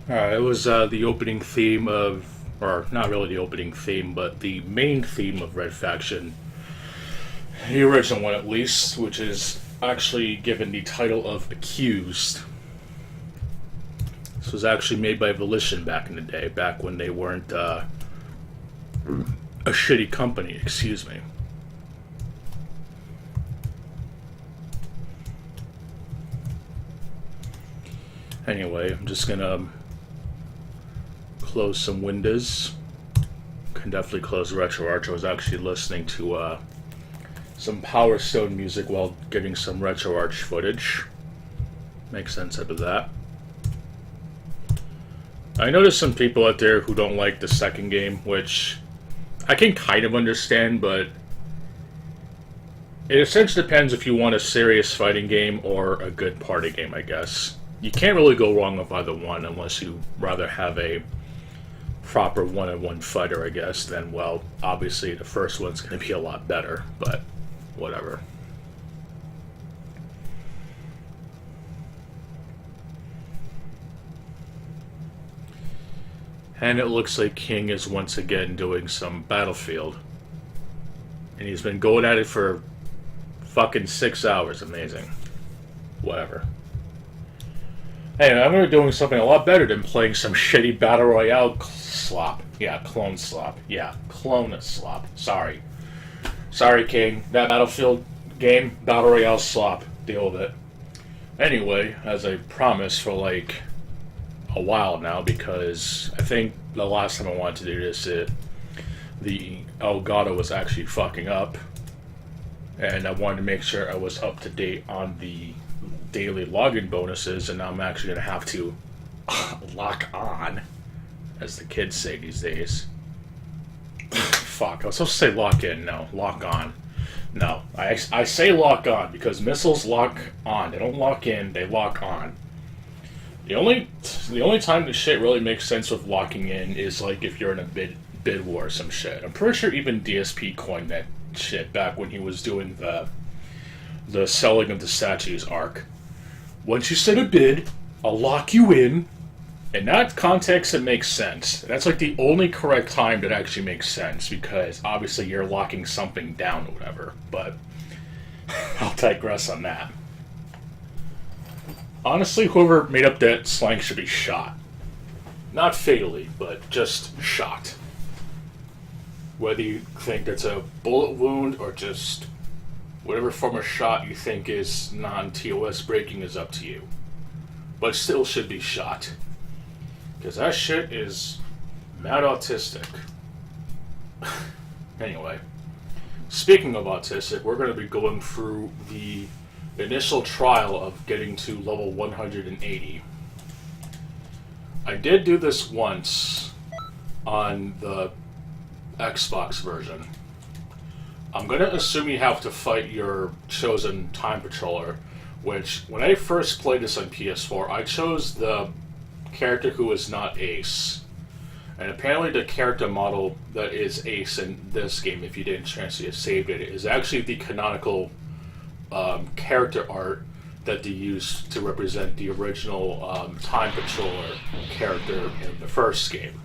It was the opening theme of, or not really the opening theme, but the main theme of Red Faction. The original one, at least, which is actually given the title of Accused. This was actually made by Volition back in the day, back when they weren't a shitty company, excuse me. Anyway, I'm just gonna close some windows. Can definitely close RetroArch. I was actually listening to some Power Stone music while getting some RetroArch footage. Makes sense out of that. I noticed some people out there who don't like the second game, which I can kind of understand, but it essentially depends if you want a serious fighting game or a good party game, I guess. You can't really go wrong with either one unless you rather have a proper one-on-one fighter, I guess. Then, well, obviously the first one's going to be a lot better, but whatever. And it looks like King is once again doing some Battlefield. And he's been going at it for fucking 6 hours. Amazing. Whatever. Hey, I'm going to be doing something a lot better than playing some shitty Battle Royale slop. Yeah, clone slop. Yeah, clone slop. Sorry. Sorry, King. That Battlefield game, Battle Royale slop. Deal with it. Anyway, as I promised for like a while now, because I think the last time I wanted to do this, the Elgato was actually fucking up. And I wanted to make sure I was up to date on the daily login bonuses, and now I'm actually going to have to lock on, as the kids say these days. Fuck, I was supposed to say lock in. No, lock on. No, I say lock on because missiles lock on. They don't lock in, they lock on. The only time this shit really makes sense with locking in is like if you're in a bid war or some shit. I'm pretty sure even DSP coined that shit back when he was doing the selling of the statues arc. Once you set a bid, I'll lock you in. In that context, it makes sense. That's like the only correct time that actually makes sense, because obviously you're locking something down or whatever, but I'll digress on that. Honestly, whoever made up that slang should be shot. Not fatally, but just shot. Whether you think that's a bullet wound or just whatever form of shot you think is non-TOS breaking is up to you. But still should be shot. Because that shit is mad autistic. Anyway, speaking of autistic, we're going to be going through the initial trial of getting to level 180. I did do this once on the Xbox version. I'm going to assume you have to fight your chosen time patroller, which, when I first played this on PS4, I chose the character who is not Ace. And apparently the character model that is Ace in this game, if you didn't transfer your save data, is actually the canonical character art that they used to represent the original time patroller character in the first game.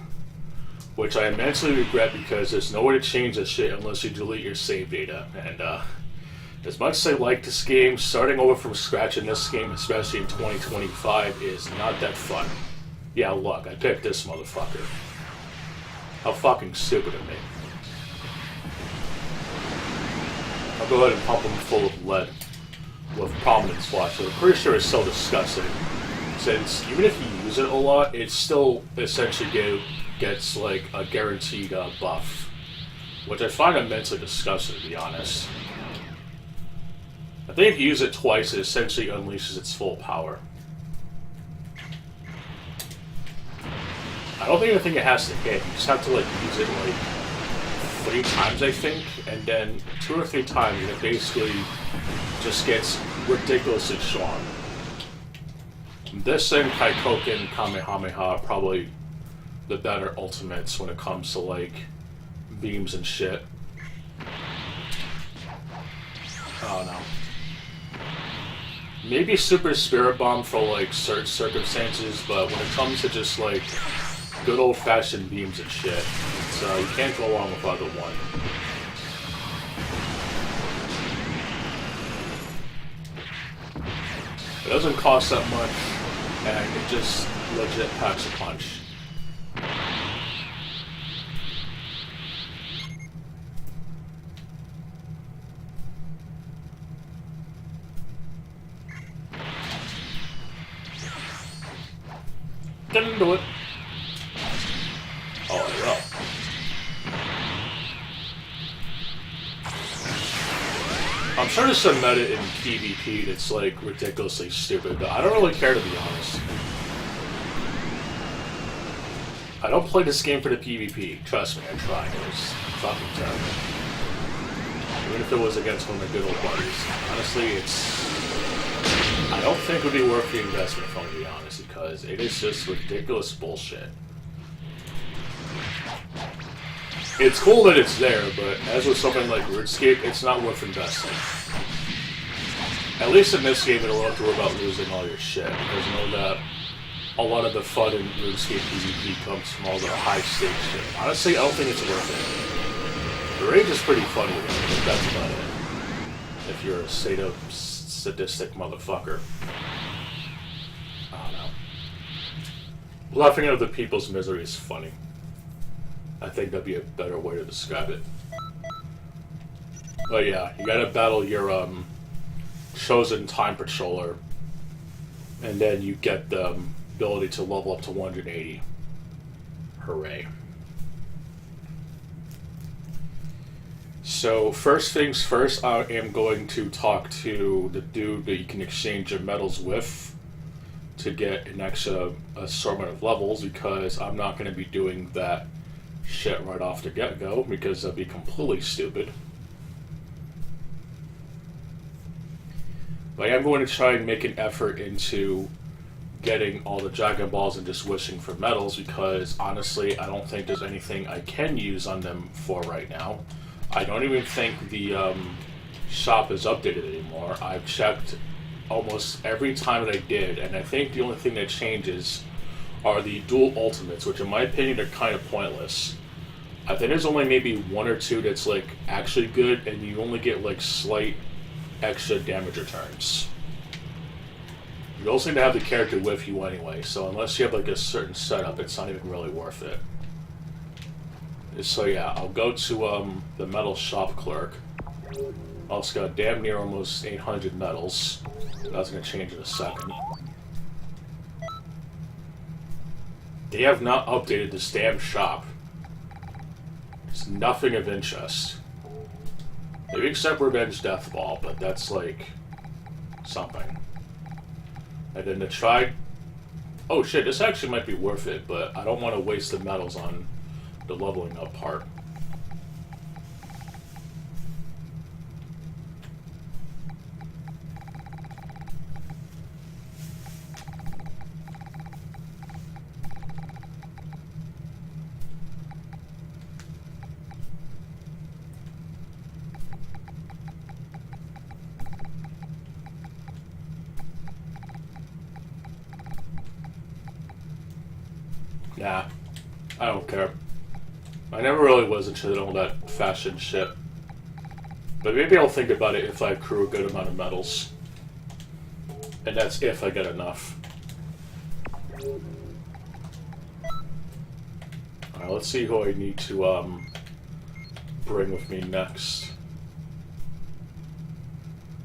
Which I immensely regret, because there's no way to change that shit unless you delete your save data. And as much as I like this game, starting over from scratch in this game, especially in 2025, is not that fun. Yeah, look, I picked this motherfucker. How fucking stupid of me. I'll go ahead and pump him full of lead with prominence watch. I'm pretty sure it's so disgusting, since even if you use it a lot, it still essentially gets like a guaranteed buff, which I find immensely disgusting, to be honest. I think if you use it twice, it essentially unleashes its full power. I don't even think it has to hit. You just have to like use it like 3 times, I think, and then 2 or 3 times, and it basically just gets ridiculously strong. This and Kaikoken Kamehameha are probably the better ultimates when it comes to like beams and shit. Oh no. Maybe Super Spirit Bomb for like certain circumstances, but when it comes to just like good old fashioned beams and shit, it's, you can't go wrong with either one. It doesn't cost that much, and it just legit packs a punch. Didn't do it. Oh, well. I'm sure there's some meta in PvP that's like ridiculously stupid, but I don't really care to be honest. I don't play this game for the PvP. Trust me, I tried. It was fucking terrible. Even if it was against one of my good old buddies. Honestly, I don't think it would be worth the investment, if I'm going to be honest, because it is just ridiculous bullshit. It's cool that it's there, but as with something like RuneScape, it's not worth investing. At least in this game, you don't have to worry about losing all your shit, because you know that a lot of the fun in RuneScape PvP comes from all the high-stakes shit. Honestly, I don't think it's worth it. The rage is pretty funny, but that's about it. If you're a sadistic motherfucker. I don't know. Laughing at other people's misery is funny. I think that'd be a better way to describe it. But yeah, you gotta battle your chosen time patroller, and then you get the ability to level up to 180. Hooray. So first things first, I am going to talk to the dude that you can exchange your medals with to get an extra assortment of levels, because I'm not going to be doing that shit right off the get-go, because that'd be completely stupid. But I am going to try and make an effort into getting all the Dragon Balls and just wishing for medals, because honestly, I don't think there's anything I can use on them for right now. I don't even think the shop is updated anymore. I've checked almost every time that I did, and I think the only thing that changes are the dual ultimates, which in my opinion are kind of pointless. I think there's only maybe one or two that's like actually good, and you only get like slight extra damage returns. You also need to have the character with you anyway, so unless you have like a certain setup, it's not even really worth it. So yeah, I'll go to the metal shop clerk. Also got damn near almost 800 medals. That's going to change in a second. They have not updated this damn shop. There's nothing of interest. Maybe except Revenge Death Ball, but that's like something. And then to try... Oh shit, this actually might be worth it, but I don't want to waste the medals on the leveling up part. Nah, I don't care. I never really was into all that fashion shit. But maybe I'll think about it if I accrue a good amount of medals. And that's if I get enough. Alright, let's see who I need to bring with me next.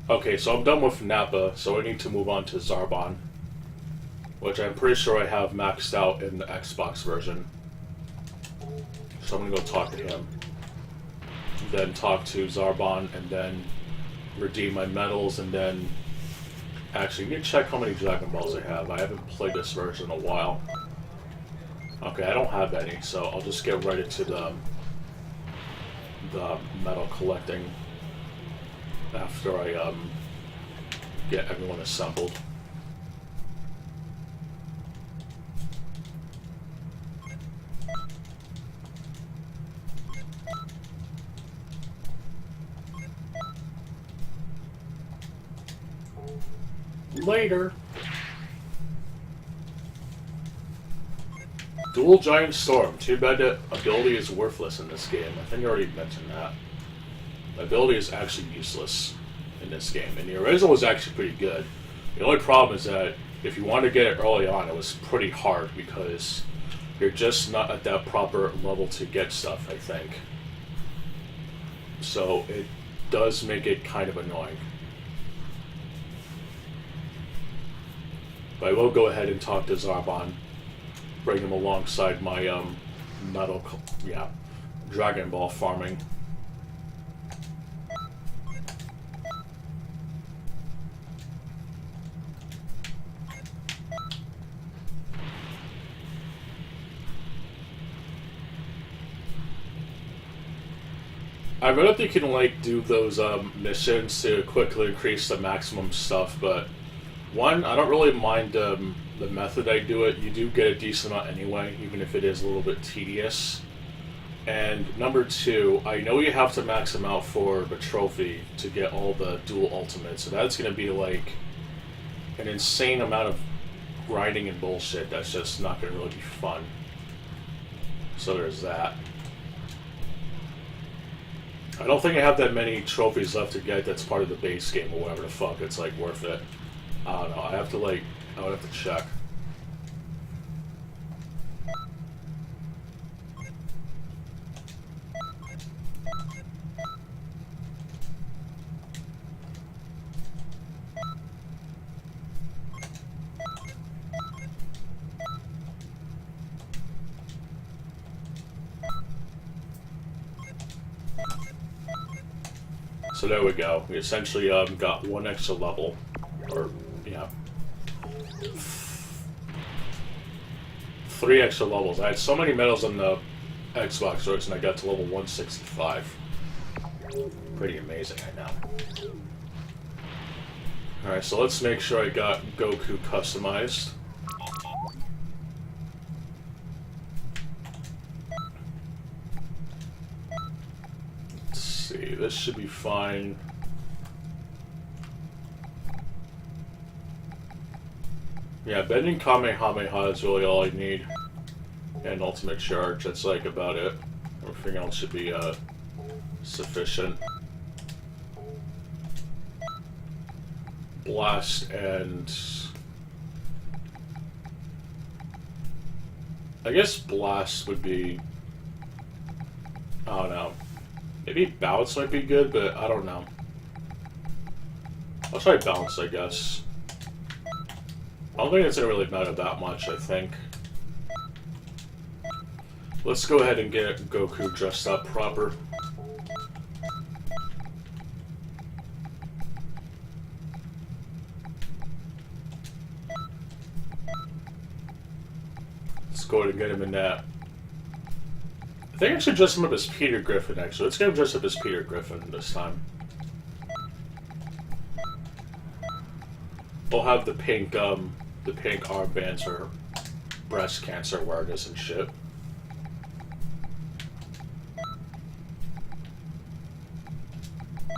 Okay, so I'm done with Nappa, so I need to move on to Zarbon, which I'm pretty sure I have maxed out in the Xbox version. So I'm gonna go talk to him. Then talk to Zarbon, and then redeem my medals, and then... Actually, let me check how many Dragon Balls I have. I haven't played this version in a while. Okay, I don't have any, so I'll just get right into the medal collecting after I get everyone assembled. Later. Dual Giant Storm. Too bad that ability is worthless in this game. I think I already mentioned that. Ability is actually useless in this game. And the original was actually pretty good. The only problem is that if you want to get it early on, it was pretty hard because you're just not at that proper level to get stuff, I think. So it does make it kind of annoying. But I will go ahead and talk to Zarbon. Bring him alongside my Dragon Ball farming. I read if you can like do those missions to quickly increase the maximum stuff, but one, I don't really mind the method I do it. You do get a decent amount anyway, even if it is a little bit tedious. And number two, I know you have to max them out for the trophy to get all the dual ultimates, so that's going to be like an insane amount of grinding and bullshit that's just not going to really be fun. So there's that. I don't think I have that many trophies left to get that's part of the base game or whatever the fuck it's like worth it. I don't know, I would have to check. So there we go. We essentially got one extra level. Or, yeah. 3 extra levels. I had so many medals on the Xbox version I got to level 165. Pretty amazing, I know. Alright, so let's make sure I got Goku customized. This should be fine. Yeah, bending Kamehameha is really all I need. And ultimate charge, that's like about it. Everything else should be sufficient. Blast and... I guess Blast would be... I don't know. Maybe Bounce might be good, but I don't know. I'll try Bounce, I guess. I don't think it's gonna really matter that much, I think. Let's go ahead and get Goku dressed up proper. Let's go ahead and get him in that. I think I should dress him up as Peter Griffin, actually. Let's get him dressed up as Peter Griffin this time. We'll have the pink armbands for breast cancer awareness and shit.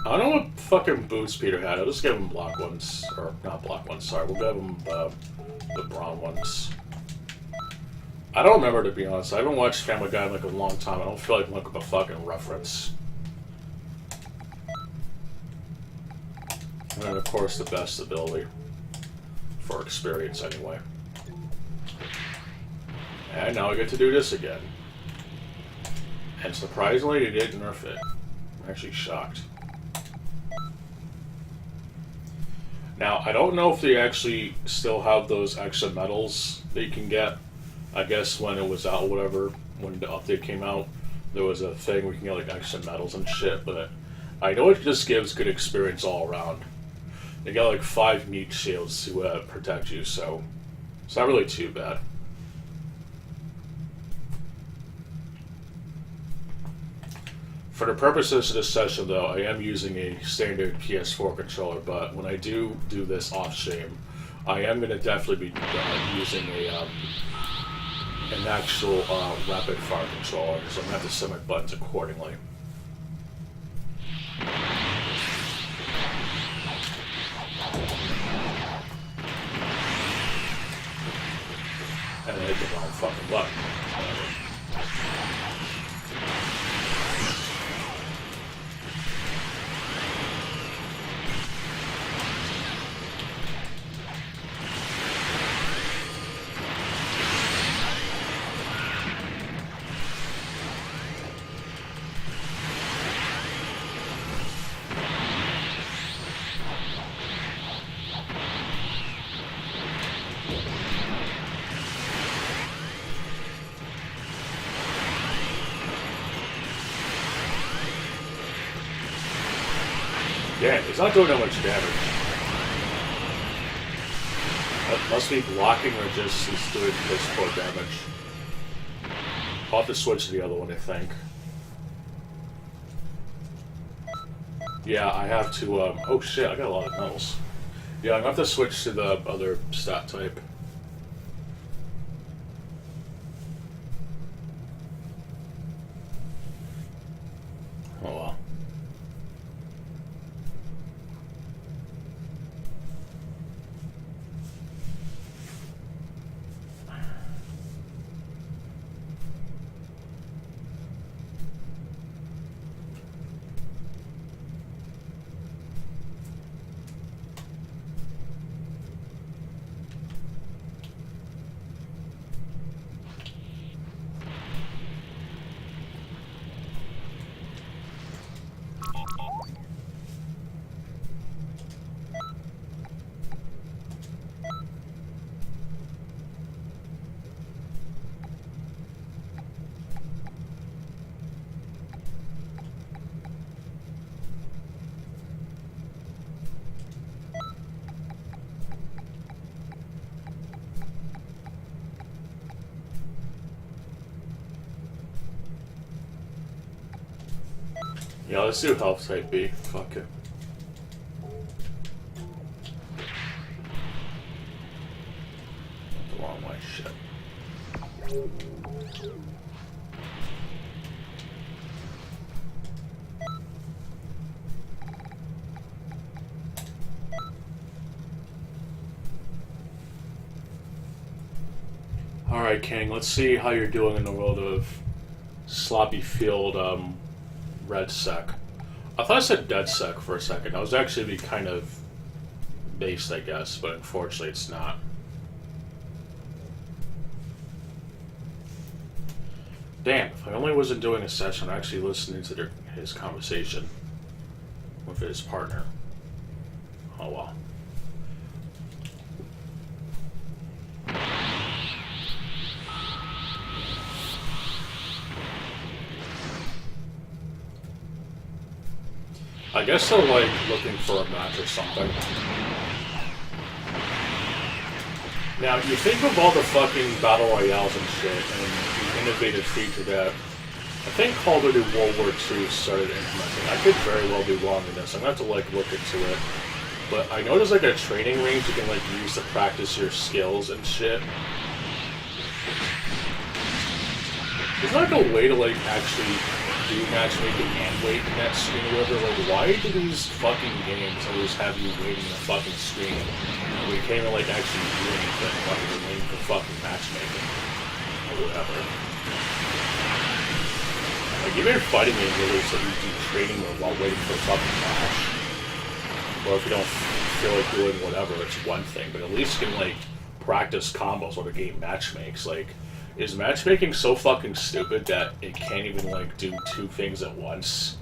I don't know what fucking boots Peter had. I'll just give him black ones. Or, not black ones, sorry. We'll give him the brown ones. I don't remember, to be honest. I haven't watched Family Guy in like a long time. I don't feel like looking up a fucking reference. And then, of course, the best ability. For experience, anyway. And now I get to do this again. And surprisingly, they didn't nerf it. I'm actually shocked. Now, I don't know if they actually still have those extra medals that you can get. I guess when it was out, whatever, when the update came out, there was a thing where you can get like extra medals and shit, but I know it just gives good experience all around. You got like 5 meat shields to protect you, so it's not really too bad. For the purposes of this session, though, I am using a standard PS4 controller, but when I do this off-stream, I am going to definitely be using an actual rapid fire controller, so I'm going to have to set my buttons accordingly. And they hit the wrong fucking button. Yeah, he's not doing that much damage. That must be blocking or just he's doing piss poor damage. I'll have to switch to the other one, I think. Yeah, I have to, oh shit, I got a lot of medals. Yeah, I'm gonna have to switch to the other stat type. Oh well. Yeah, let's do health type B. Fuck it. The wrong way, shit. Alright, King, let's see how you're doing in the world of sloppy field, red sec. I thought I said dead sec for a second. I was actually be kind of based, I guess, but unfortunately it's not. Damn, if I only wasn't doing a session, actually listening to his conversation with his partner. Oh well. I guess they're like looking for a match or something. Now, you think of all the fucking battle royales and shit, and the innovative feature that I think Call of Duty World War II started implementing. I could very well be wrong in this. I'm gonna have to like look into it. But I know there's like a training range you can like use to practice your skills and shit. There's like a way to like actually do matchmaking and wait in that screen or whatever. Like, why do these fucking games always have you waiting in the fucking screen where you can't even like actually do anything while you're waiting for fucking matchmaking or whatever? Like, even fighting game really so you do training mode while waiting for a fucking match. Or if you don't feel like doing whatever, it's one thing, but at least you can like practice combos while the game matchmakes. Like, is matchmaking so fucking stupid that it can't even, like, do two things at once?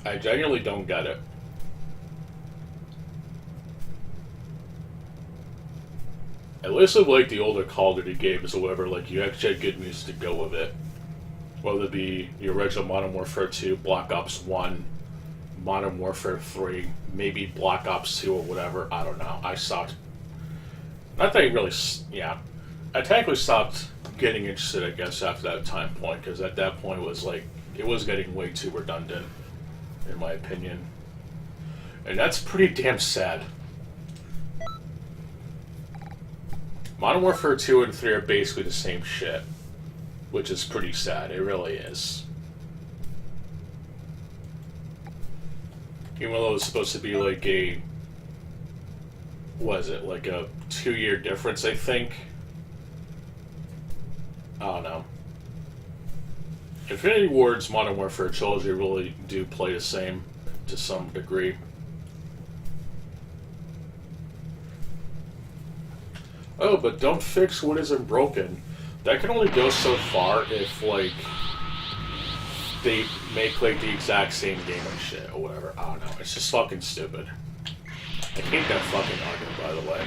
I genuinely don't get it. At least with, like, the older Call of Duty games or whatever, like, you actually had good music to go with it. Whether it be the original Modern Warfare 2, Black Ops 1, Modern Warfare 3, maybe Black Ops 2 or whatever, I don't know. I stopped. Not that I really, yeah. I technically stopped getting interested, I guess, after that time point, because at that point it was like, it was getting way too redundant, in my opinion. And that's pretty damn sad. Modern Warfare 2 and 3 are basically the same shit, which is pretty sad. It really is. Even though it's supposed to be like a Was it like a 2-year difference, I think? I don't know. Infinity Ward's Modern Warfare trilogy really do play the same to some degree. Oh, but don't fix what isn't broken. That can only go so far if, like, they make, like, the exact same game and shit or whatever. I don't know. It's just fucking stupid. I hate that fucking argument, by the way.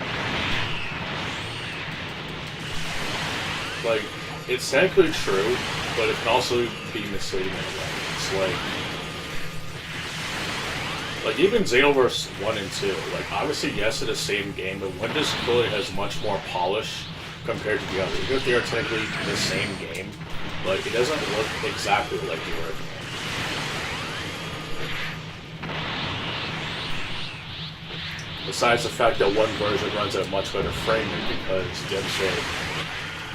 Like, it's technically true, but it can also be misleading in a way. It's like even Xenoverse 1 and 2, like, obviously, yes, it's the same game, but one just clearly has much more polish compared to the other. Even if they are technically the same game, but it doesn't look exactly like the original. Besides the fact that one version runs at a much better frame rate because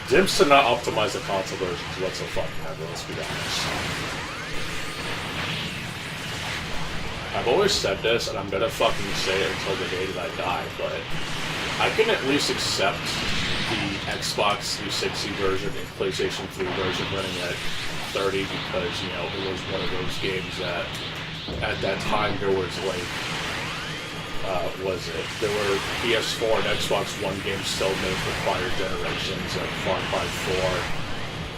Dimps did not optimize the console versions whatsoever, let's be honest. I've always said this, and I'm gonna fucking say it until the day that I die, but I can at least accept the Xbox 360 version and PlayStation 3 version running at 30 because, you know, it was one of those games that, at that time, there was, like, there were PS4 and Xbox One games still made for prior generations, like Far Cry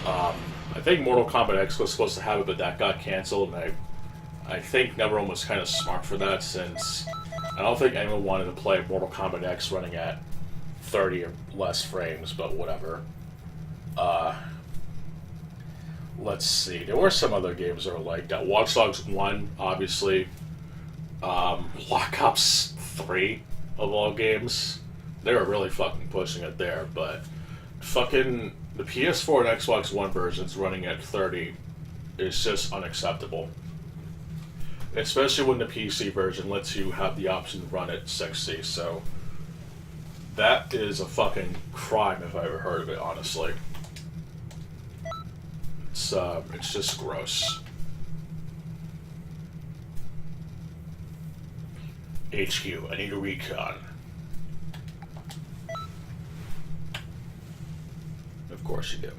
4. I think Mortal Kombat X was supposed to have it, but that got canceled, and I think everyone was kind of smart for that, since I don't think anyone wanted to play Mortal Kombat X running at 30 or less frames, but whatever. Let's see. There were some other games that were like that. Watch Dogs 1, obviously. Black Ops 3, of all games. They were really fucking pushing it there, but fucking the PS4 and Xbox One versions running at 30 is just unacceptable. Especially when the PC version lets you have the option to run at 60, so that is a fucking crime if I ever heard of it, honestly. It's just gross. HQ, I need a recon. Of course you do.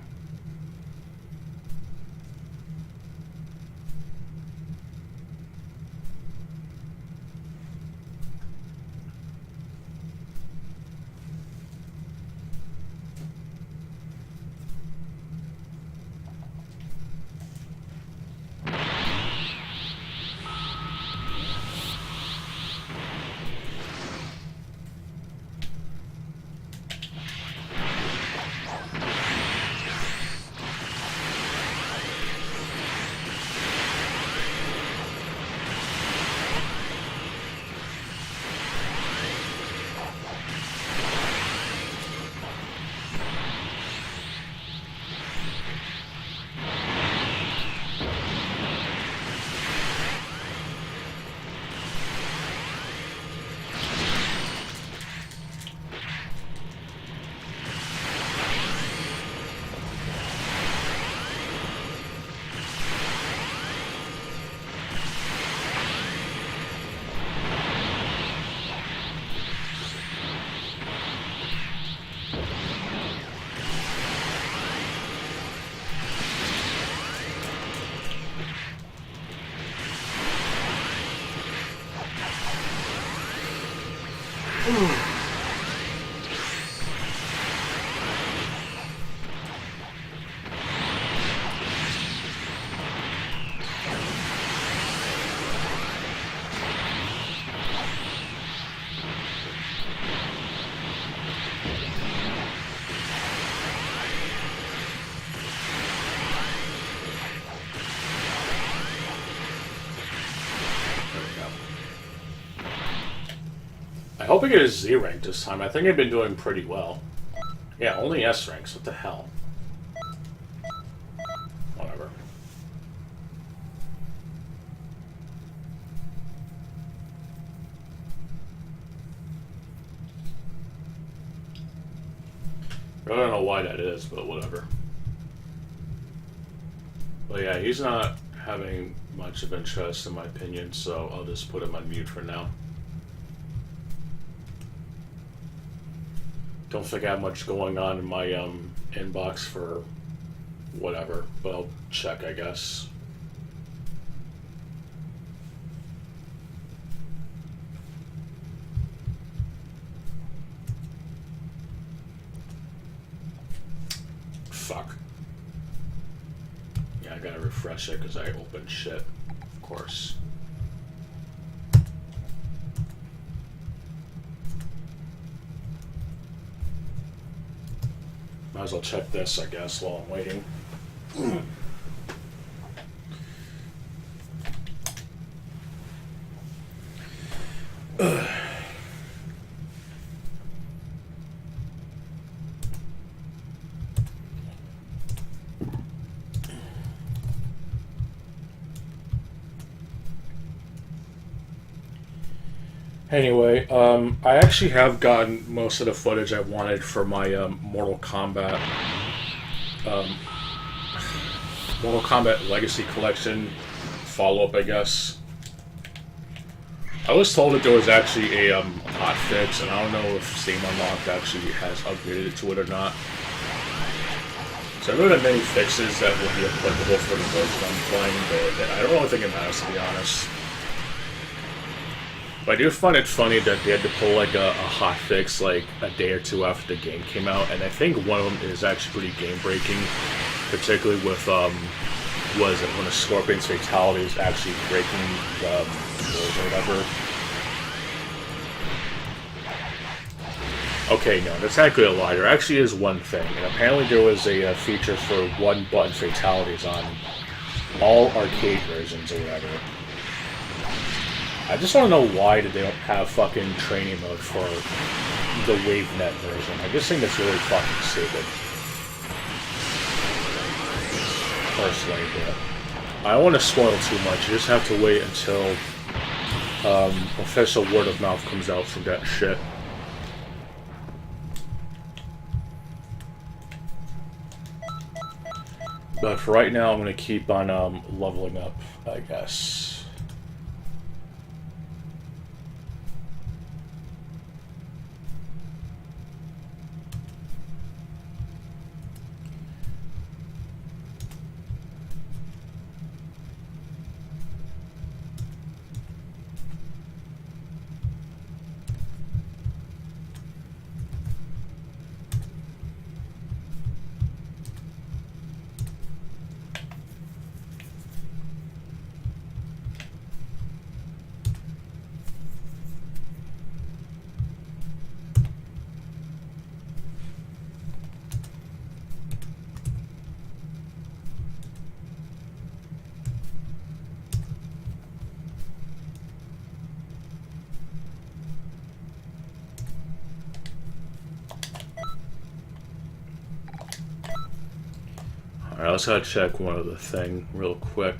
I hope I get a Z rank this time. I think I've been doing pretty well. Yeah, only S ranks. What the hell? Whatever. I don't know why that is, but whatever. But yeah, he's not having much of interest in my opinion, so I'll just put him on mute for now. Don't think I have much going on in my inbox for whatever, but I'll check, I guess. Fuck. Yeah, I gotta refresh it because I opened shit, of course. Might as well check this, I guess, while I'm waiting. Anyway, I actually have gotten most of the footage I wanted for my Mortal Kombat Legacy Collection follow-up, I guess. I was told that there was actually a hot fix, and I don't know if Steam Unlocked actually has upgraded it to it or not. So I know there are many fixes that will be applicable for the version I'm playing, but I don't really think it matters, to be honest. But I do find it funny that they had to pull like a hot fix like a day or two after the game came out, and I think one of them is actually pretty game breaking, particularly with was it when a Scorpion's fatality is actually breaking the rules or whatever. Okay, no, that's actually a lie. There actually is one thing, and apparently there was a feature for one-button fatalities on all arcade versions or whatever. I just want to know why did they don't have fucking training mode for the WaveNet version. I just think that's really fucking stupid. Personally, but I don't want to spoil too much. You just have to wait until official word of mouth comes out from that shit. But for right now, I'm going to keep on leveling up, I guess. Alright, let's gotta check one other thing real quick.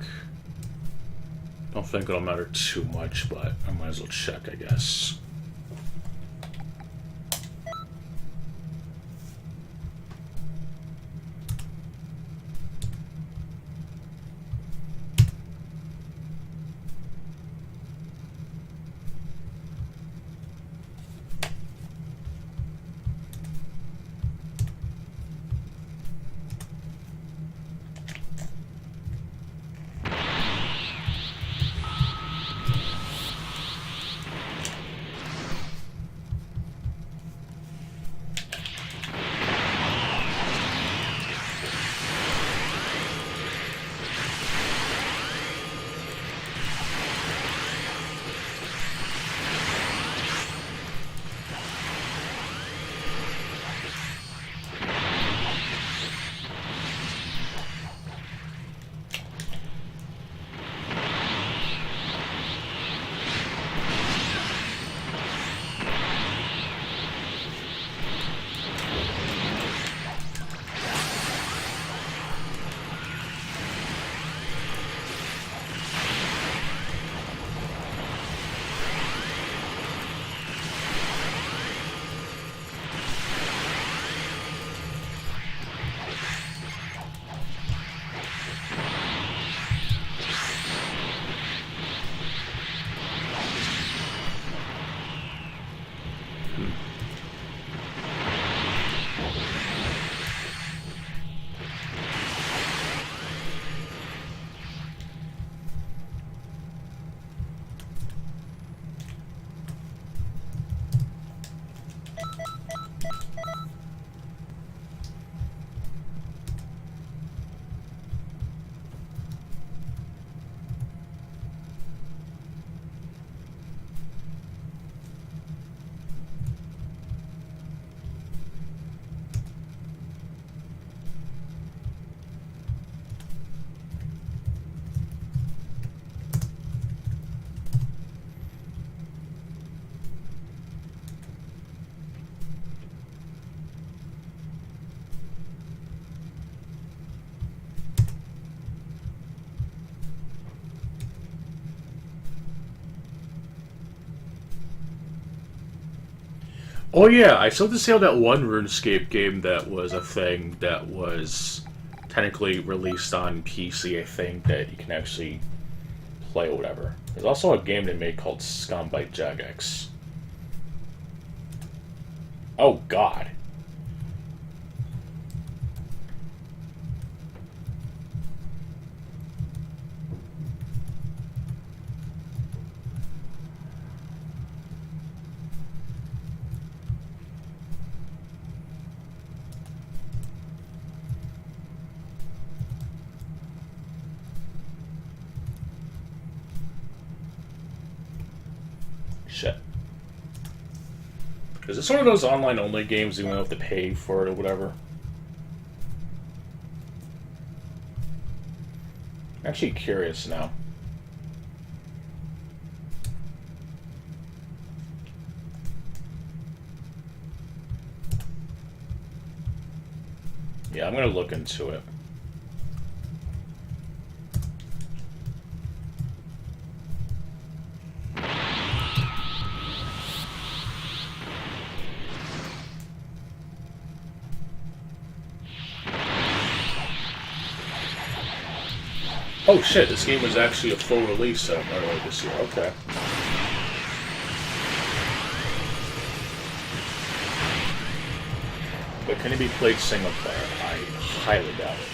Don't think it'll matter too much, but I might as well check, I guess. Oh yeah, I still have to sale that one RuneScape game that was a thing that was technically released on PC, I think, that you can actually play or whatever. There's also a game they made called Scum by Jagex. Oh god. Shit. Is this one of those online-only games you don't have to pay for it or whatever? I'm actually curious now. Yeah, I'm gonna look into it. Oh shit, this game was actually a full release earlier this year, okay. But can it be played single player? I highly doubt it.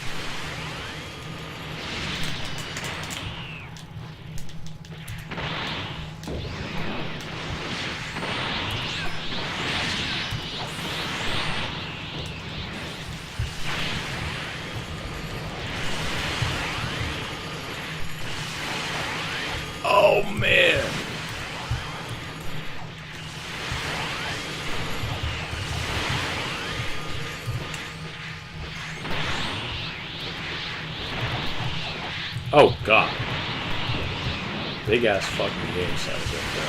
Oh man! Oh god. Big ass fucking game size right there.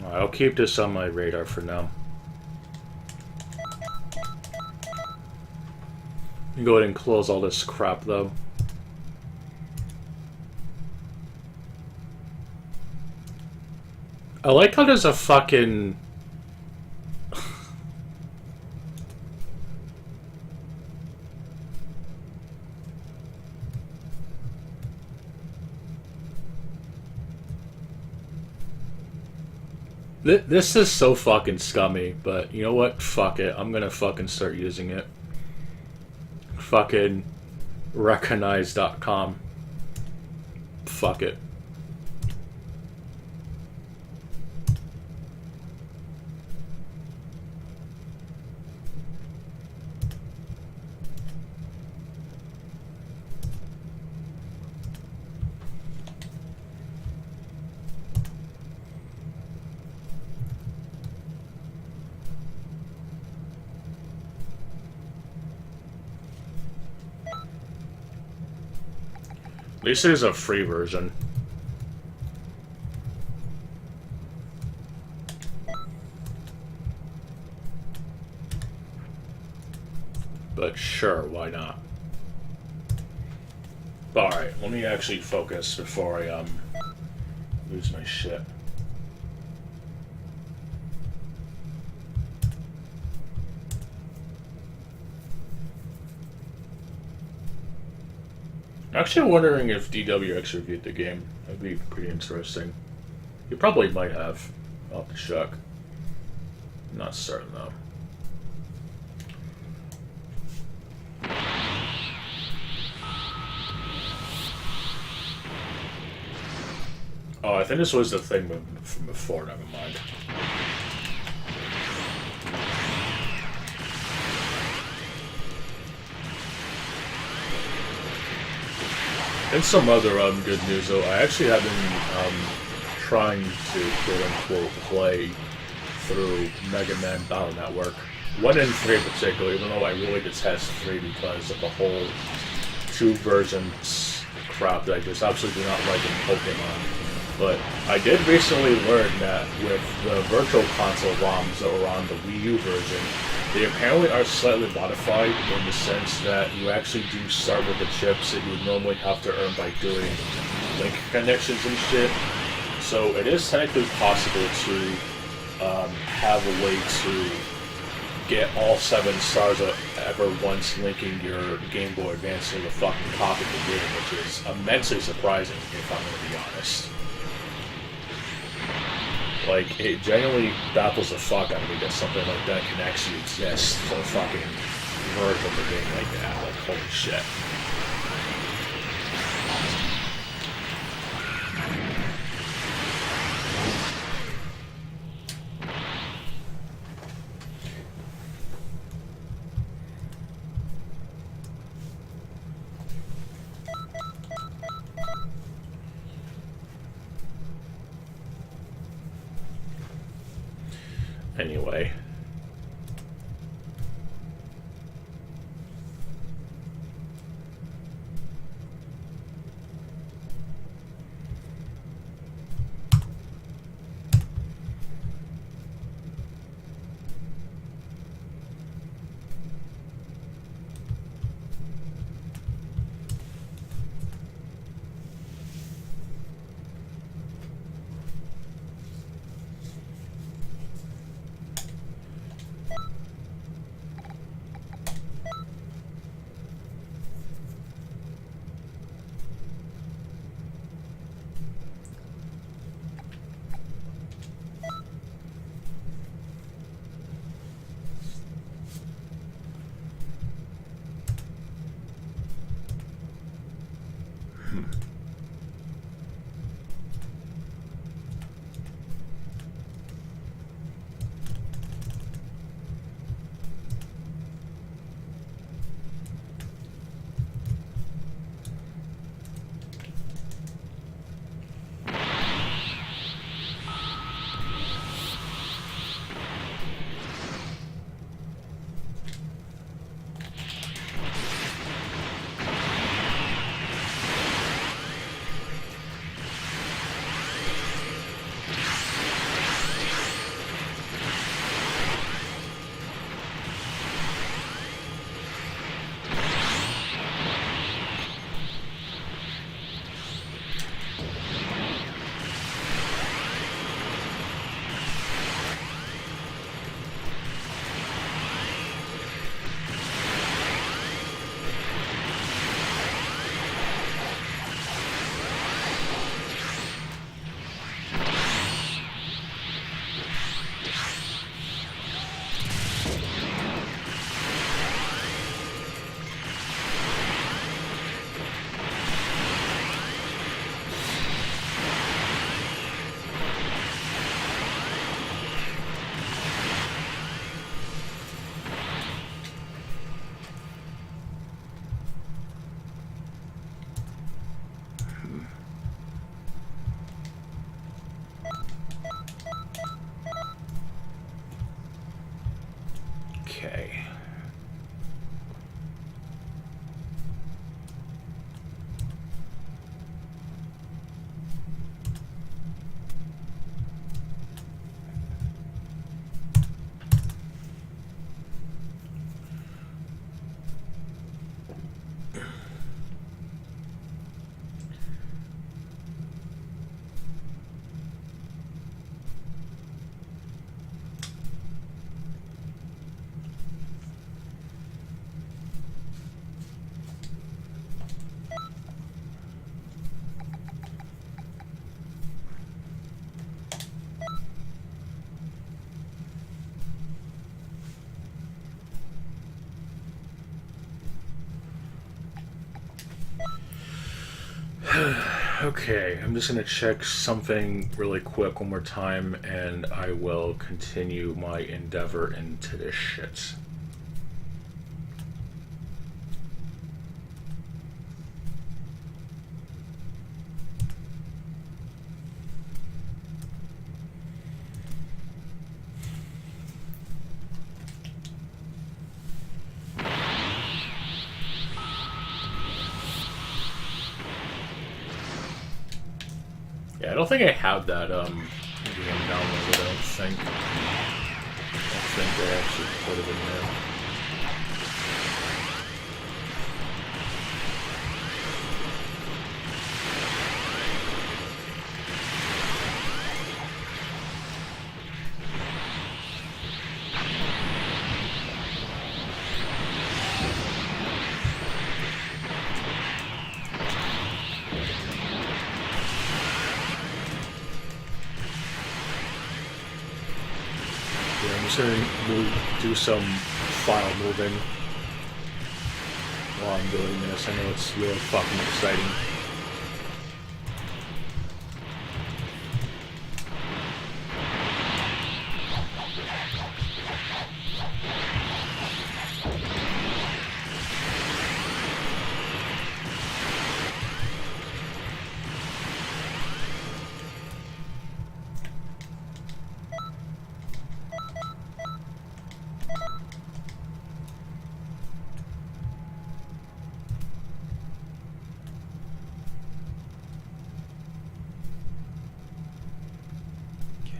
Alright, I'll keep this on my radar for now. You go ahead and close all this crap though. I like how there's a fucking... This is so fucking scummy, but you know what? Fuck it. I'm gonna fucking start using it. Fucking recognize.com. Fuck it. At least there's a free version. But sure, why not? Alright, let me actually focus before I lose my shit. Actually wondering if DWX reviewed the game. That'd be pretty interesting. You probably might have. I'll have to check. I'm not certain though. Oh, I think this was the thing from before, never mind. And some other good news though, I actually have been trying to quote-unquote play through Mega Man Battle Network. 1 and 3 in particular, even though I really detest 3 because of the whole 2 versions crap that I just absolutely do not like in Pokemon. But I did recently learn that with the Virtual Console ROMs that were on the Wii U version, They apparently are slightly modified in the sense that you actually do start with the chips that you would normally have to earn by doing link connections and shit. So it is technically possible to have a way to get all 7 stars ever once linking your Game Boy Advance to the fucking copy of the game, which is immensely surprising if I'm going to be honest. Like, it genuinely baffles the fuck out of me that something like that can actually exist for a fucking version of the game like that. Like, holy shit. Anyway. Okay. Okay, I'm just gonna check something really quick one more time, and I will continue my endeavor into this shit. Yeah, I don't think I have that game downloaded, I don't think. think they actually put it in there. I'm just gonna do some file moving while I'm doing this. I know it's really fucking exciting.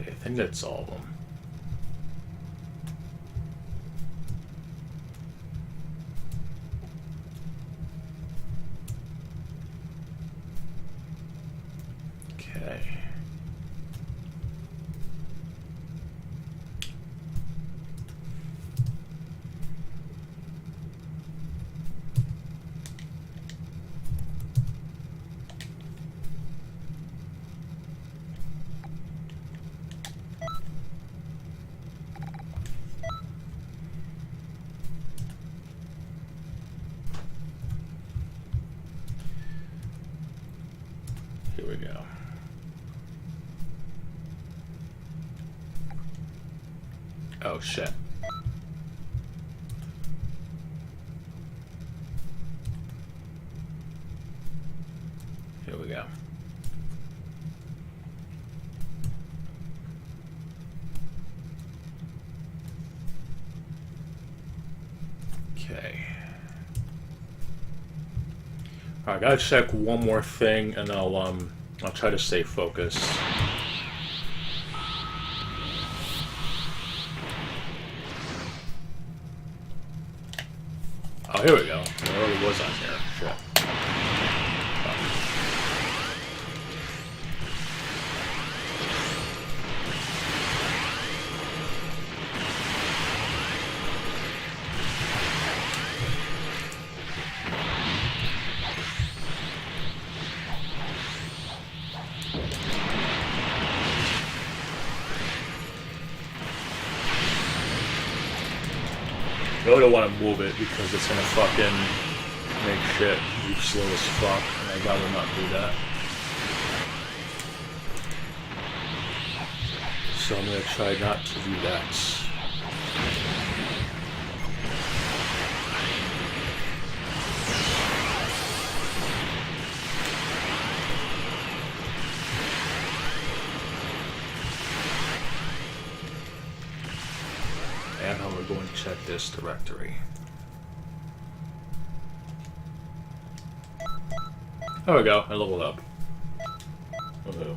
I think that's all of them. Okay. Here we go. Oh shit. Here we go. Okay. Alright, I gotta check one more thing and I'll try to stay focused. Oh, here we go. It already was on here. Shit. I really don't want to move it because it's gonna fucking make shit move slow as fuck, and I'd rather not do that. So I'm gonna try not to do that. And how we're going to check this directory. There we go, I leveled up. Woohoo.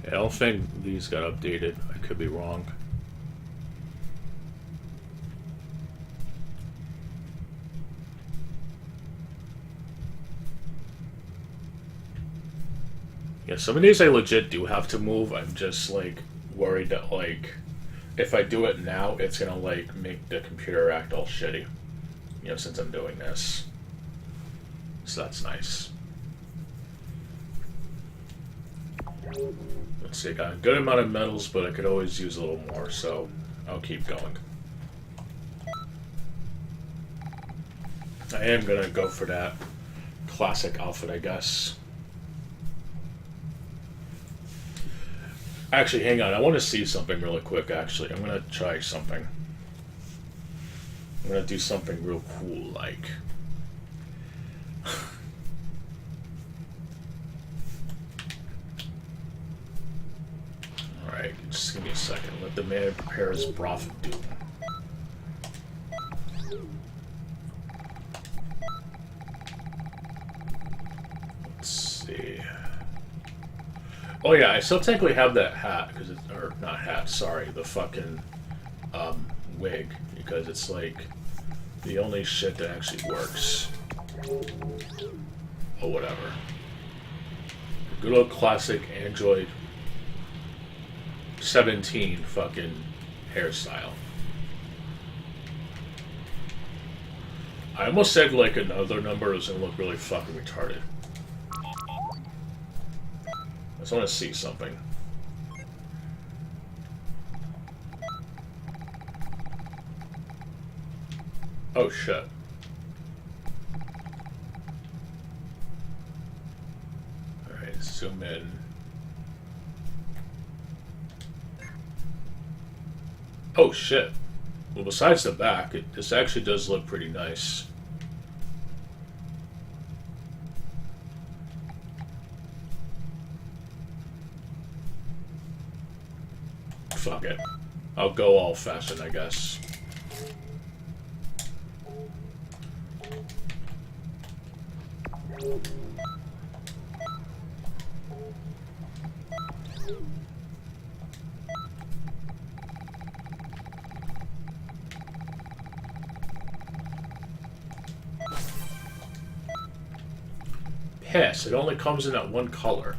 Yeah, I don't think these got updated. I could be wrong. Yeah, some of these I legit do have to move. I'm just, like, worried that, like, if I do it now, it's gonna, like, make the computer act all shitty. You know, since I'm doing this. So that's nice. Let's see, I got a good amount of metals, but I could always use a little more, so I'll keep going. I am gonna go for that classic outfit, I guess. Actually, hang on. I want to see something really quick, actually. I'm going to try something. I'm going to do something real cool, like... Alright, just give me a second. Let the man prepare his broth of doom. Oh yeah, I still technically have that hat because it's or not hat. Sorry, the fucking wig because it's like the only shit that actually works. Or whatever. Good old classic Android 17 fucking hairstyle. I almost said like another number was gonna look really fucking retarded. I just want to see something. Oh shit. Alright, zoom in. Oh shit. Well, besides the back, this actually does look pretty nice. Fuck it. I'll go all fashioned, I guess. Piss, it only comes in that one color.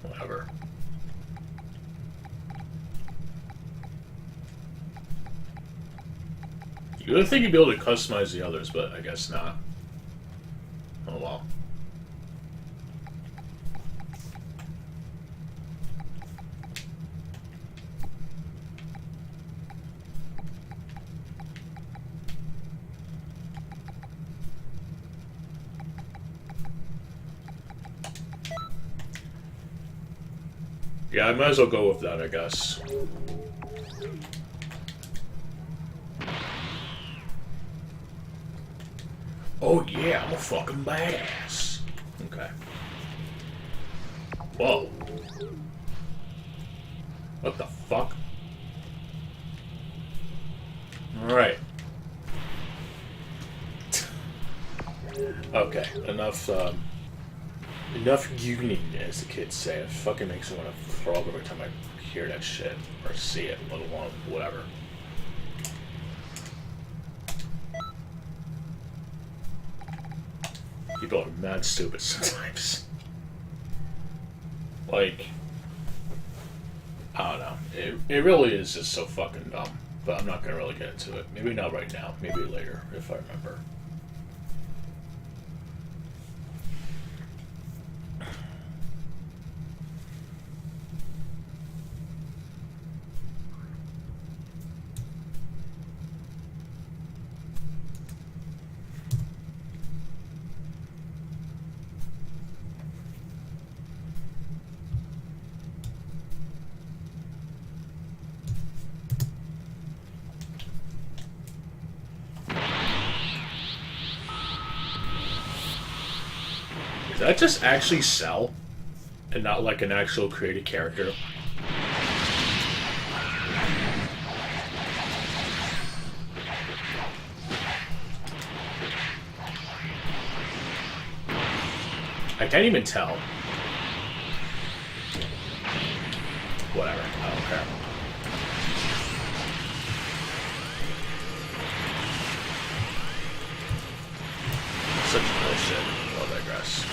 Whatever. You would think you'd be able to customize the others, but I guess not. Oh well. Yeah, I might as well go with that, I guess. Oh yeah, I'm a fucking badass. Okay. Whoa. What the fuck? Alright. Okay, enough, enough gooning, as the kids say. It fucking makes me want to throw up every time I hear that shit, or see it, let alone whatever. People are mad stupid sometimes. Like, I don't know. It really is just so fucking dumb. But I'm not gonna really get into it. Maybe not right now. Maybe later, if I remember. Did that just actually sell? And not like an actual created character? I can't even tell. Whatever, I don't care. Such bullshit. I'll digress.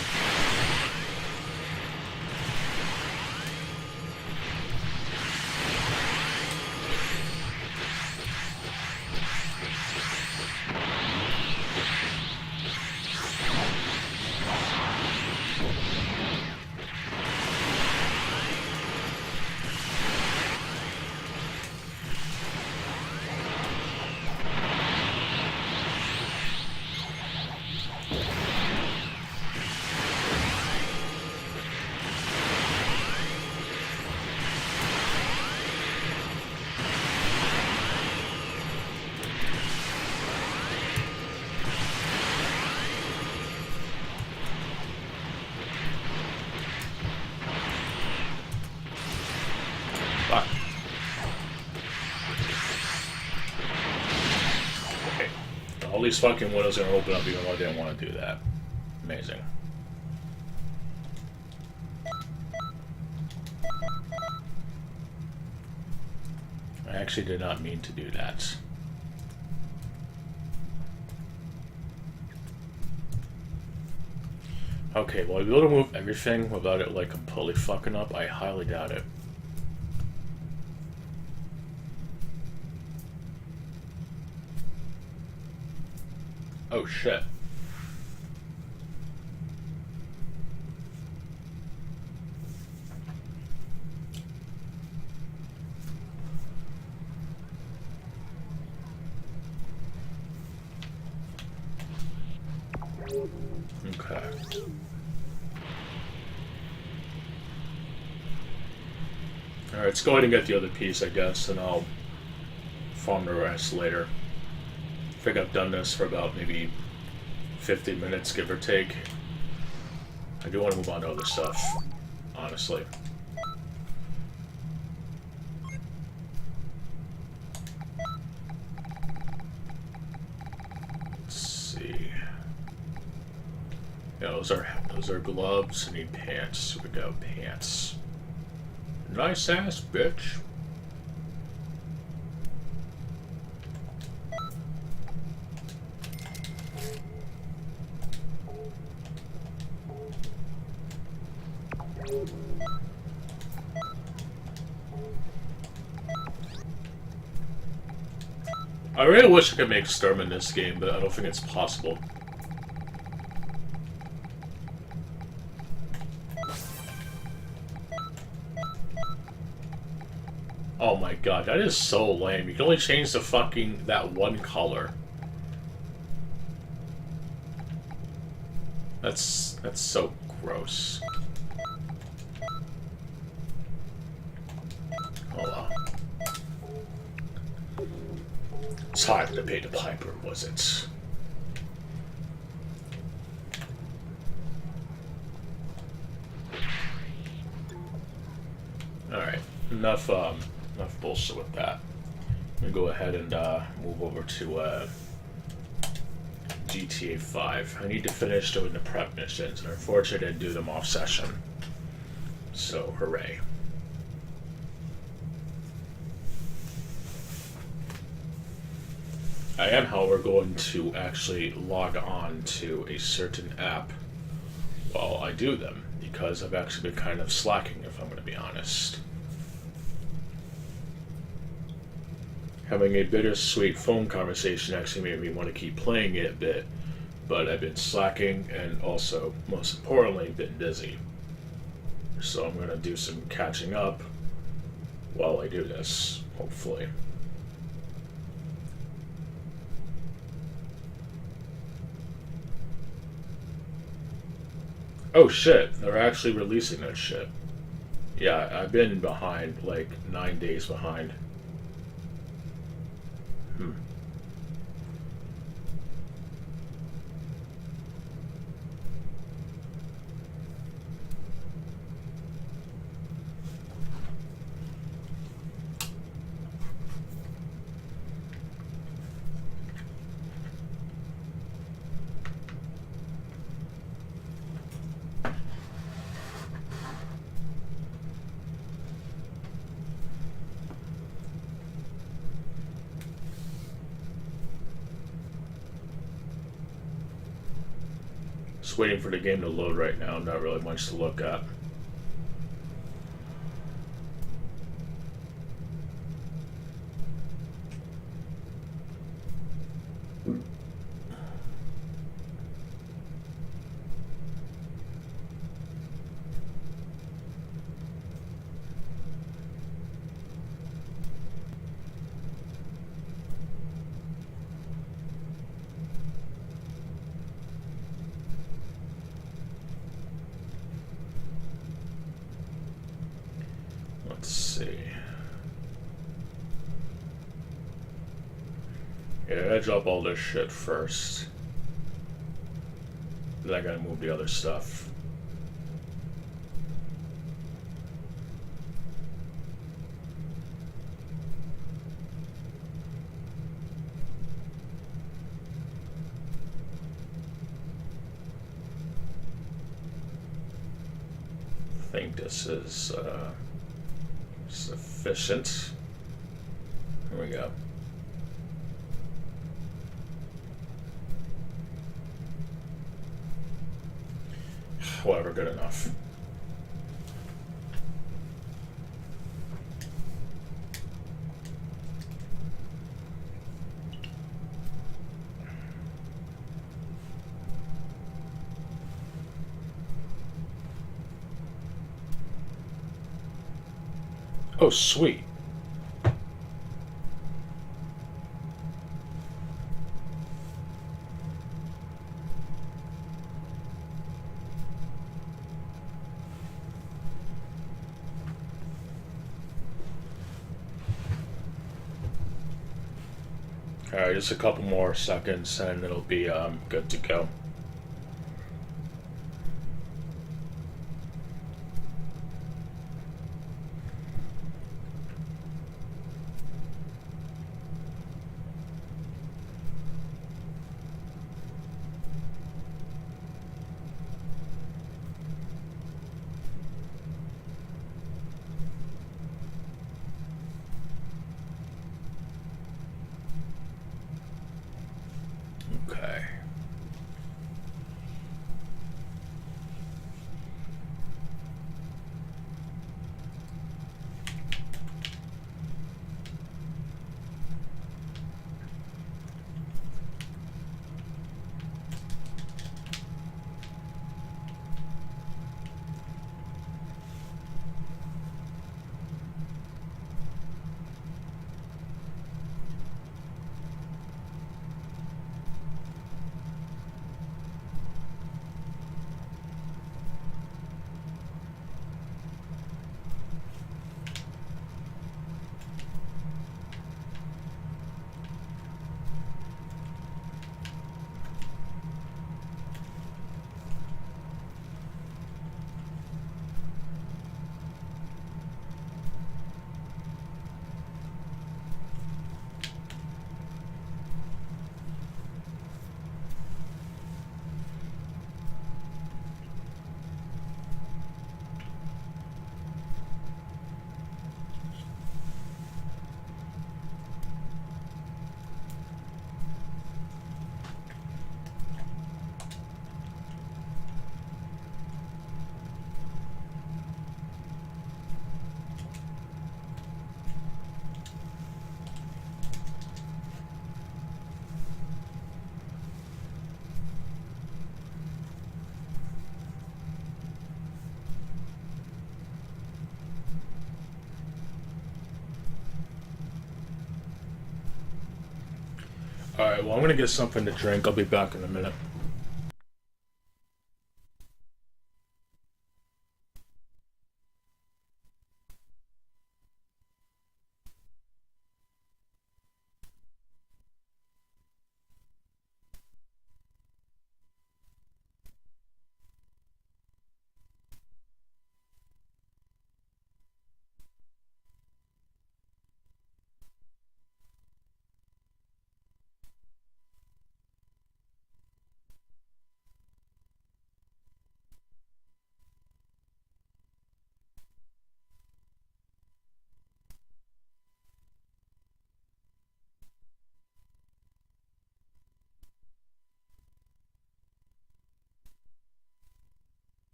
Fuck. Okay. All these fucking windows are open up even though I didn't want to do that. Amazing. actually did not mean to do that. Okay, will I be able to move everything without it, like, completely fucking up? I highly doubt it. Oh, shit. Okay. Alright, let's go ahead and get the other piece, I guess, and I'll farm the rest later. I think I've done this for about maybe 50 minutes, give or take. I do want to move on to other stuff, honestly. Let's see. Yeah, those are gloves. I need pants. Here we go, pants. Nice ass, bitch. I really wish I could make Sturm in this game, but I don't think it's possible. Oh my god, that is so lame. You can only change the fucking, that one color. That's so gross. Hold on. It's hard to pay the piper, was it? Alright, enough bullshit with that. I'm gonna go ahead and move over to GTA 5. I need to finish doing the prep missions, and unfortunately I didn't do them off session. So, hooray. I am, however, going to actually log on to a certain app while I do them, because I've actually been kind of slacking, if I'm going to be honest. Having a bittersweet phone conversation actually made me want to keep playing it a bit, but I've been slacking and also, most importantly, been busy. So I'm going to do some catching up while I do this, hopefully. Oh shit, they're actually releasing that shit. Yeah, I've been behind, like 9 days behind. Just waiting for the game to load right now, not really much to look at. Let's see. Yeah, I gotta drop all this shit first. Then I gotta move the other stuff. I think this is sufficient. Here we go. Whatever, good enough. Oh, sweet. Alright, just a couple more seconds and it'll be good to go. Okay. Alright, well, I'm gonna get something to drink. I'll be back in a minute.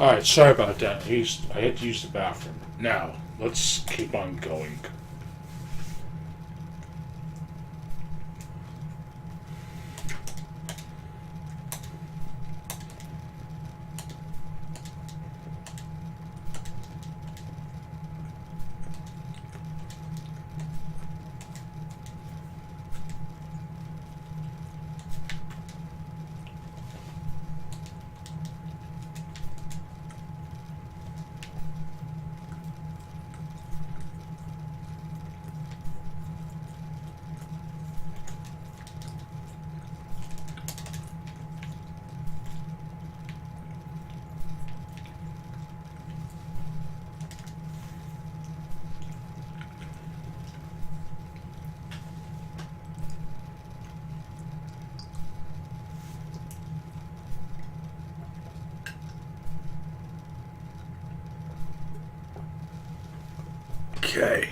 Alright, sorry about that. I had to use the bathroom. Now, let's keep on going. Okay.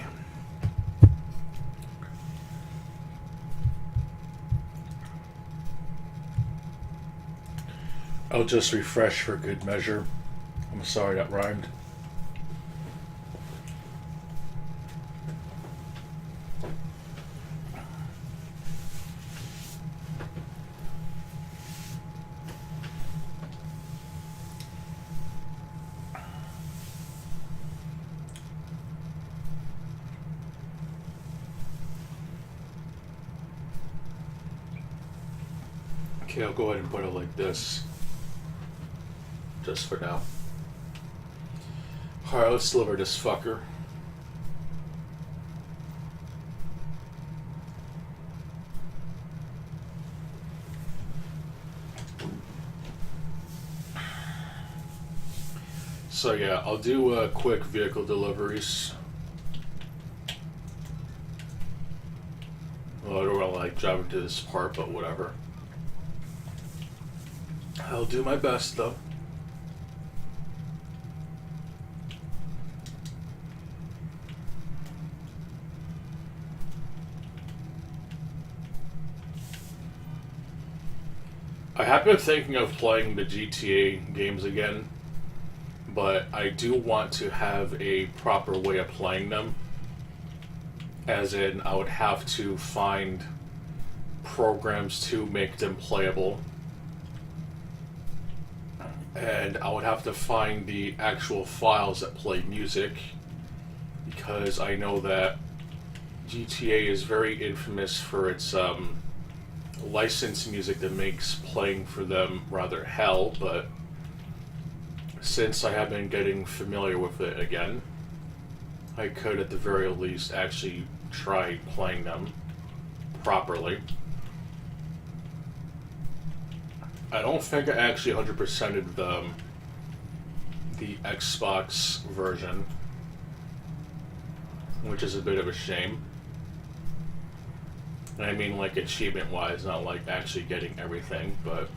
I'll just refresh for good measure. I'm sorry that rhymed. Okay, I'll go ahead and put it like this. Just for now. Alright, let's deliver this fucker. So yeah, I'll do quick vehicle deliveries. Well, I don't want to like drive into this part, but whatever. I'll do my best though. I have been thinking of playing the GTA games again, but I do want to have a proper way of playing them. As in, I would have to find programs to make them playable. And I would have to find the actual files that play music, because I know that GTA is very infamous for its licensed music that makes playing for them rather hell, but since I have been getting familiar with it again, I could at the very least actually try playing them properly. I don't think I actually 100%ed the Xbox version, which is a bit of a shame. And I mean, like, achievement-wise, not like actually getting everything, but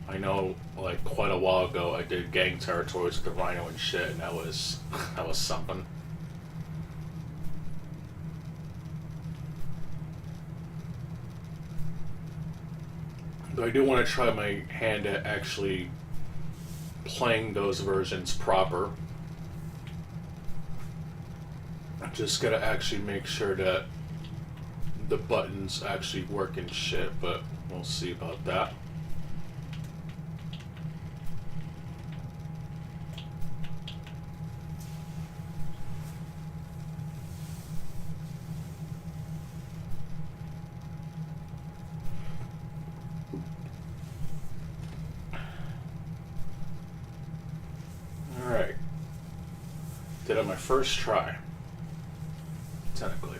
I know, like, quite a while ago I did gang territories with the Rhino and shit, and that was something. But I do want to try my hand at actually playing those versions proper. Just gotta actually make sure that the buttons actually work and shit, but we'll see about that. Alright. Did it on my first try. Technically.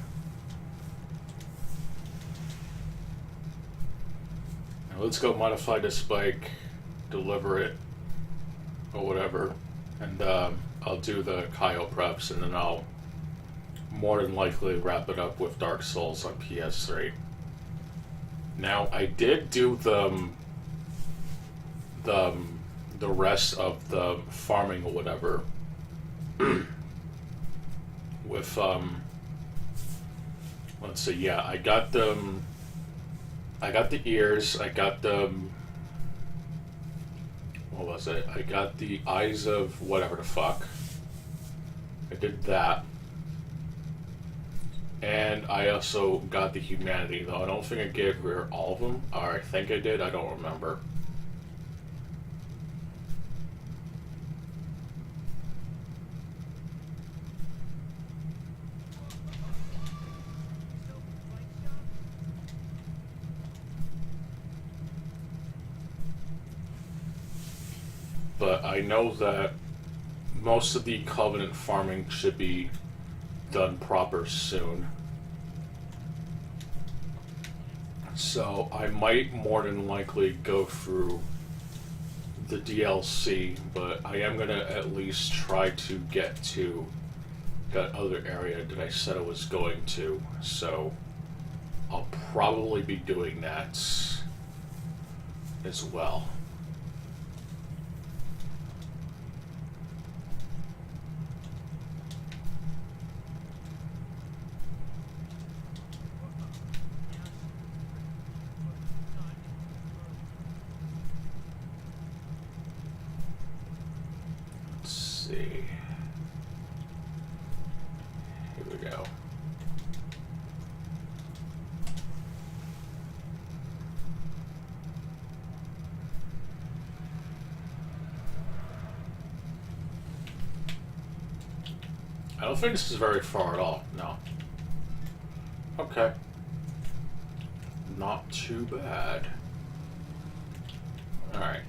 Now let's go modify this bike, deliver it, or whatever, and I'll do the Cayo preps, and then I'll more than likely wrap it up with Dark Souls on PS3. Now, I did do the rest of the farming or whatever with let's see, yeah, I got the ears, I got the what was it? I got the Eyes of whatever the fuck. I did that. And I also got the Humanity, though I don't think I gave her all of them. Or I think I did, I don't remember. But I know that most of the Covenant farming should be done proper soon. So I might more than likely go through the DLC, but I am gonna at least try to get to that other area that I said I was going to. So I'll probably be doing that as well. See. Here we go. I don't think this is very far at all. No. Okay. Not too bad. Alright.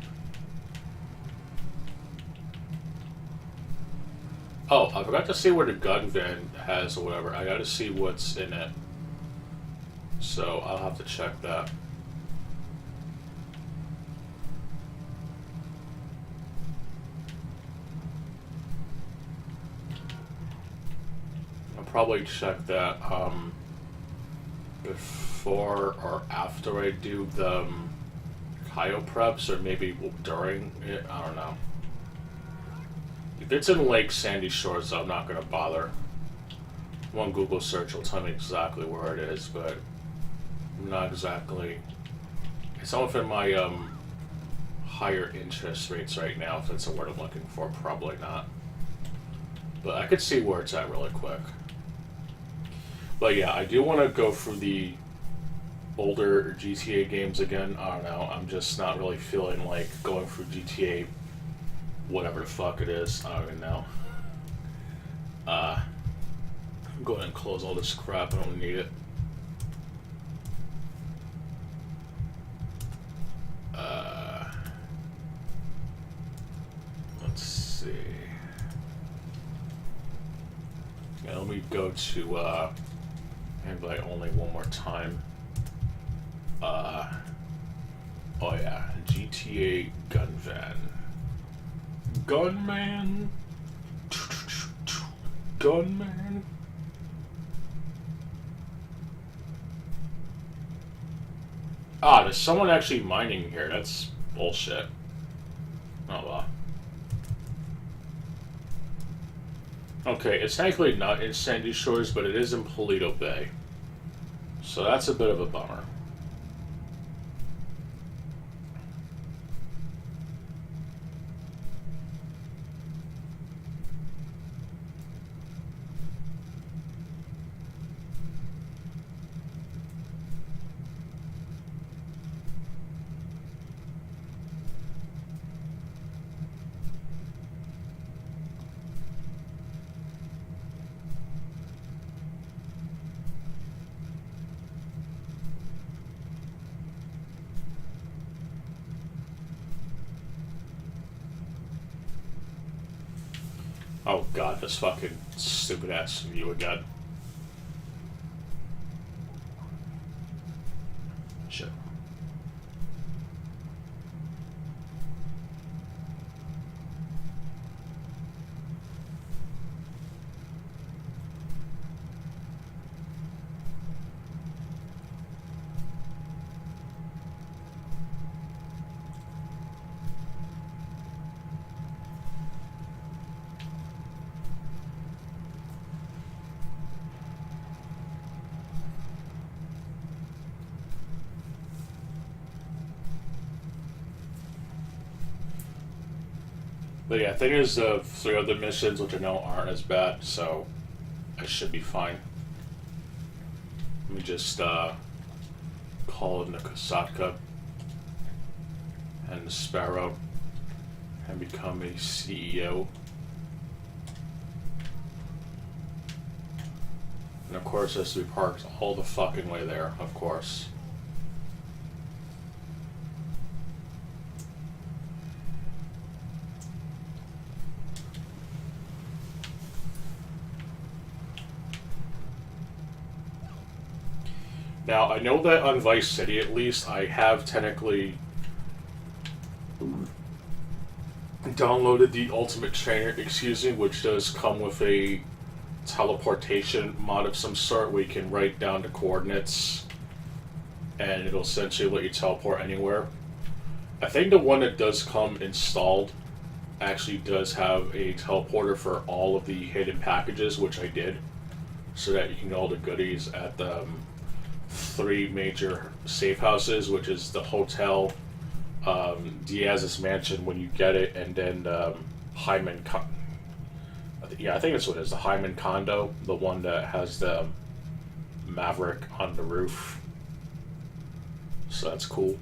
Oh, I forgot to see where the gun van has or whatever. I gotta see what's in it. So I'll have to check that. I'll probably check that before or after I do the Cayo preps, or maybe during it. I don't know. If it's in Lake Sandy Shores, I'm not going to bother. One Google search will tell me exactly where it is, but I'm not exactly... It's not within my higher interest rates right now, if that's the word I'm looking for. Probably not. But I could see where it's at really quick. But yeah, I do want to go through the older GTA games again. I don't know, I'm just not really feeling like going through GTA whatever the fuck it is. I don't even know. Go ahead and close all this crap. I don't need it. Let's see. Yeah, let me go to invite only one more time. Oh yeah, GTA gun van. Gunman. Gunman. Ah, there's someone actually mining here. That's bullshit. Oh well. Okay, it's technically not in Sandy Shores, but it is in Paleto Bay. So that's a bit of a bummer. Oh god, this fucking stupid ass view again. Shit. But yeah, I think there's 3 other missions which I know aren't as bad, so I should be fine. Let me just call in the Kosatka and the Sparrow and become a CEO. And of course, it has to be parked all the fucking way there, of course. Now, I know that on Vice City, at least, I have technically downloaded the Ultimate Trainer, which does come with a teleportation mod of some sort where you can write down the coordinates and it'll essentially let you teleport anywhere. I think the one that does come installed actually does have a teleporter for all of the hidden packages, which I did, so that you can get all the goodies at the 3 major safe houses, which is the hotel, Diaz's mansion when you get it, and then Hyman. I think that's what it is. The Hyman condo, the one that has the Maverick on the roof. So that's cool.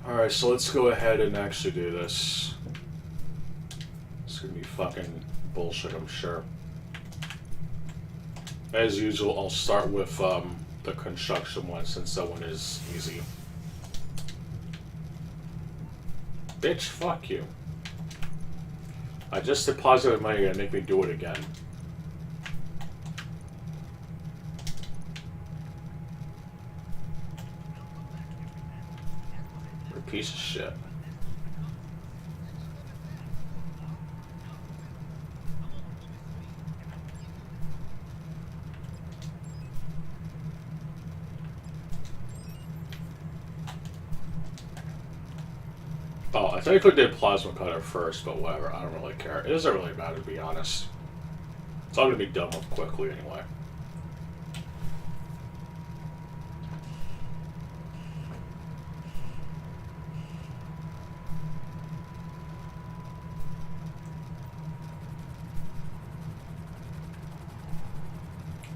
Alright, so let's go ahead and actually do this. It's gonna be fucking bullshit, I'm sure. As usual, I'll start with the construction one, since that one is easy. Bitch, fuck you. I just deposited money and make me do it again. Piece of shit. Oh, I think I did plasma cutter first, but whatever. I don't really care. It doesn't really matter, to be honest. It's all gonna be done with quickly anyway.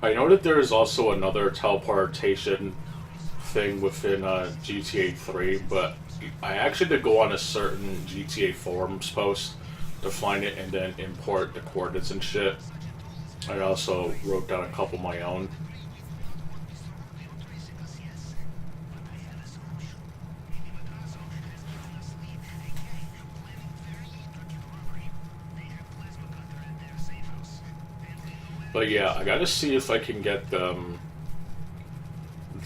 I know that there is also another teleportation thing within GTA 3, but I actually did go on a certain GTA forums post to find it and then import the coordinates and shit. I also wrote down a couple of my own. But yeah, I gotta see if I can get the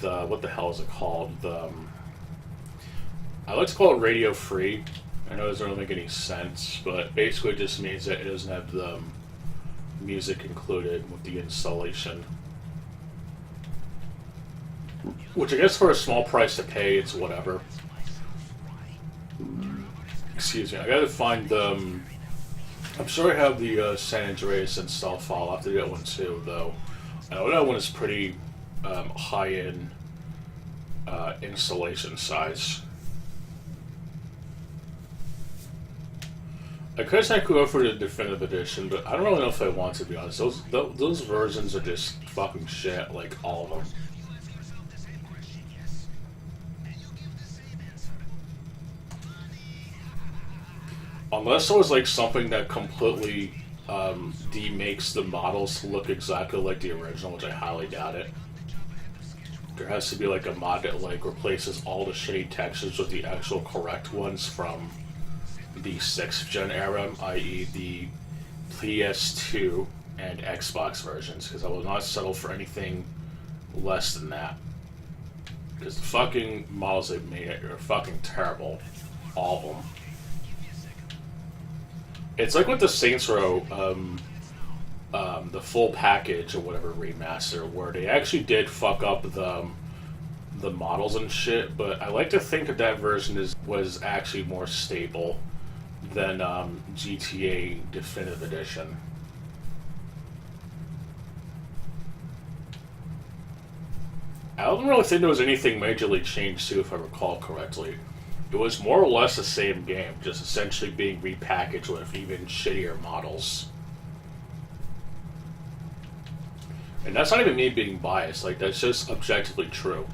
what the hell is it called? I like to call it radio free. I know it doesn't really make any sense, but basically it just means that it doesn't have the music included with the installation. Which I guess for a small price to pay, it's whatever. Excuse me, I gotta find I'm sure I have the San Andreas install file. I'll have to get one too, though. I know that one is pretty high-end installation size. I guess I could go for the definitive edition, but I don't really know if I want to be honest. Those versions are just fucking shit, like all of them. Unless it was like something that completely demakes the models to look exactly like the original, which I highly doubt it. There has to be like a mod that like replaces all the shitty textures with the actual correct ones from the 6th gen era, i.e. the PS2 and Xbox versions, because I will not settle for anything less than that. Because the fucking models they've made are fucking terrible. All of them. It's like with the Saints Row, the full package or whatever remaster, where they actually did fuck up the models and shit, but I like to think that that version was actually more stable than GTA Definitive Edition. I don't really think there was anything majorly changed too, if I recall correctly. It was more or less the same game, just essentially being repackaged with even shittier models. And that's not even me being biased, like, that's just objectively true.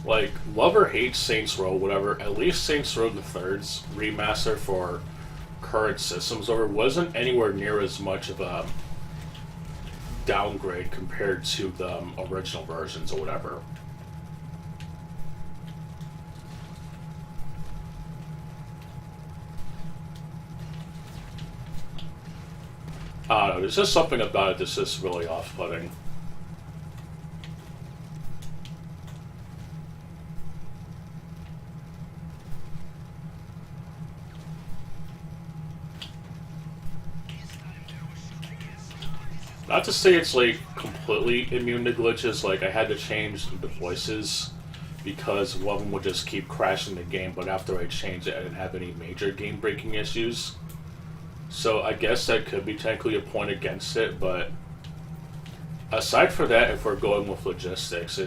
Like, love or hate Saints Row, whatever, at least Saints Row the Third's remaster for current systems wasn't anywhere near as much of a downgrade compared to the original versions or whatever. I don't know, there's just something about it that's just really off-putting. Not to say it's like completely immune to glitches, like I had to change the voices because one of them would just keep crashing the game, but after I changed it I didn't have any major game breaking issues. So I guess that could be technically a point against it, but aside from that, if we're going with logistics,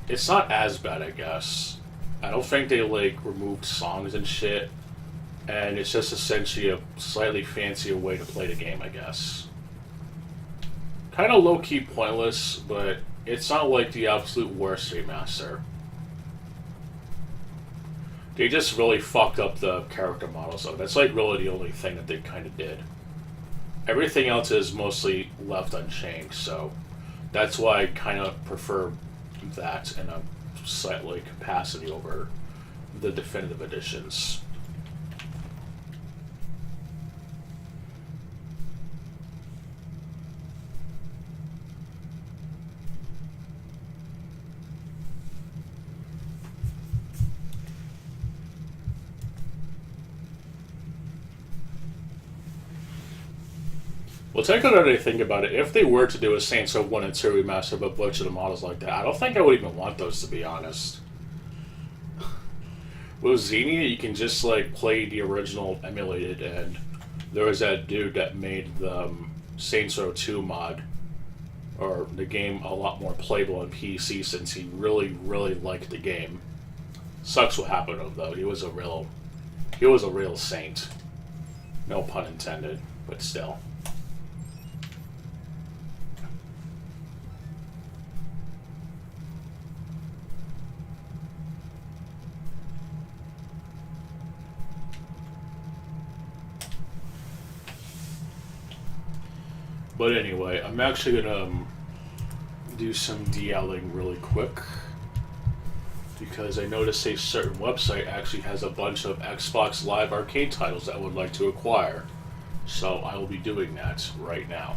it's not as bad, I guess. I don't think they like removed songs and shit, and it's just essentially a slightly fancier way to play the game, I guess. Kind of low-key pointless, but it's not like the absolute worst remaster. They just really fucked up the character models, though. That's like really the only thing that they kind of did. Everything else is mostly left unchanged, so that's why I kind of prefer that in a slightly capacity over the definitive editions. Well, technically, when I think about it, if they were to do a Saints Row 1 and 2 remaster of a bunch of the models like that, I don't think I would even want those, to be honest. With Xenia, you can just, like, play the original emulated, and there was that dude that made the Saints Row 2 mod, or the game, a lot more playable on PC since he really, really liked the game. Sucks what happened to him, though. He was a real saint. No pun intended, but still. But anyway, I'm actually gonna do some DLing really quick because I noticed a certain website actually has a bunch of Xbox Live Arcade titles that I would like to acquire. So I will be doing that right now.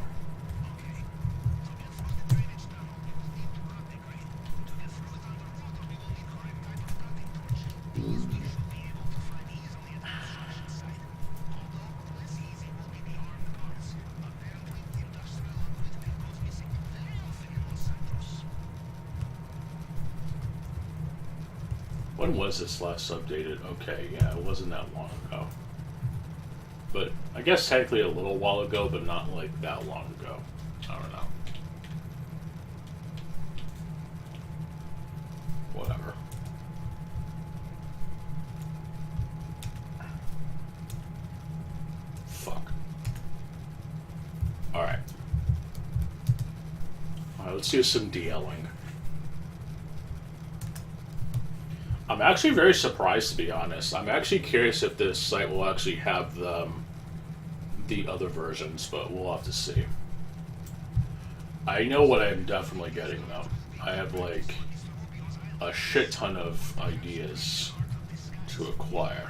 When was this last updated? Okay, yeah, it wasn't that long ago. But I guess technically a little while ago, but not like that long ago. I don't know. Whatever. Fuck. Alright. Alright, let's do some DLing. I'm actually very surprised, to be honest. I'm actually curious if this site will actually have the other versions, but we'll have to see. I know what I'm definitely getting, though. I have, like, a shit ton of ideas to acquire.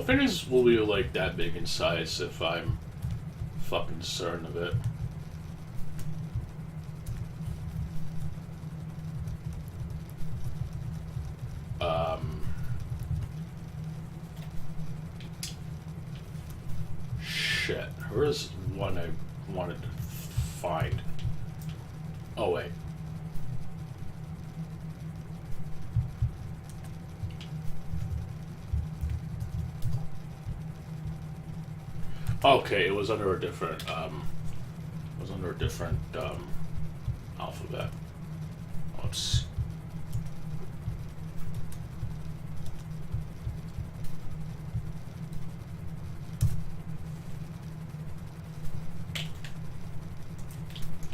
fingers will be like that big in size if I'm fucking certain of it. Shit. Where's one I wanted to find? Oh, wait. Okay, it was under a different, alphabet. Let's...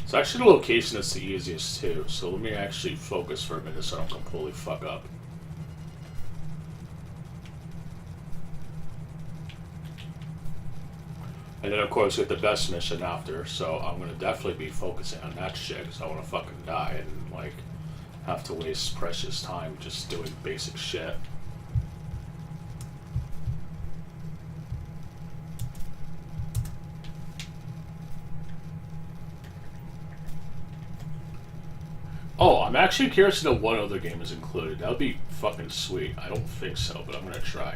It's actually the location that's the easiest too, so let me actually focus for a minute so I don't completely fuck up. And then of course we get the best mission after, so I'm gonna definitely be focusing on that shit because I wanna fucking die and like have to waste precious time just doing basic shit. Oh, I'm actually curious to know what other game is included. That would be fucking sweet. I don't think so, but I'm gonna try.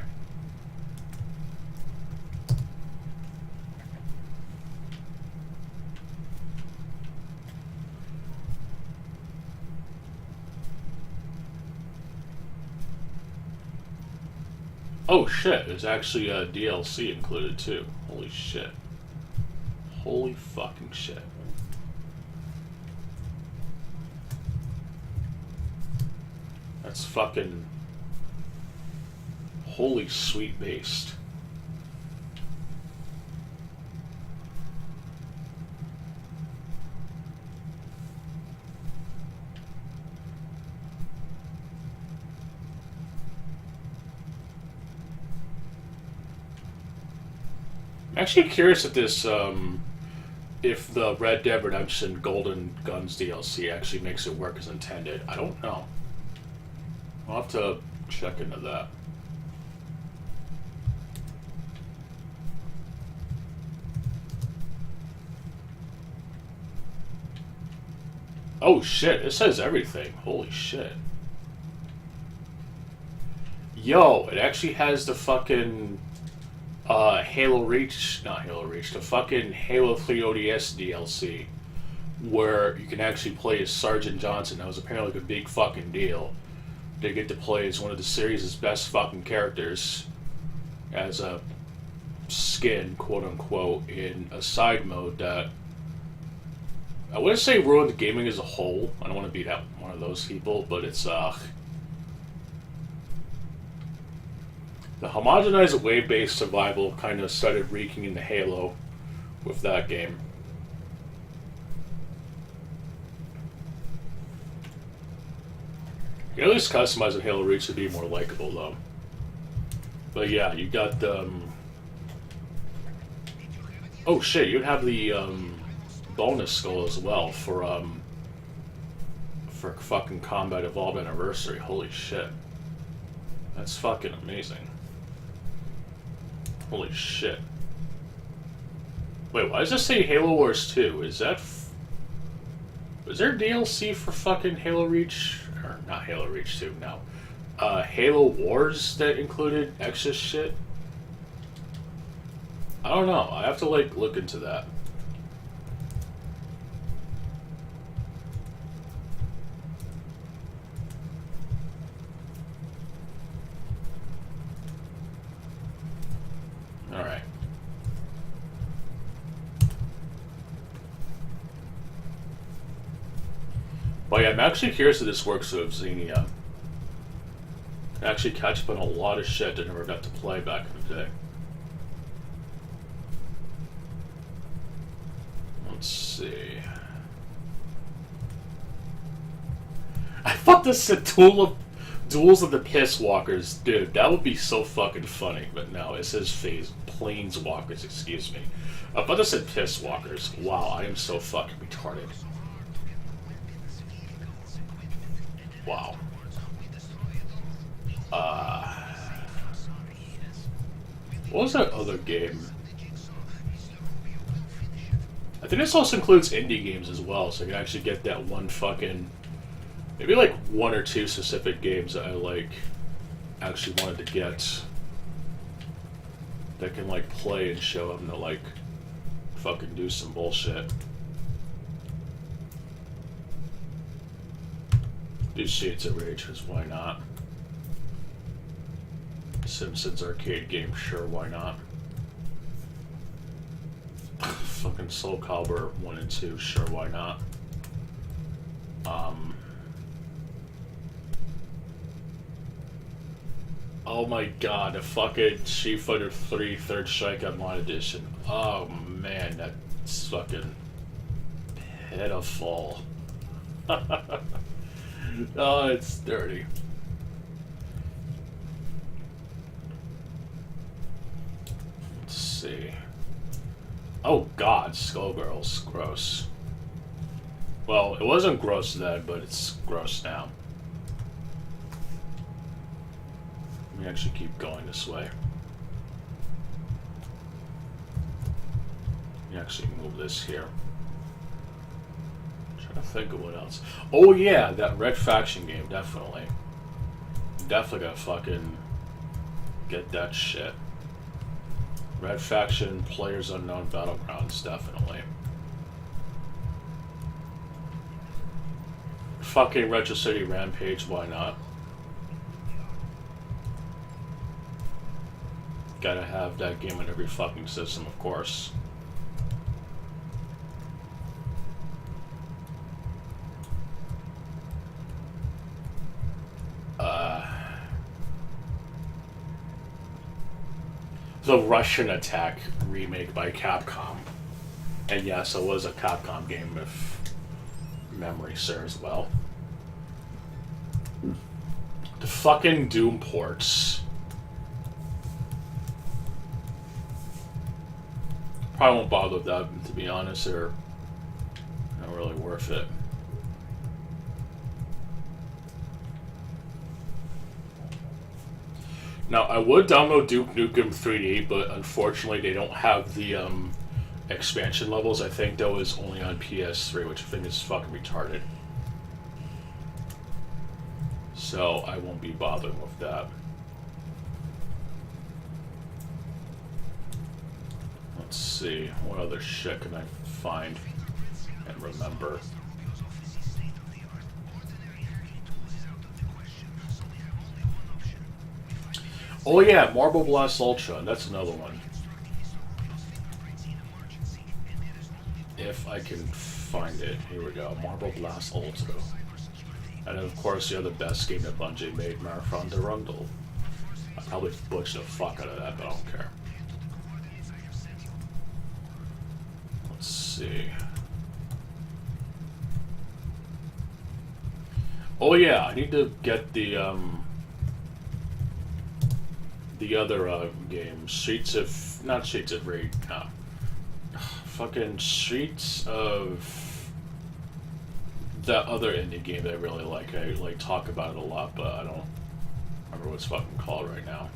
Oh shit, there's actually a DLC included too. Holy shit. Holy fucking shit. That's fucking holy sweet based. I'm actually curious if this, if the Red Dead Redemption Golden Guns DLC actually makes it work as intended. I don't know. I'll have to check into that. Oh shit, it says everything. Holy shit. Yo, it actually has the fucking Halo Reach, not Halo Reach, the fucking Halo 3 ODS DLC where you can actually play as Sergeant Johnson. That was apparently like a big fucking deal. They get to play as one of the series' best fucking characters as a skin, quote unquote, in a side mode that I wouldn't say ruined the gaming as a whole. I don't want to be that one of those people, but it's the homogenized wave-based survival kind of started reeking into Halo with that game. You can at least customize a Halo Reach to be more likable, though. But yeah, you got oh shit, you'd have the bonus skull as well for fucking Combat Evolved Anniversary. Holy shit, that's fucking amazing. Holy shit. Wait, why does this say Halo Wars 2? Is that was there DLC for fucking Halo Reach? Or not Halo Reach 2, no. Halo Wars that included extra shit? I don't know. I have to, like, look into that. Alright. But yeah, I'm actually curious if this works with Xenia. I actually catch up on a lot of shit that I never got to play back in the day. Let's see. I thought this said Duels of the Piss Walkers. Dude, that would be so fucking funny. But no, it says Planeswalkers, excuse me. I thought this said Piss Walkers. Wow, I am so fucking retarded. Wow. What was that other game? I think this also includes indie games as well, so I can actually get that one fucking... Maybe like one or two specific games that I like actually wanted to get that can like play and show them to like fucking do some bullshit. Do Shades of Rage, because why not? Simpsons arcade game, sure, why not? Fucking Soul Calibur 1 and 2, sure, why not? Oh my god, the fucking Street Fighter 3 Third Strike Mod Edition. Oh man, that's fucking pitiful. Oh, it's dirty. Let's see. Oh god, Skullgirls. Gross. Well, it wasn't gross then, but it's gross now. Let me actually keep going this way. Let me actually move this here. I'm trying to think of what else. Oh yeah, that Red Faction game, definitely. Definitely gotta fucking get that shit. Red Faction, Players Unknown Battlegrounds, definitely. Fucking Retro City Rampage, why not? Gotta have that game on every fucking system, of course. The Russian Attack remake by Capcom. And yes, it was a Capcom game if memory serves well. The fucking Doom ports. Probably won't bother with that, to be honest. They're not really worth it. Now, I would download Duke Nukem 3D, but unfortunately they don't have the expansion levels. I think that was only on PS3, which I think is fucking retarded. So I won't be bothering with that. Let's see, what other shit can I find and remember? Oh yeah, Marble Blast Ultra, that's another one. If I can find it, here we go, Marble Blast Ultra. And then of course the other best game that Bungie made, Marathon de Rundle. I probably butchered the fuck out of that, but I don't care. Let's see. Oh yeah, I need to get the other game, not Streets of Rage, fucking Streets of that other indie game that I really like. I like talk about it a lot, but I don't remember what it's fucking called right now.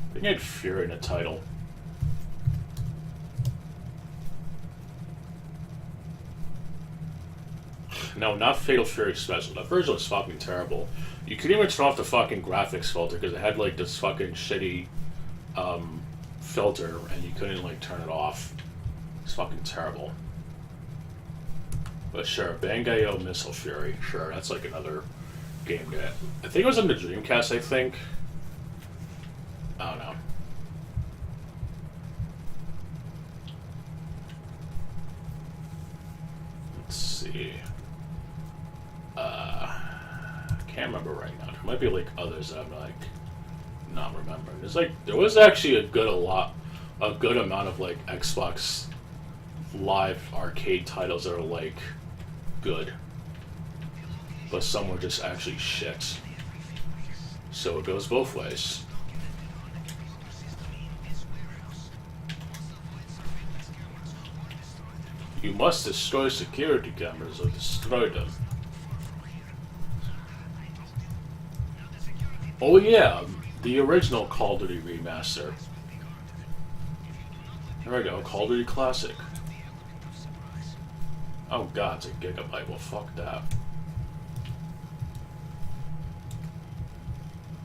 I think it had Fury in the title. No, not Fatal Fury Special. That version was fucking terrible. You couldn't even turn off the fucking graphics filter because it had like this fucking shitty filter and you couldn't like turn it off. It's fucking terrible. But sure, Bangai-O Missile Fury. Sure, that's like another game that... I think it was on the Dreamcast, I think. I don't know. Let's see. Can't remember right now. There might be like others that I'm like not remembering. There was actually a good amount of like Xbox Live arcade titles that are like good, but some were just actually shit. So it goes both ways. You must destroy security cameras or destroy them. Oh yeah, the original Call of Duty remaster. There we go, Call of Duty Classic. Oh god, it's a gigabyte. Well, fuck that.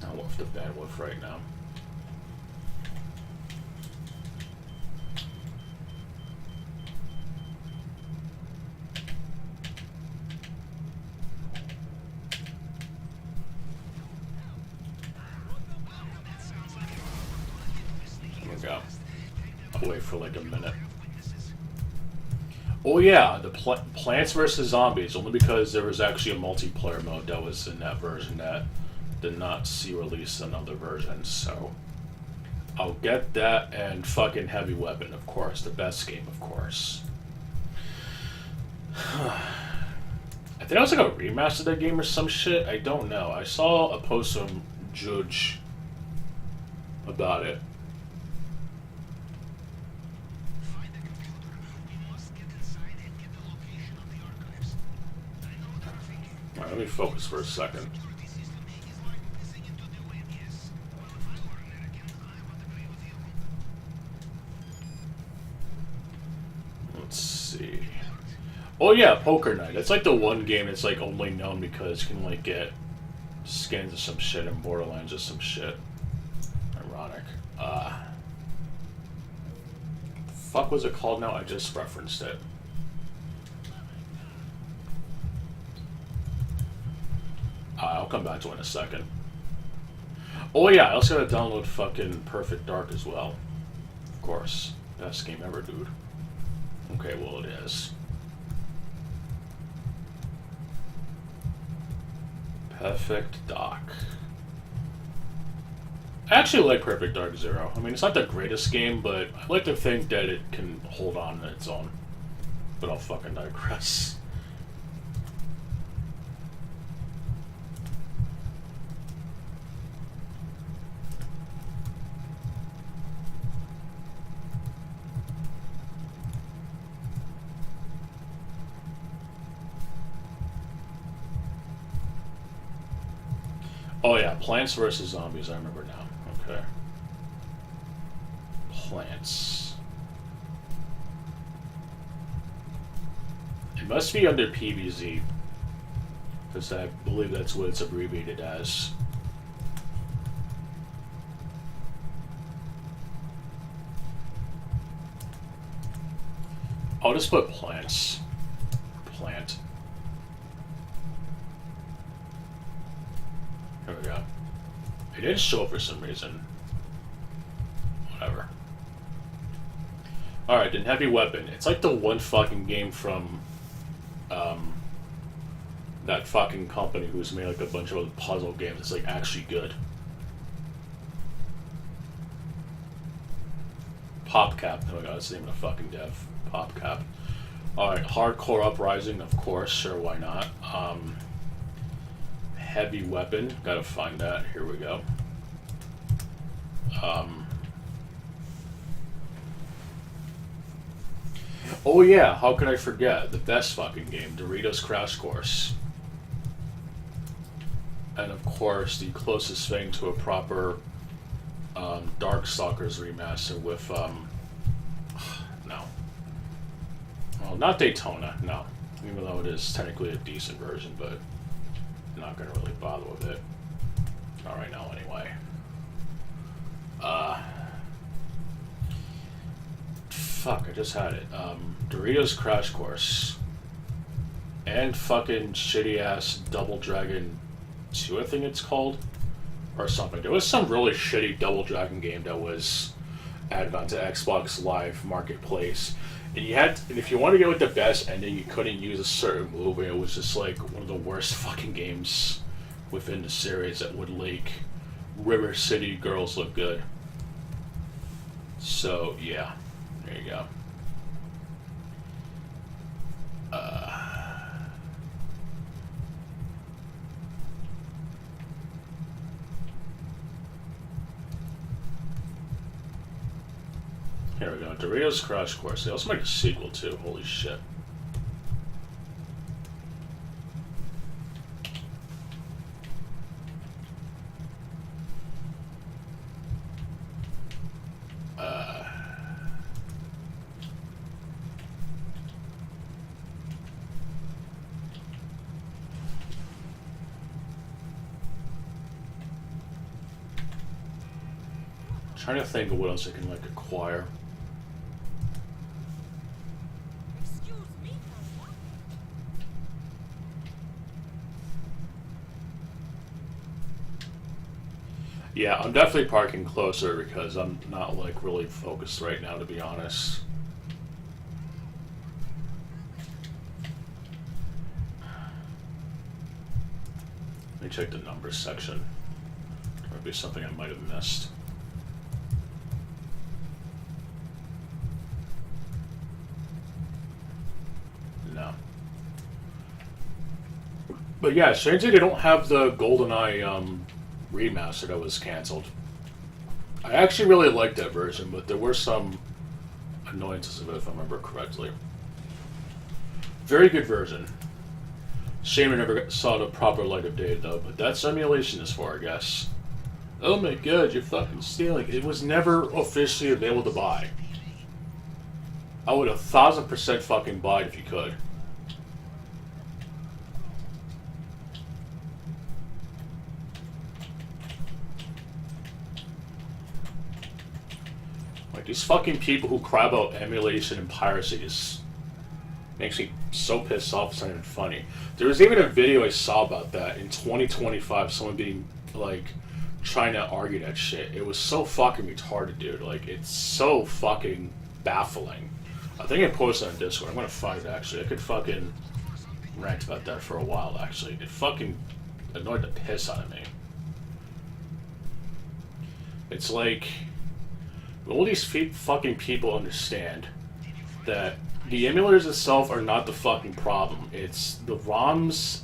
Not worth the bandwidth right now. There we go. I'll wait for like a minute. Oh yeah, the Plants vs. Zombies, only because there was actually a multiplayer mode that was in that version that did not see release in other versions, so I'll get that and fucking Heavy Weapon, of course, the best game, of course. I think that was like a remaster of that game or some shit, I don't know. I saw a post from Judge about it. Alright, let me focus for a second. Let's see. Oh yeah, Poker Night. It's like the one game that's like only known because you can like get skins of some shit in Borderlands or some shit. Ironic. Fuck was it called now? I just referenced it. I'll come back to it in a second. Oh yeah, I also gotta download fucking Perfect Dark as well. Of course. Best game ever, dude. Okay, well it is. Perfect Dark. I actually like Perfect Dark Zero. I mean, it's not the greatest game, but I like to think that it can hold on to its own. But I'll fucking digress. Oh yeah, Plants vs. Zombies, I remember now. Okay. Plants. It must be under PVZ. Because I believe that's what it's abbreviated as. I'll just put plants. Plant. There we go. It didn't show up for some reason. Whatever. Alright, then Heavy Weapon. It's like the one fucking game from that fucking company who's made like a bunch of puzzle games. It's like actually good. PopCap. Oh my god, that's the name of the fucking dev. PopCap. Alright, Hardcore Uprising, of course, sure, why not. Heavy Weapon, gotta find that. Here we go. Oh yeah, how could I forget? The best fucking game, Doritos Crash Course. And of course, the closest thing to a proper Darkstalkers remaster with, no. Well, not Daytona, no. Even though it is technically a decent version, but I'm not gonna really bother with it. Not right now, anyway. Fuck, I just had it. Doritos Crash Course. And fucking shitty-ass Double Dragon 2, I think it's called. Or something. There was some really shitty Double Dragon game that was added onto Xbox Live Marketplace. And you had, and if you wanted to get with the best ending, you couldn't use a certain move, and it was just like one of the worst fucking games within the series that would make River City Girls look good. So, yeah. There you go. Here we go. Doritos Crash Course. They also make a sequel, too. Holy shit. Trying to think of what else I can like acquire. Yeah, I'm definitely parking closer because I'm not like really focused right now, to be honest. Let me check the numbers section. There might be something I might have missed. No. But yeah, strangely they don't have the GoldenEye remaster that was canceled. I actually really liked that version, but there were some annoyances of it, if I remember correctly. Very good version. Shame I never saw the proper light of day, though, but that's emulation is for, I guess. Oh my god, you're fucking stealing. It was never officially available to buy. I would 1000% fucking buy it if you could. Like, these fucking people who cry about emulation and piracy just makes me so pissed off it's not even funny. There was even a video I saw about that in 2025, someone being, like, trying to argue that shit. It was so fucking retarded, dude. Like, it's so fucking baffling. I think I posted on Discord. I'm gonna find it, actually. I could fucking rant about that for a while, actually. It fucking annoyed the piss out of me. It's like, all these fucking people understand that the emulators itself are not the fucking problem. It's the ROMs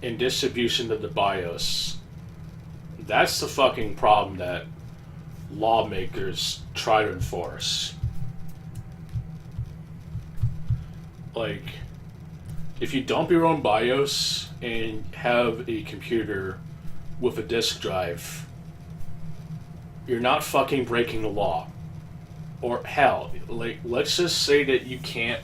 and distribution of the BIOS. That's the fucking problem that lawmakers try to enforce. Like, if you dump your own BIOS and have a computer with a disk drive, you're not fucking breaking the law. Or hell, like, let's just say that you can't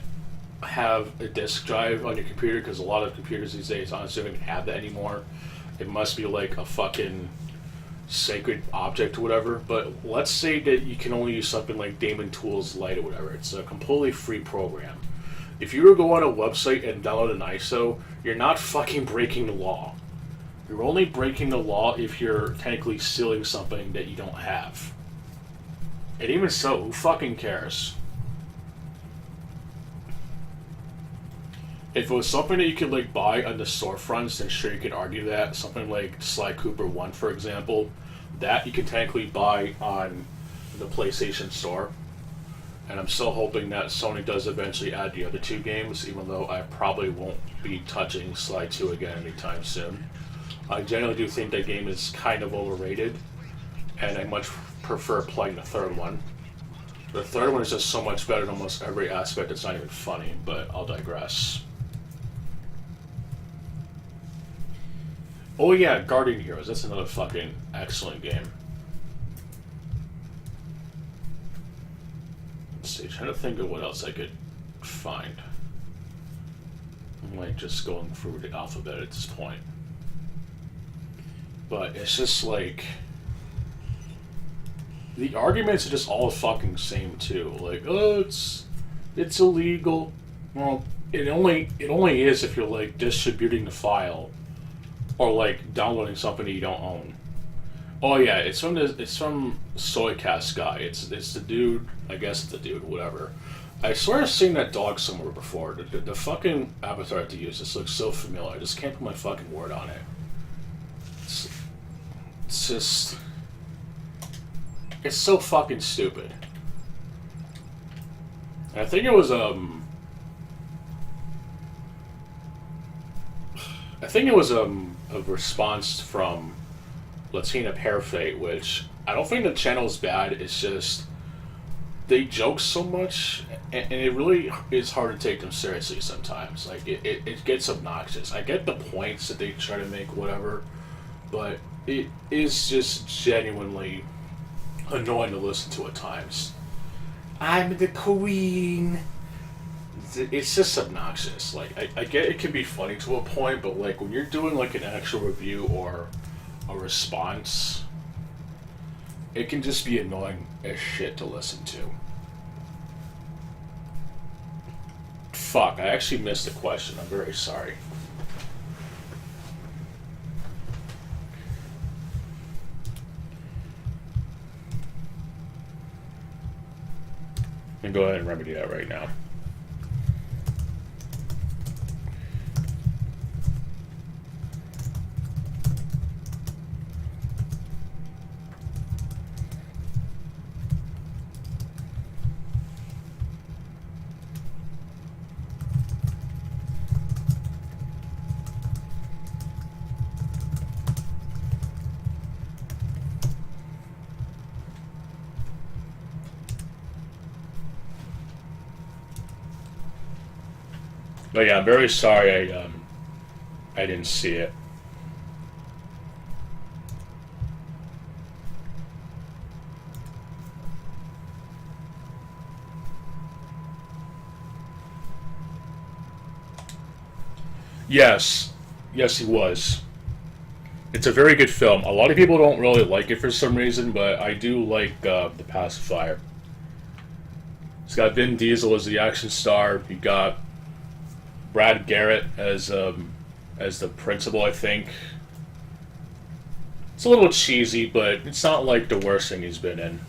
have a disk drive on your computer because a lot of computers these days honestly don't even have that anymore. It must be like a fucking sacred object or whatever. But let's say that you can only use something like Daemon Tools Lite or whatever. It's a completely free program. If you were to go on a website and download an ISO, you're not fucking breaking the law. You're only breaking the law if you're technically stealing something that you don't have. And even so, who fucking cares? If it was something that you could like buy on the storefronts, then sure you could argue that. Something like Sly Cooper 1, for example, that you can technically buy on the PlayStation Store. And I'm still hoping that Sony does eventually add the other two games, even though I probably won't be touching Sly 2 again anytime soon. I generally do think that game is kind of overrated, and I much prefer playing the third one. The third one is just so much better in almost every aspect, it's not even funny, but I'll digress. Oh yeah, Guardian Heroes, that's another fucking excellent game. Let's see, trying to think of what else I could find. I'm like just going through the alphabet at this point. But it's just like, the arguments are just all fucking same too. Like, oh, it's illegal. Well, it only is if you're like distributing the file or like downloading something that you don't own. Oh yeah, it's from Soycast guy. It's the dude. I guess it's the dude. Whatever. I swear I've seen that dog somewhere before. The fucking avatar to use just looks so familiar. I just can't put my fucking word on it. It's just, it's so fucking stupid. And I think it was a response from Latina Perfect, which I don't think the channel is bad. It's just they joke so much, and it really is hard to take them seriously sometimes. Like it gets obnoxious. I get the points that they try to make, whatever, but it is just genuinely annoying to listen to at times. I'm the queen. It's just obnoxious. Like, I get it can be funny to a point, but like when you're doing like an actual review or a response, it can just be annoying as shit to listen to. Fuck, I actually missed the question. I'm very sorry. And go ahead and remedy that right now. But yeah, I'm very sorry I didn't see it. Yes. Yes, he was. It's a very good film. A lot of people don't really like it for some reason, but I do like The Pacifier. It's got Vin Diesel as the action star. You got Brad Garrett as the principal, I think. It's a little cheesy, but it's not like the worst thing he's been in.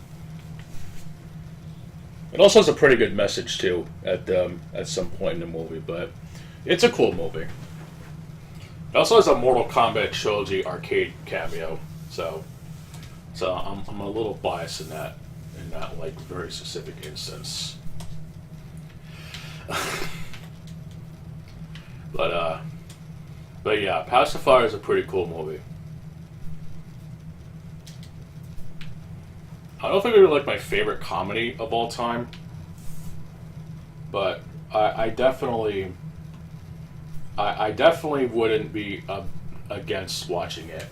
It also has a pretty good message too at some point in the movie, but it's a cool movie. It also has a Mortal Kombat trilogy arcade cameo, so I'm a little biased in that like very specific instance. But yeah, Pacifier is a pretty cool movie. I don't think it would be like my favorite comedy of all time, but I definitely wouldn't be against watching it.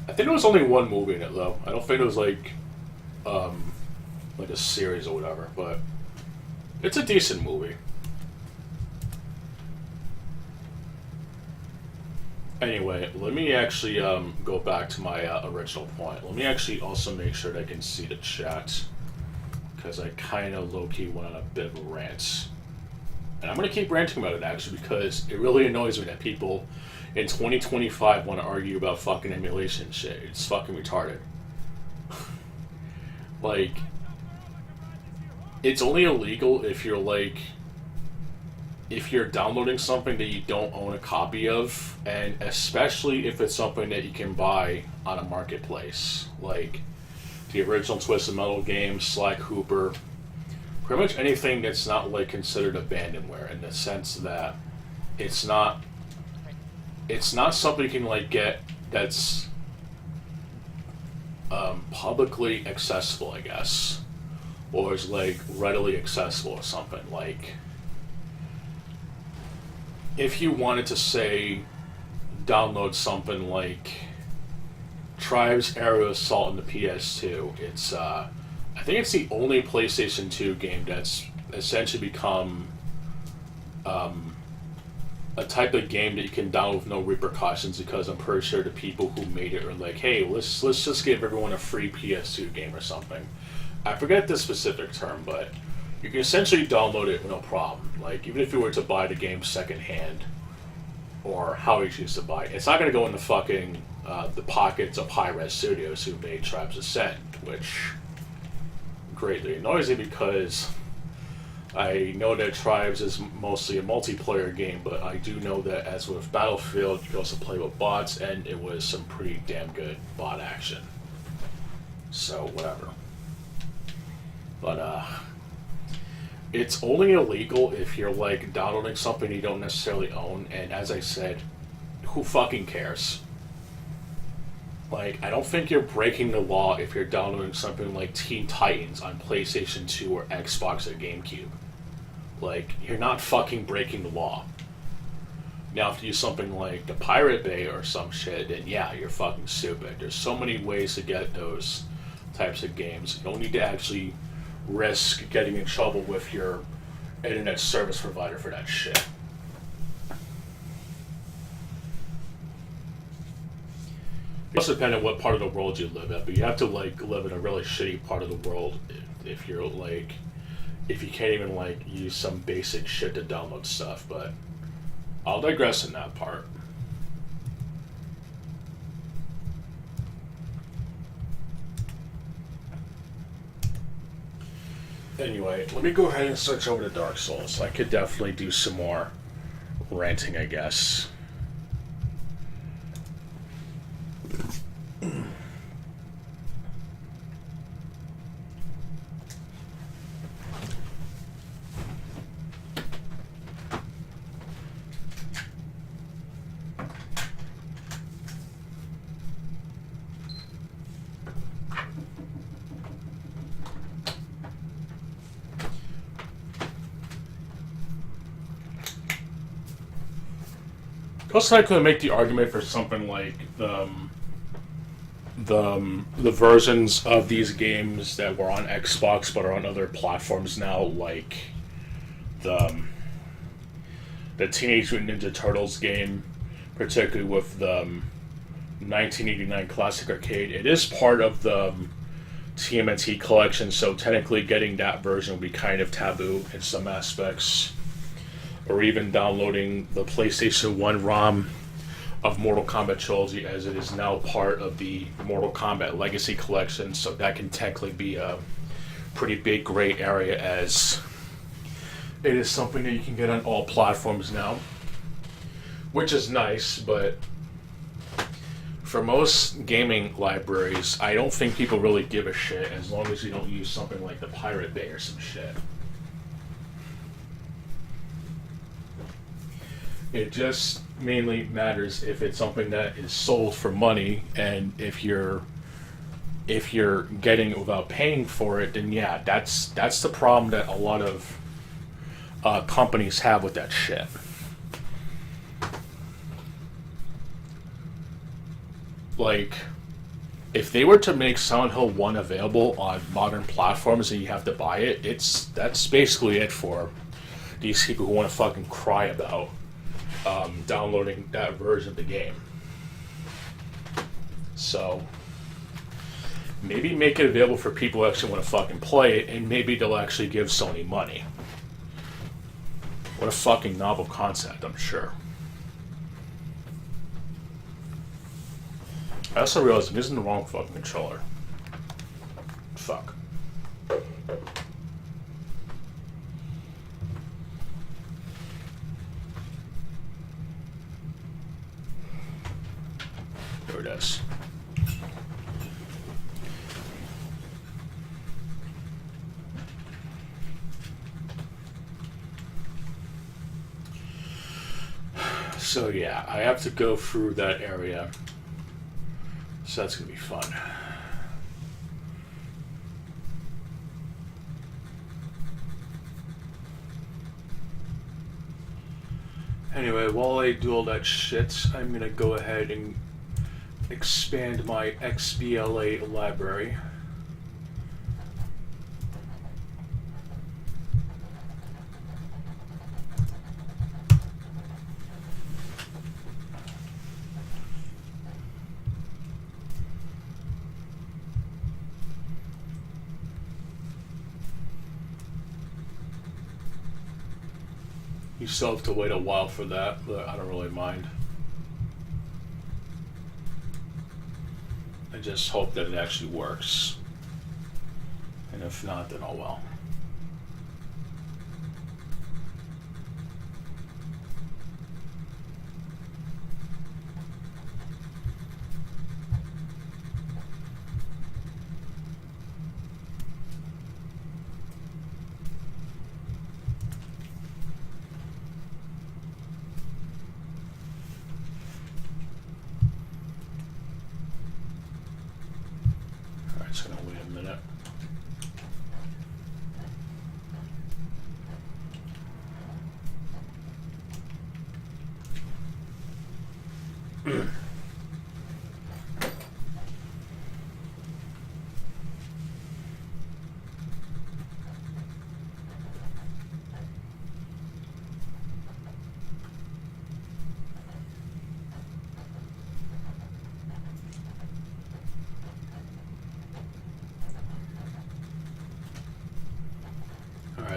I think there was only one movie in it though. I don't think it was like a series or whatever, but it's a decent movie. Anyway, let me actually go back to my original point. Let me actually also make sure that I can see the chat, because I kind of low-key went on a bit of a rant. And I'm going to keep ranting about it actually, because it really annoys me that people in 2025 want to argue about fucking emulation shit. It's fucking retarded. Like, it's only illegal if you're downloading something that you don't own a copy of, and especially if it's something that you can buy on a marketplace, like the original Twisted Metal games, Sly Cooper, pretty much anything that's not like considered abandonware, in the sense that it's not something you can like get that's publicly accessible, I guess, or is like readily accessible or something. Like, if you wanted to say download something like Tribes Aerial Assault in the PS2, it's I think it's the only PlayStation 2 game that's essentially become a type of game that you can download with no repercussions, because I'm pretty sure the people who made it are like, hey, let's just give everyone a free PS2 game or something. I forget the specific term, but you can essentially download it with no problem. Like, even if you were to buy the game secondhand, or how you choose to buy it, it's not going to go in the fucking the pockets of Hi-Res Studios who made Tribes Ascend, which greatly annoys me, because I know that Tribes is mostly a multiplayer game, but I do know that, as with Battlefield, you can also play with bots, and it was some pretty damn good bot action. So, whatever. But, it's only illegal if you're, like, downloading something you don't necessarily own, and as I said, who fucking cares? Like, I don't think you're breaking the law if you're downloading something like Teen Titans on PlayStation 2 or Xbox or GameCube. Like, you're not fucking breaking the law. Now, if you use something like the Pirate Bay or some shit, then yeah, you're fucking stupid. There's so many ways to get those types of games. You don't need to actually risk getting in trouble with your internet service provider for that shit. It also depends on what part of the world you live in, but you have to like live in a really shitty part of the world if you're like, if you can't even like use some basic shit to download stuff. But I'll digress in that part. Anyway, let me go ahead and switch over to Dark Souls. I could definitely do some more ranting, I guess. Also, I could make the argument for something like the versions of these games that were on Xbox but are on other platforms now, like the Teenage Mutant Ninja Turtles game, particularly with the 1989 Classic Arcade. It is part of the TMNT collection, so technically getting that version would be kind of taboo in some aspects. Or even downloading the PlayStation 1 ROM of Mortal Kombat Trilogy, as it is now part of the Mortal Kombat Legacy Collection, so that can technically be a pretty big gray area, as it is something that you can get on all platforms now, which is nice. But for most gaming libraries, I don't think people really give a shit as long as you don't use something like the Pirate Bay or some shit. It just mainly matters if it's something that is sold for money, and if you're getting it without paying for it, then yeah, that's the problem that a lot of companies have with that shit. Like, if they were to make Silent Hill 1 available on modern platforms and you have to buy it, that's basically it for these people who want to fucking cry about downloading that version of the game. So maybe make it available for people who actually want to fucking play it, and maybe they'll actually give Sony money. What a fucking novel concept, I'm sure. I also realized I'm using the wrong fucking controller. Fuck. There it is. So yeah, I have to go through that area. So that's gonna be fun. Anyway, while I do all that shit, I'm gonna go ahead and expand my XBLA library. You still have to wait a while for that, but I don't really mind. I just hope that it actually works. And if not, then oh well. It's gonna wait a minute.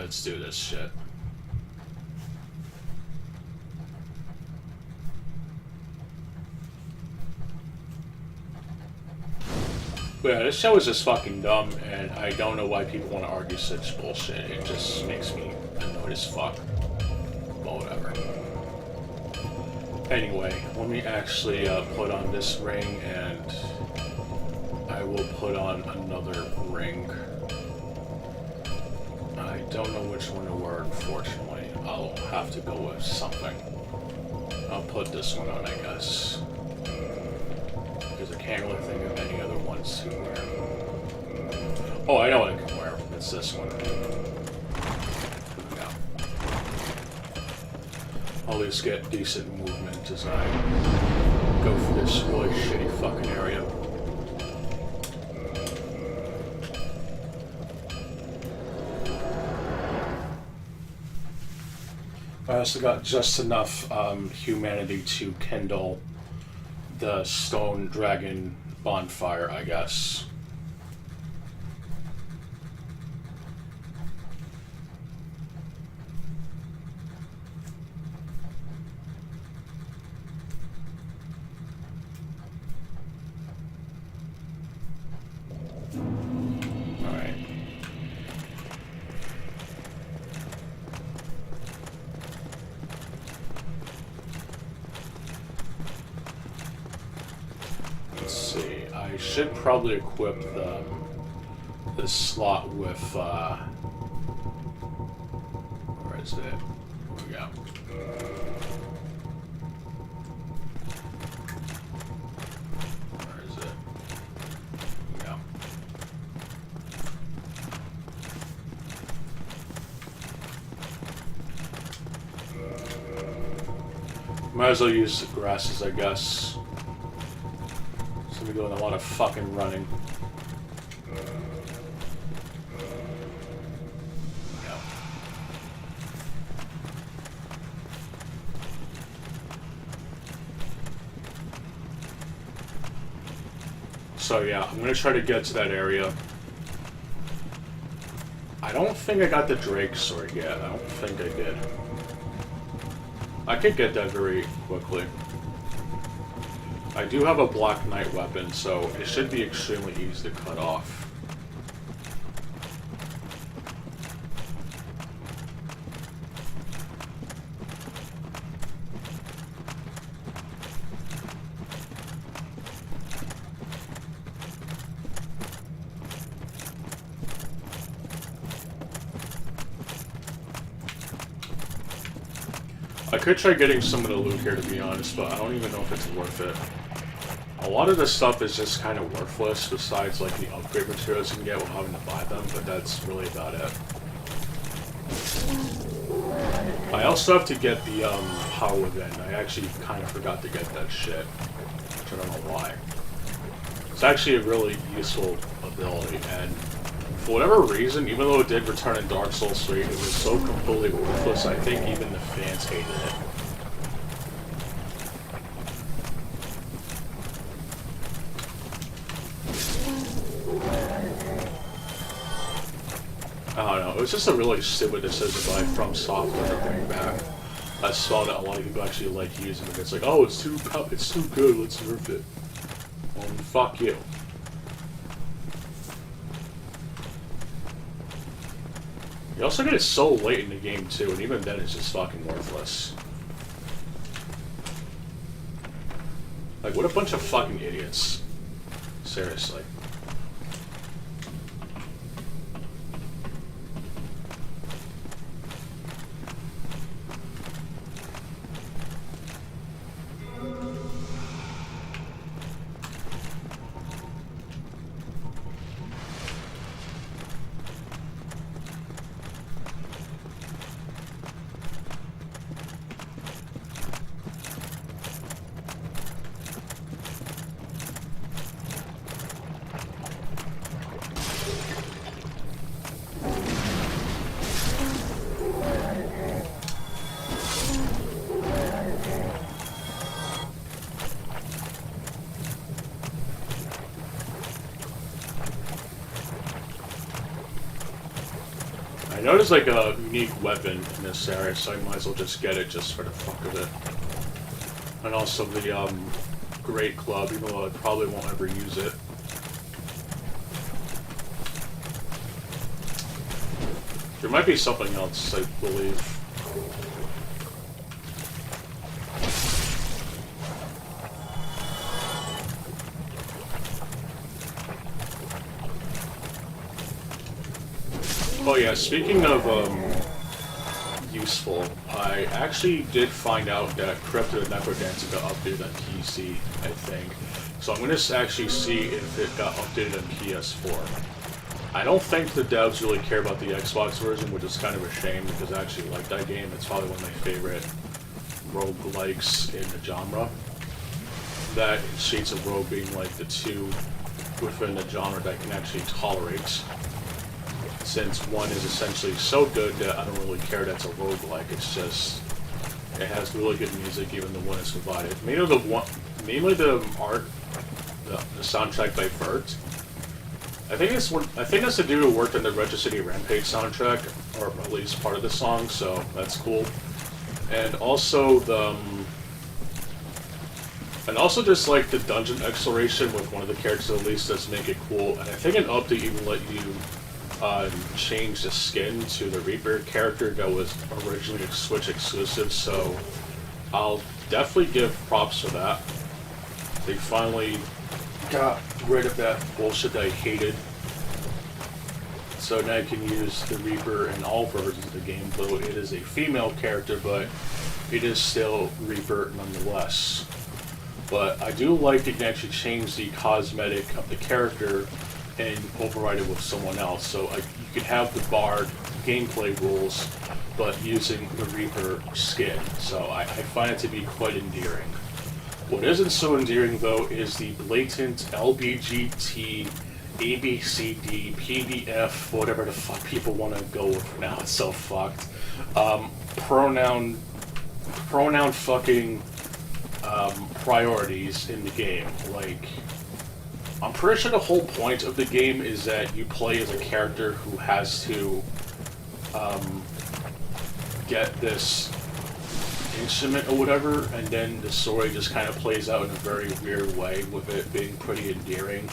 let's do this shit. But yeah, this show is just fucking dumb, and I don't know why people want to argue such bullshit. It just makes me annoyed as fuck. But whatever. Anyway, let me actually put on this ring, and I will put on another ring. I don't know which one to wear, unfortunately. I'll have to go with something. I'll put this one on, I guess. Because I can't really think of any other ones to wear. Oh, I know what I can wear. It's this one. Yeah. I'll at least get decent movement as I go for this really shitty fucking area. I also got just enough humanity to kindle the stone dragon bonfire, I guess. Alright. Let's see. I should probably equip this slot with where is it? Here we go. Where is it? Here we go. Might as well use the grasses, I guess. We're doing a lot of fucking running. Yeah. So yeah, I'm gonna try to get to that area. I don't think I got the Drake sword yet. I don't think I did. I could get that very quickly. I do have a Black Knight weapon, so it should be extremely easy to cut off. I could try getting some of the loot here, to be honest, but I don't even know if it's worth it. A lot of this stuff is just kind of worthless, besides like the upgrade materials you can get while having to buy them, but that's really about it. I also have to get the power within. I actually kind of forgot to get that shit, which I don't know why. It's actually a really useful ability, and for whatever reason, even though it did return in Dark Souls 3, it was so completely worthless, I think even the fans hated it. I don't know, it was just a really stupid decision by From Software to bring back. I saw that a lot of people actually like using it. It's like, oh, it's too good, let's nerf it. Well, fuck you. You also get it so late in the game too, and even then it's just fucking worthless. Like, what a bunch of fucking idiots. Seriously. know there's like a unique weapon in this area, so I might as well just get it just for the fuck of it. And also the Great Club, even though I probably won't ever use it. There might be something else, I believe. Oh yeah, speaking of useful, I actually did find out that Crypto Necrodancer got updated on PC, I think. So I'm going to actually see if it got updated on PS4. I don't think the devs really care about the Xbox version, which is kind of a shame because I actually like that game. It's probably one of my favorite roguelikes in the genre. That and Shades of Rogue being like the two within the genre that I can actually tolerate. Since one is essentially so good that I don't really care that it's a roguelike. It's just, it has really good music even the one it's provided. Mainly the art, the soundtrack by Bert. I think it's the dude who worked on the Retro City Rampage soundtrack, or at least part of the song, so that's cool. And also just like the dungeon exploration with one of the characters at least does make it cool. And I think an update even let you change the skin to the Reaper character that was originally a Switch exclusive, so I'll definitely give props for that. They finally got rid of that bullshit that I hated. So now you can use the Reaper in all versions of the game, though it is a female character, but it is still Reaper nonetheless. But I do like that you can actually change the cosmetic of the character and override it with someone else. So you can have the Bard gameplay rules, but using the Reaper skin. So I find it to be quite endearing. What isn't so endearing, though, is the blatant LBGT, ABCD, PDF, whatever the fuck people want to go with now. It's so fucked. Pronoun fucking priorities in the game. Like, I'm pretty sure the whole point of the game is that you play as a character who has to get this instrument or whatever, and then the story just kind of plays out in a very weird way, with it being pretty endearing,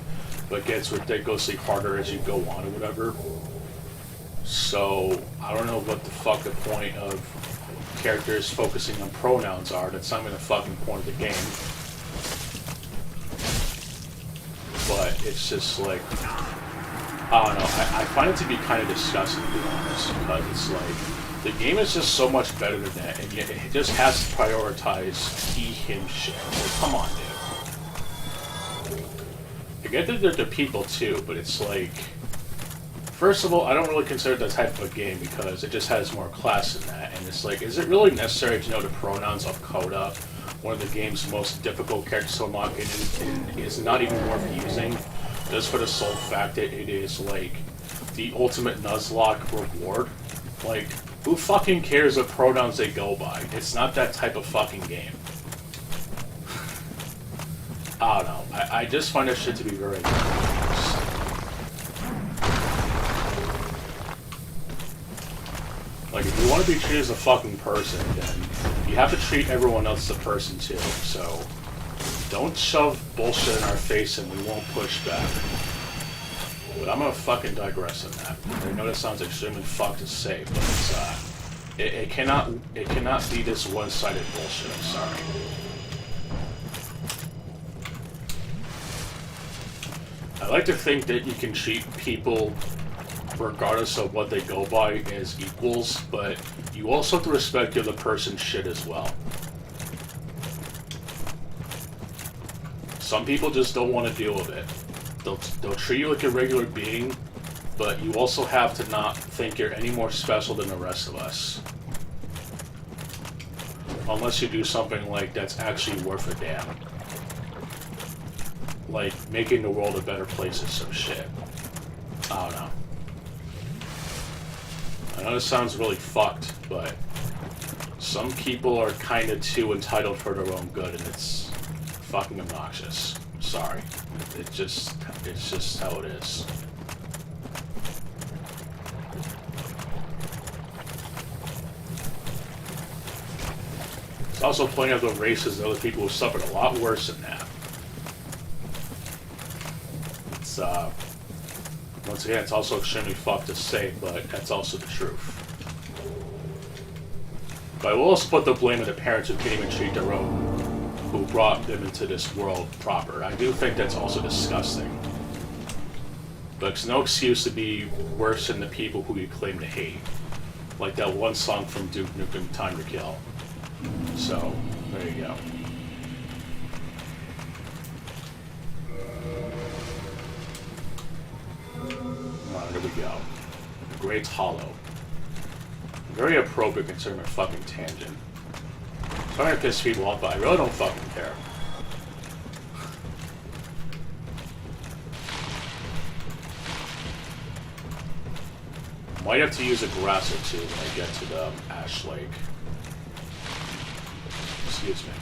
but gets ridiculously harder as you go on or whatever. So, I don't know what the fuck the point of characters focusing on pronouns are. That's not even the fucking point of the game. But it's just like, I don't know, I find it to be kind of disgusting, to be honest, because it's like, the game is just so much better than that, and yet it just has to prioritize he, him shit. Like, come on, dude. I get that they're the people too, but it's like, first of all, I don't really consider that type of a game because it just has more class than that, and it's like, is it really necessary to know the pronouns of Coda, one of the game's most difficult characters to unlock, and is not even worth using, just for the sole fact that it is, like, the ultimate Nuzlocke reward? Like, who fucking cares what pronouns they go by? It's not that type of fucking game. I don't know. I just find that shit to be very ridiculous. Like, if you want to be treated as a fucking person, then you have to treat everyone else as a person too. So, don't shove bullshit in our face and we won't push back. But I'm gonna fucking digress on that. I know that sounds extremely fucked to say, but it's, it cannot be this one-sided bullshit, I'm sorry. I like to think that you can treat people, regardless of what they go by, as equals, but you also have to respect the other person's shit as well. Some people just don't want to deal with it. They'll treat you like a regular being, but you also have to not think you're any more special than the rest of us. Unless you do something like that's actually worth a damn. Like making the world a better place or some shit. I don't know. I know this sounds really fucked, but some people are kind of too entitled for their own good, and it's fucking obnoxious. Sorry. It's just how it is. also plenty of other races and other people who suffered a lot worse than that. It's, once again, it's also extremely fucked to say, but that's also the truth. But I will also put the blame on the parents who can't even treat their own, who brought them into this world proper. I do think that's also disgusting. But it's no excuse to be worse than the people who you claim to hate. Like that one song from Duke Nukem, Time to Kill. So, there you go. There we go. The Great Hollow. Very appropriate considering my fucking tangent. Sorry to piss people off, but I really don't fucking care. Might have to use a grass or two when I get to the Ash Lake. Excuse me.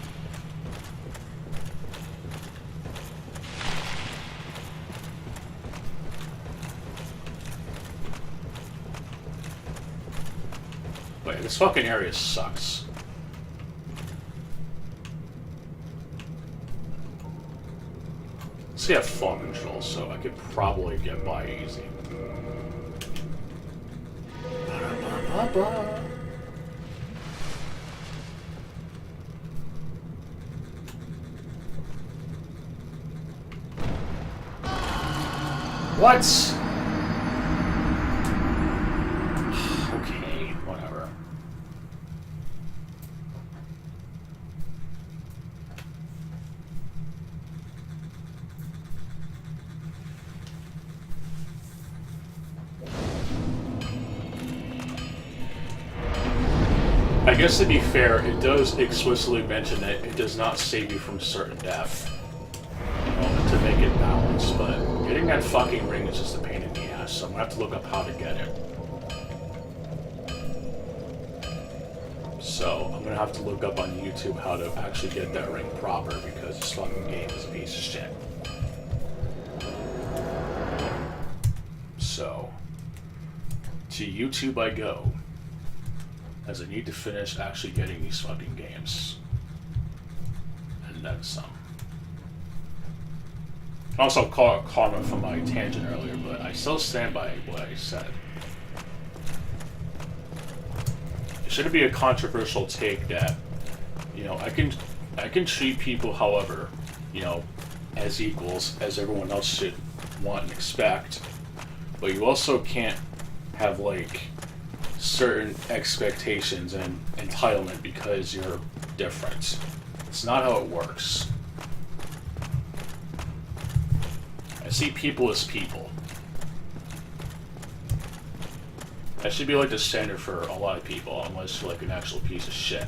But yeah, this fucking area sucks. See, I have fall control, so I could probably get by easy. What? Okay, whatever. I guess to be fair, it does explicitly mention that it does not save you from certain death. To make it balanced, but getting that fucking ring is just a pain in the ass, so I'm gonna have to look up how to get it. So, I'm gonna have to look up on YouTube how to actually get that ring proper, because this fucking game is a piece of shit. So, to YouTube I go, as I need to finish actually getting these fucking games. And then some. Also, karma from my tangent earlier, but I still stand by what I said. It shouldn't be a controversial take that, you know, I can treat people, however, you know, as equals, as everyone else should want and expect, but you also can't have, like, certain expectations and entitlement because you're different. It's not how it works. I see people as people. That should be like the standard for a lot of people, unless you're like an actual piece of shit.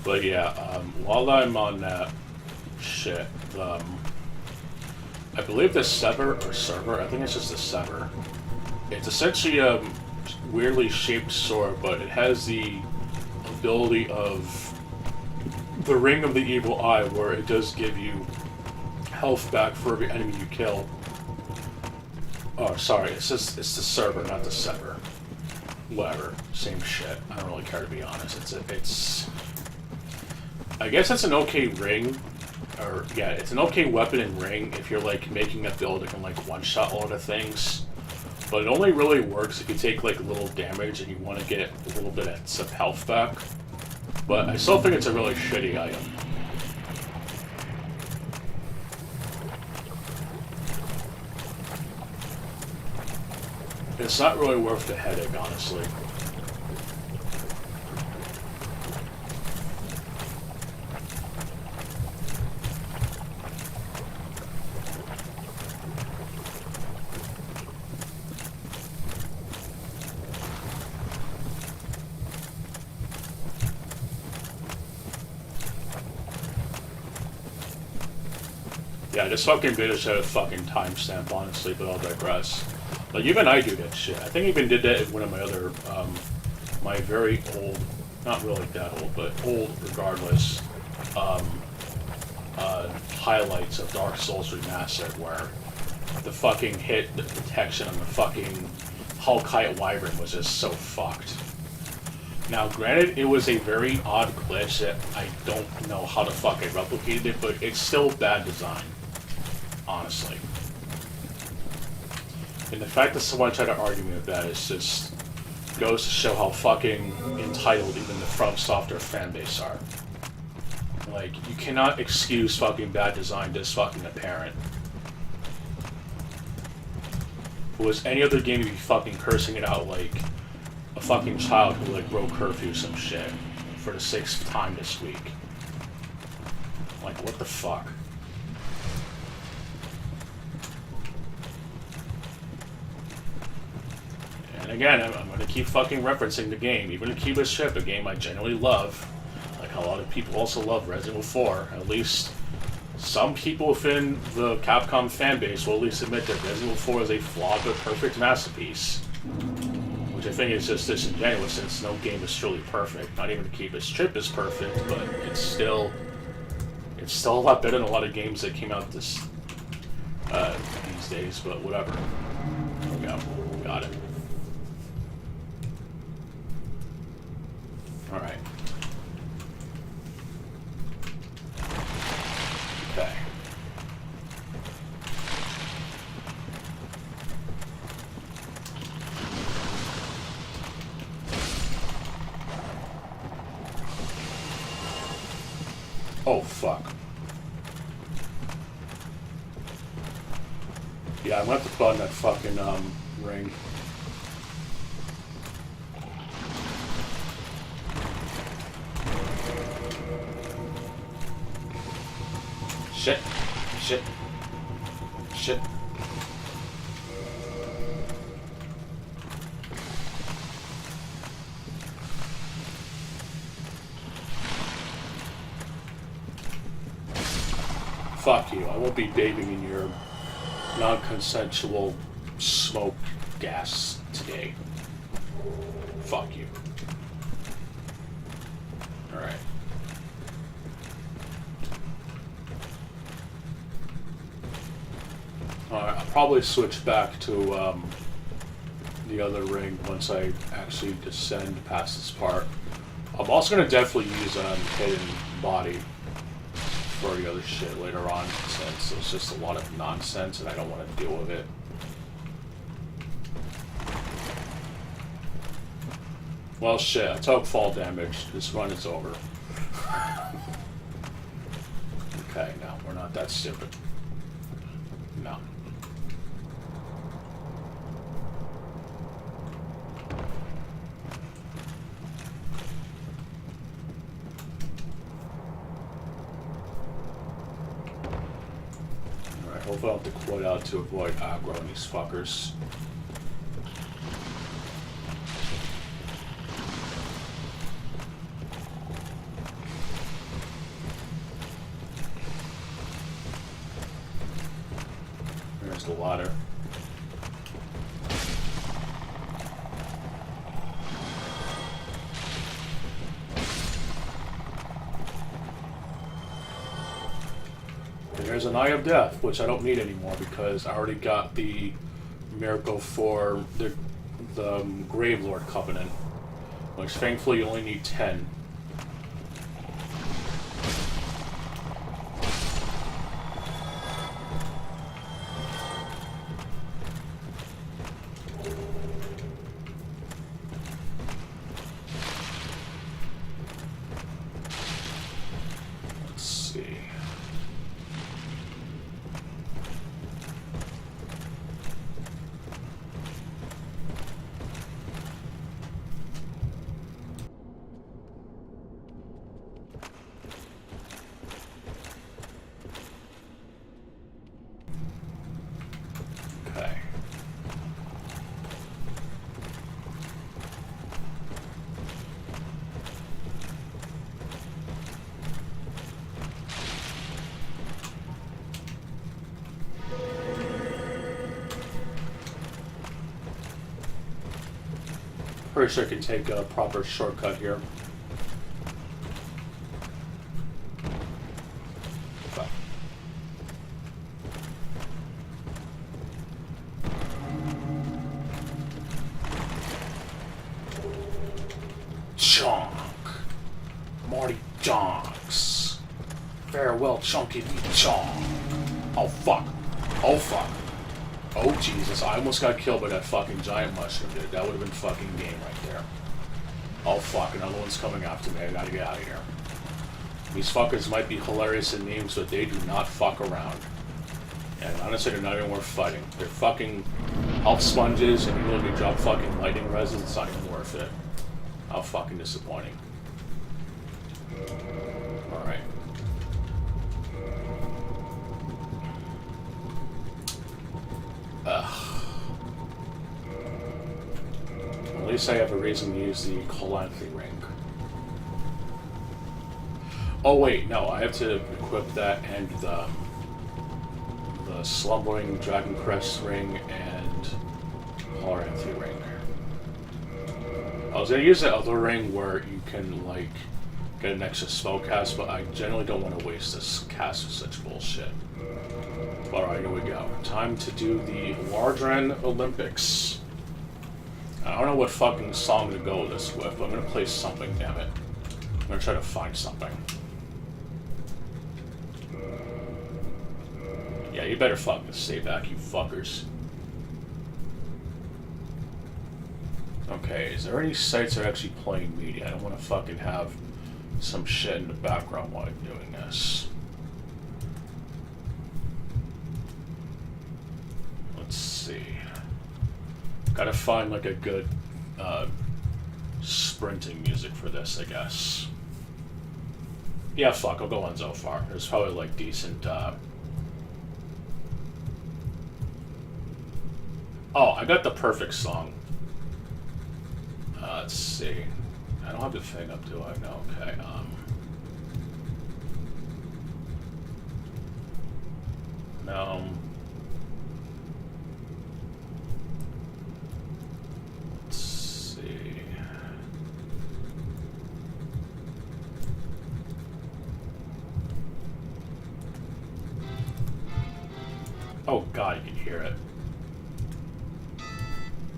But yeah, while I'm on that shit, I believe the server, I think it's just the server. It's essentially a weirdly shaped sword, but it has the ability of the Ring of the Evil Eye, where it does give you health back for every enemy you kill. Oh, sorry, it's the server, not the sever. Whatever, same shit. I don't really care, to be honest. It's I guess it's an okay ring, or yeah, it's an okay weapon and ring if you're like making a build that can like one-shot a lot of things. But it only really works if you take like a little damage and you want to get a little bit of some health back. But I still think it's a really shitty item. It's not really worth the headache, honestly. Yeah, this fucking video should have a fucking timestamp, honestly, but I'll digress. Like, even I do that shit. I think I even did that in one of my other, my very old, not really that old, but old regardless, highlights of Dark Souls Remastered where the fucking hit detection on the fucking Hulkite Wyvern was just so fucked. Now, granted, it was a very odd glitch that I don't know how the fuck I replicated it, but it's still bad design, honestly. And the fact that someone tried to argue me with that is just goes to show how fucking entitled even the From Software fanbase are. Like, you cannot excuse fucking bad design this fucking apparent. If it was any other game, you'd be fucking cursing it out like a fucking child who like broke curfew some shit for the 6th time this week. Like, what the fuck? And again, I'm gonna keep fucking referencing the game, even Akiba's Ship, a game I generally love. Like a lot of people also love Resident Evil 4. At least some people within the Capcom fanbase will at least admit that Resident Evil 4 is a flawed but perfect masterpiece. Which I think is just disingenuous since no game is truly perfect. Not even Akiba's Ship is perfect, but it's still a lot better than a lot of games that came out these days, but whatever. There we go. Got it. Alright. Okay. Oh, fuck. Yeah, I'm gonna have to put on that fucking, ring. Shit. Shit. Shit. Fuck you. I won't be bathing in your non-consensual smoke gas today. Fuck you. Alright. I'll probably switch back to the other ring once I actually descend past this part. I'm also going to definitely use hidden body for the other shit later on, since it's just a lot of nonsense and I don't want to deal with it. Well, shit, I took fall damage. This run is over. Okay, no, we're not that stupid. No. Alright, hopefully I'll have to quote out to avoid aggro on these fuckers. There's the ladder. And there's an Eye of Death, which I don't need anymore because I already got the miracle for the Gravelord Covenant, which thankfully you only need 10. Pretty sure I can take a proper shortcut here. Fuck. Marty Jonks. Farewell, Chunky Chong. Oh, fuck. Oh, fuck. Oh, Jesus. I almost got killed by that fucking giant mushroom, dude. That would have been fucking game right there. Oh, fuck. Another one's coming after me. I gotta get out of here. These fuckers might be hilarious in names, but they do not fuck around. And honestly, they're not even worth fighting. They're fucking health sponges, and even if you drop fucking lightning resins, it's not even worth it. How fucking disappointing. Alright. At least I have a reason to use the Calanthe ring. Oh wait, no, I have to equip that and the Slumbering Dragon Crest ring and Calanthe ring. I was gonna use that other ring where you can like get an extra spell cast, but I generally don't want to waste this cast with such bullshit. Alright, here we go. Time to do the Lardran Olympics. I don't know what fucking song to go this with, but I'm gonna play something, damn it. I'm gonna try to find something. Yeah, you better fucking stay back, you fuckers. Okay, is there any sites that are actually playing media? I don't want to fucking have some shit in the background while I'm doing this. Let's see. Gotta find like a good sprinting music for this, I guess. Yeah, fuck, I'll go on Zofar. There's probably like decent Oh, I got the perfect song. Let's see. I don't have the thing up, do I? No, okay. No. Let's see. Oh god, you can hear it.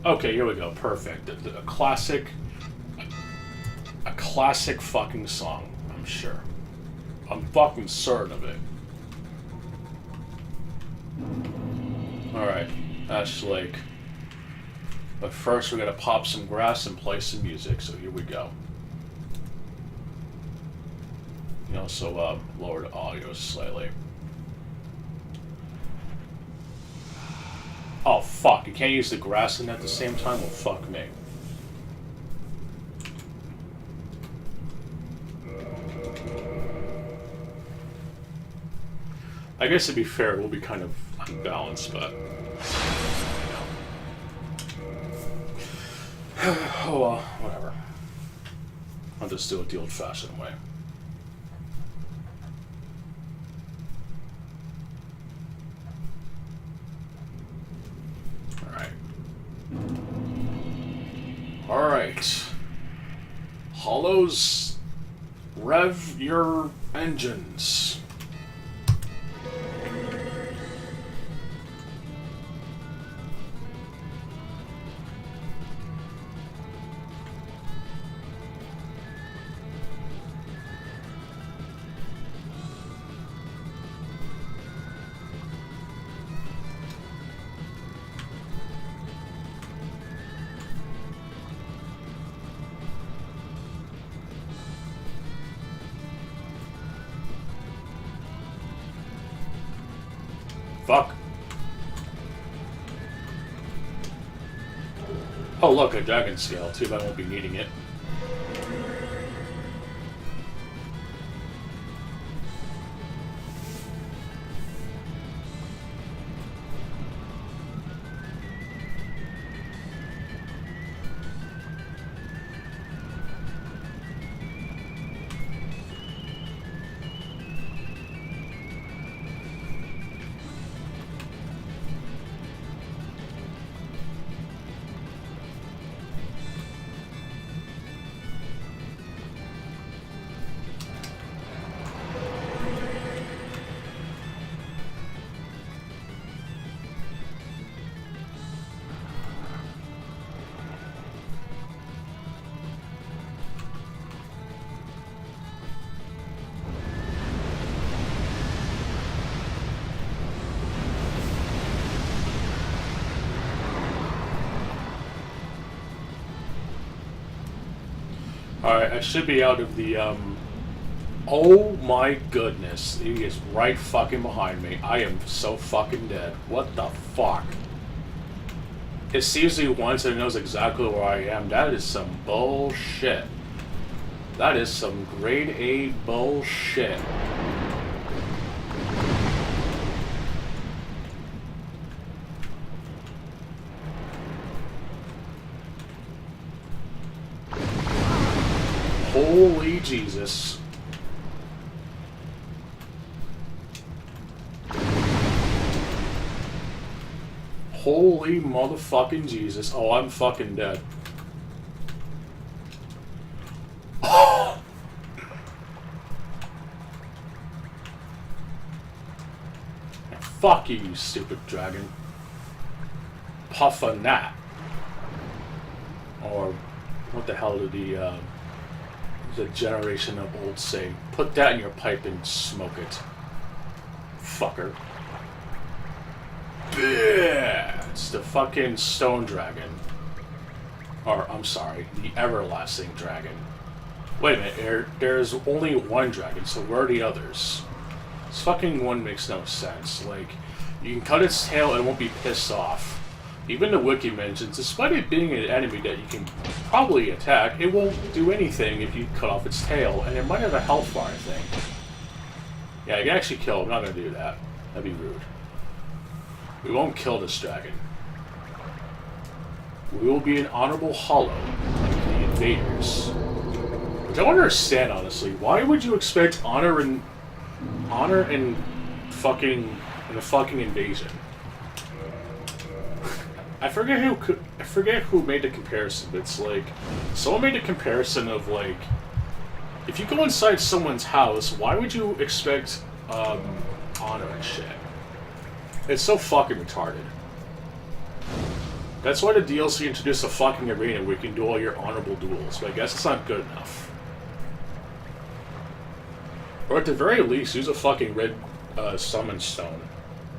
Okay, here we go. Perfect. A classic fucking song, I'm sure. I'm fucking certain of it. Alright, Ash Lake. But first we're gonna pop some grass and play some music, so here we go. You also lower the audio slightly. Oh fuck, you can't use the grass in at the same time? Well, fuck me. I guess to be fair, we'll be kind of unbalanced, but... oh well, whatever. I'll just do it the old-fashioned way. Alright. Hollows, rev your engines. Fuck. Oh look, a dragon scale. Too bad I won't be needing it. Alright, I should be out of the, Oh my goodness. He is right fucking behind me. I am so fucking dead. What the fuck? It sees me once and it knows exactly where I am. That is some bullshit. That is some grade A bullshit. Holy Jesus. Holy motherfucking Jesus. Oh, I'm fucking dead. Oh! Fuck you, you stupid dragon. Puff a gnat. Or what the hell did the generation of old say? Put that in your pipe and smoke it. Fucker. Yeah, it's the fucking stone dragon. Or, I'm sorry, the everlasting dragon. Wait a minute, there's only one dragon, so where are the others? This fucking one makes no sense. Like, you can cut its tail and it won't be pissed off. Even the wiki mentions, despite it being an enemy that you can probably attack, it won't do anything if you cut off its tail, and it might have a health bar, I think. Yeah, you can actually kill it. I'm not gonna do that. That'd be rude. We won't kill this dragon. We will be an honorable hollow, like the invaders. Which I don't understand, honestly. Why would you expect honor in a fucking invasion? I forget who made the comparison, but it's like someone made a comparison of like if you go inside someone's house, why would you expect honor and shit? It's so fucking retarded. That's why the DLC introduced a fucking arena where you can do all your honorable duels, but I guess it's not good enough. Or at the very least, use a fucking red summon stone.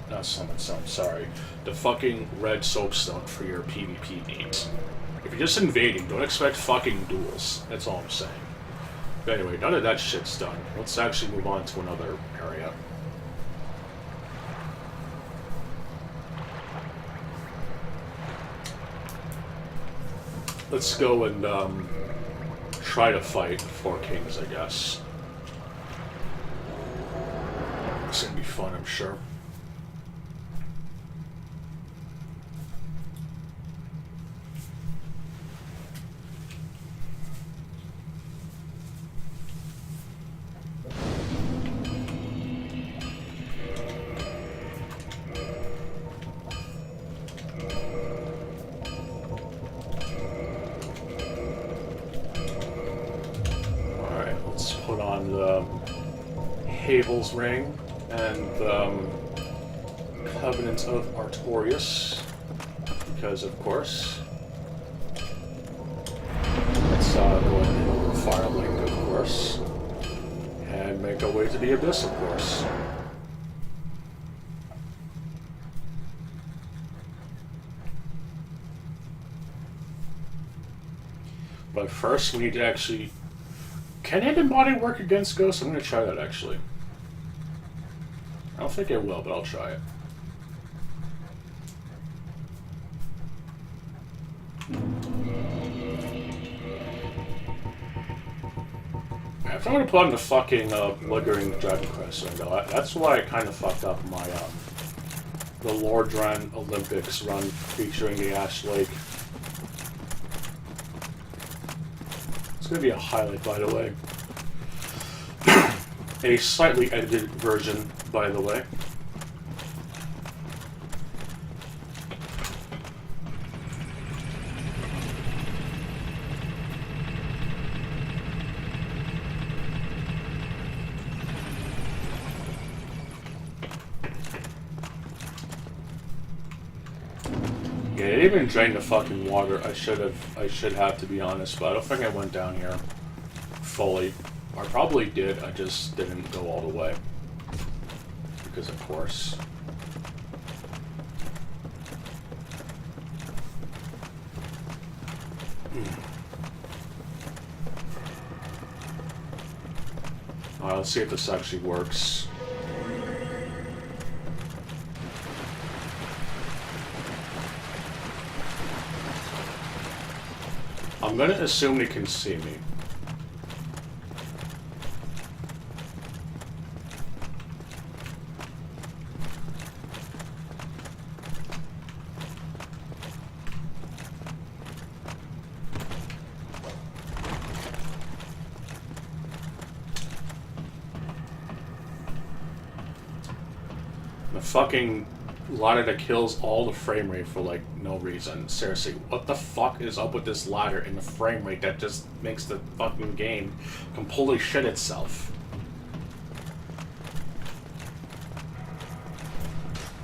Not summon stone, sorry. The fucking red soapstone for your PvP needs. If you're just invading, don't expect fucking duels. That's all I'm saying. But anyway, none of that shit's done. Let's actually move on to another area. Let's go and try to fight 4 kings, I guess. It's gonna be fun, I'm sure. Cable's Ring and Covenant of Artorias, because of course. Let's go ahead and over Firelink, of course, and make our way to the Abyss, of course. But first, we need to actually. Can Hidden Body work against ghosts? I'm going to try that, actually. I don't think it will, but I'll try it. If I'm going to put on the fucking lingering Dragon Crest ring, though, that's why I kind of fucked up my the Lordran Olympics run featuring the Ash Lake. It's going to be a highlight, by the way. A slightly edited version, by the way. Yeah, it didn't even drain the fucking water. I should have, to be honest, but I don't think I went down here fully. I probably did, I just didn't go all the way. Because of course. Let's see if this actually works. I'm gonna assume they can see me. Fucking ladder that kills all the frame rate for like no reason. Seriously, what the fuck is up with this ladder and the frame rate that just makes the fucking game completely shit itself?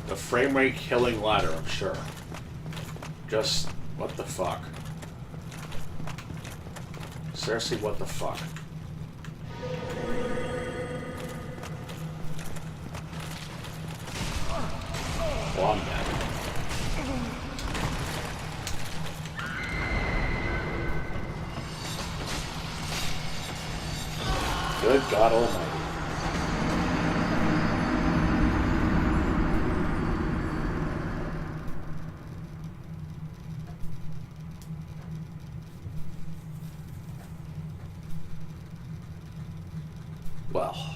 The frame rate killing ladder, I'm sure. Just what the fuck? Seriously, what the fuck? Well, I'm dead. Good God Almighty. Well.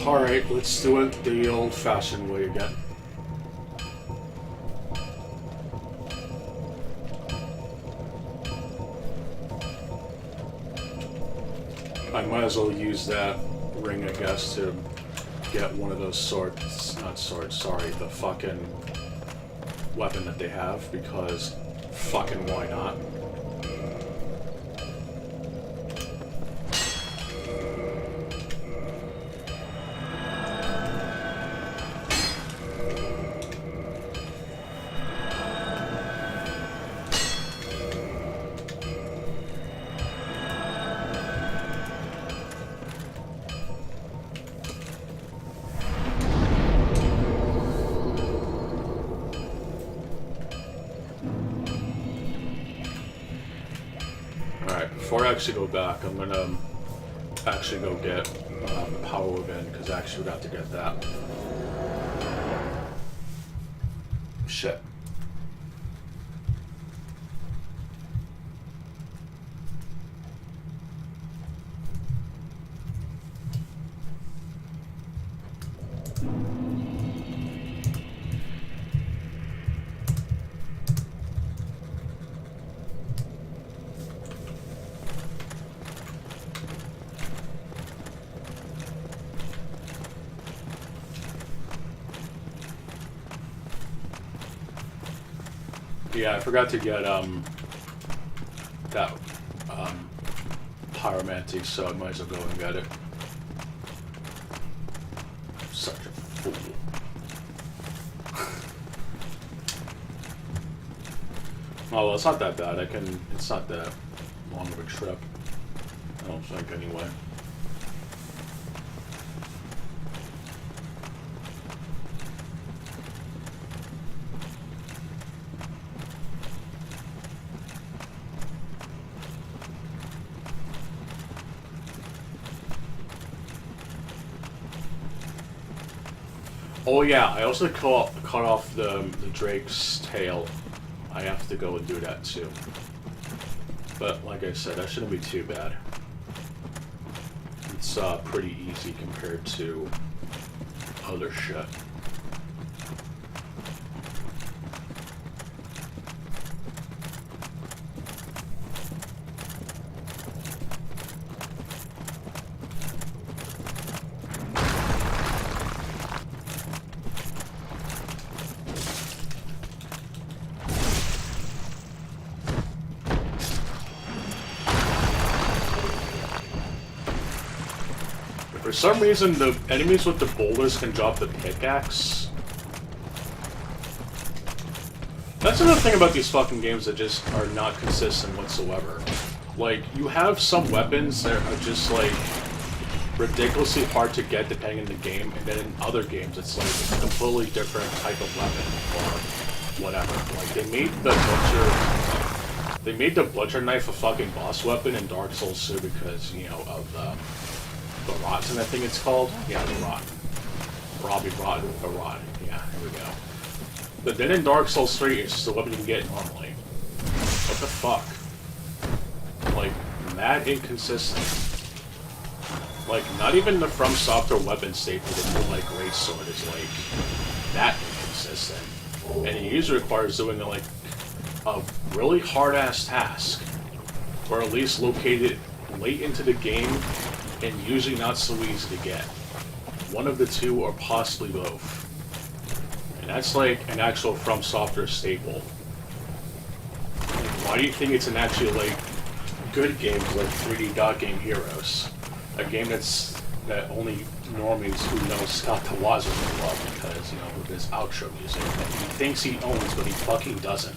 Alright, let's do it the old-fashioned way again. I might as well use that ring, I guess, to get one of those swords, not swords, sorry, the fucking weapon that they have, because fucking why not? Before I actually go back, I'm gonna actually go get Power Within, because I actually got to get that. Shit. Yeah, I forgot to get that Pyromancy, so I might as well go and get it. Such a fool. Oh well, it's not that bad. It's not that long of a trip. I don't think anyway. Oh yeah, I also cut off the Drake's tail. I have to go and do that too. But like I said, that shouldn't be too bad. It's pretty easy compared to other shit. For some reason, the enemies with the boulders can drop the pickaxe. That's another thing about these fucking games that just are not consistent whatsoever. Like, you have some weapons that are just, like, ridiculously hard to get depending on the game, and then in other games it's, like, a completely different type of weapon, or whatever. Like, they made the butcher They made the butcher knife a fucking boss weapon in Dark Souls 2 because, you know, of the rotten, I think it's called. Yeah, the rotten. Robbie Rotten, the rotten. Yeah, here we go. But then in Dark Souls 3, it's just a weapon you can get normally. What the fuck? Like, mad inconsistent. Like, not even the From Software weapon staple, the new, like, Great Sword is, like, that inconsistent. And it usually requires doing, like, a really hard-ass task, or at least located late into the game, and usually not so easy to get. One of the two, or possibly both. And that's like an actual From Software staple. Why do you think it's an actually, like, good game like 3D Dot Game Heroes? A game that only normies who know Scott Tawaza will love because, you know, with his outro music that he thinks he owns, but he fucking doesn't.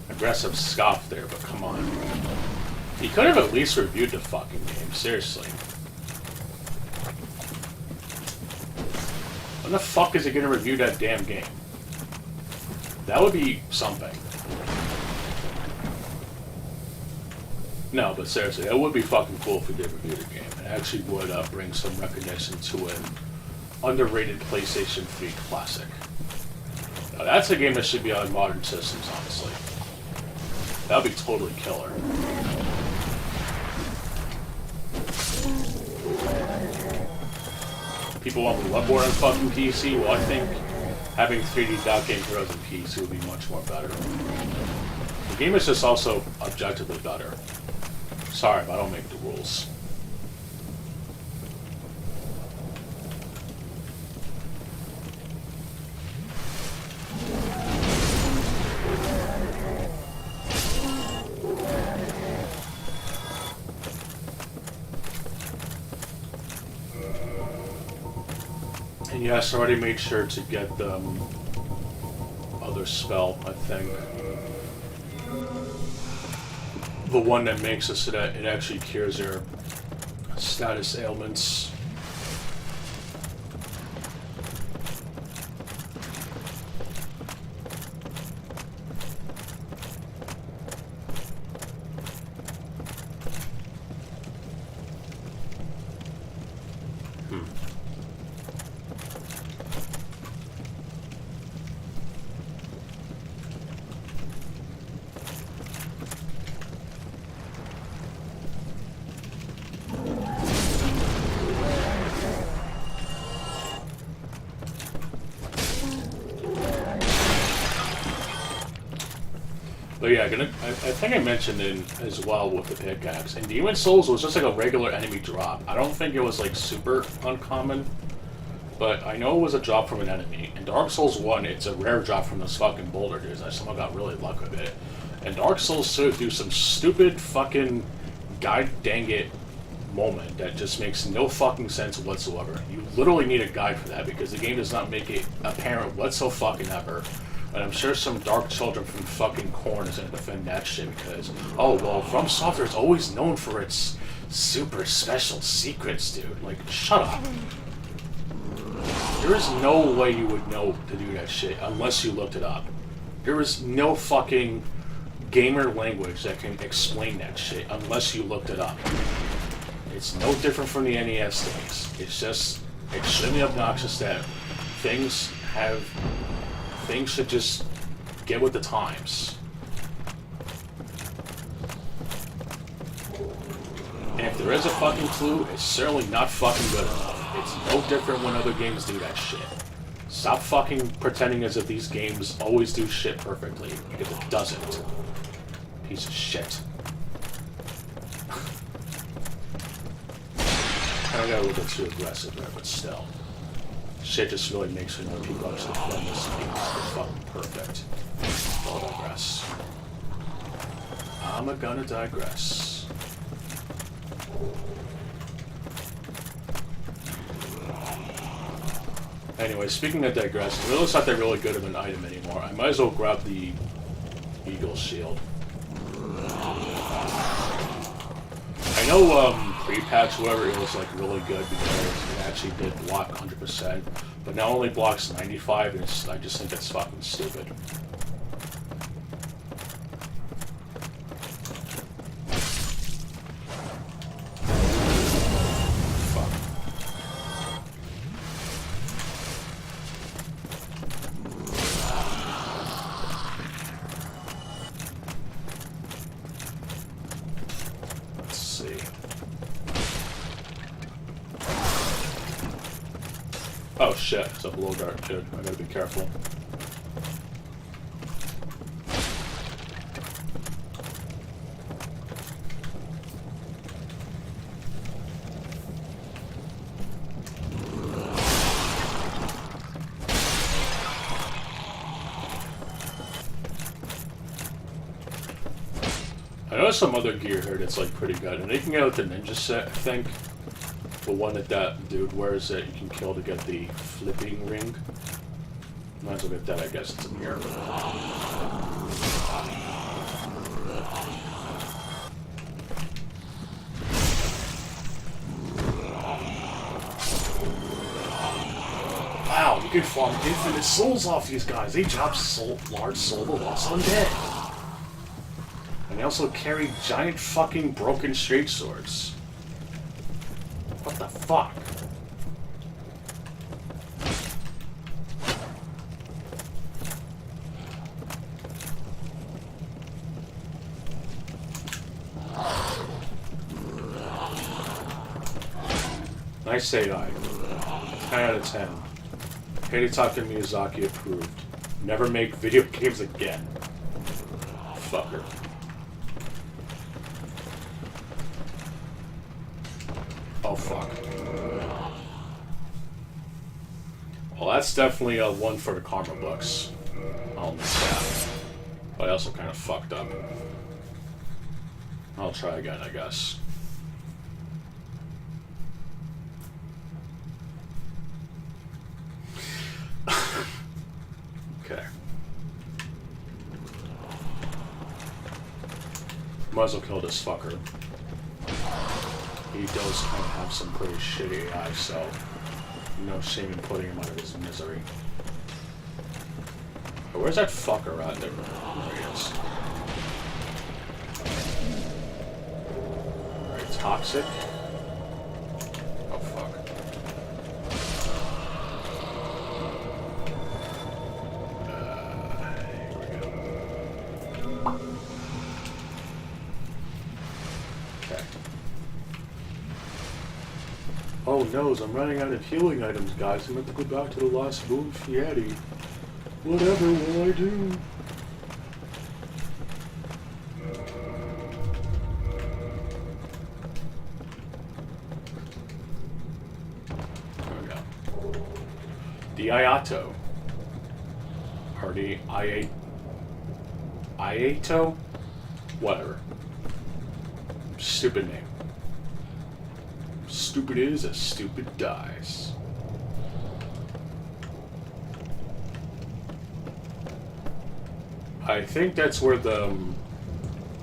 Aggressive scoff there, but come on. He could have at least reviewed the fucking game, seriously. When the fuck is he gonna review that damn game? That would be something. No, but seriously, that would be fucking cool if we did review the game. It actually would bring some recognition to an underrated PlayStation 3 classic. Now, that's a game that should be on modern systems, honestly. That would be totally killer. People want Bloodborne on fucking PC? Well, I think having 3D Dot Game Heroes on PC would be much more better. The game is just also objectively better. Sorry, but I don't make the rules. And yes, I already made sure to get the other spell, I think. The one that makes it so that it actually cures your status ailments. But yeah, I think I mentioned it as well with the pickaxe. And Demon Souls was just like a regular enemy drop. I don't think it was like super uncommon, but I know it was a drop from an enemy. In Dark Souls 1, it's a rare drop from those fucking boulder dudes. Someone got really lucky with it. And Dark Souls 2 do some stupid fucking god dang it moment that just makes no fucking sense whatsoever. You literally need a guide for that because the game does not make it apparent whatsoever. And I'm sure some dark children from fucking Korn is going to defend that shit because, oh, well, From Software is always known for its super special secrets, dude. Like, shut up. There is no way you would know to do that shit unless you looked it up. There is no fucking gamer language that can explain that shit unless you looked it up. It's no different from the NES days. It's just extremely obnoxious that things should just get with the times. And if there is a fucking clue, it's certainly not fucking good enough. It's no different when other games do that shit. Stop fucking pretending as if these games always do shit perfectly, because it doesn't. Piece of shit. I got a little bit too aggressive there, but still. Shit just really makes me know people actually play this game. It's fucking perfect. I'll digress. I'm gonna digress. Anyway, speaking of digressing, it looks like they're really good of an item anymore. I might as well grab the Eagle Shield. I know, pre-patch, whatever, it was like really good because it actually did block 100%, but now only blocks 95, and I just think that's fucking stupid. see. Oh shit, it's a blow dart, kid. I gotta be careful. I know some other gear here that's like pretty good, and you can get like the ninja set, I think. The one that dude wears that you can kill to get the flipping ring. Might as well get that, I guess. It's in here. Wow, you can farm infinite souls off these guys. They drop large soul to lost undead. And they also carry giant fucking broken straight swords. What the fuck? Nice AI. 10 out of 10. Hidetaka Miyazaki approved. Never make video games again. Fucker. Oh fuck. Well, that's definitely a one for the karma books. I'll miss that. But I also kind of fucked up. I'll try again, I guess. Okay. Might as well kill this fucker. He does kind of have some pretty shitty AI, so no shame in putting him out of his misery. But where's that fucker at? There he is. Alright, toxic. Oh fuck. Here we go. Okay. Oh no, I'm running out of healing items, guys. I'm going to go back to the last moon Fieri. Whatever will I do? There we go. The Iato. Or the Iato? Whatever. Stupid name. Stupid is as stupid dies. I think that's where the...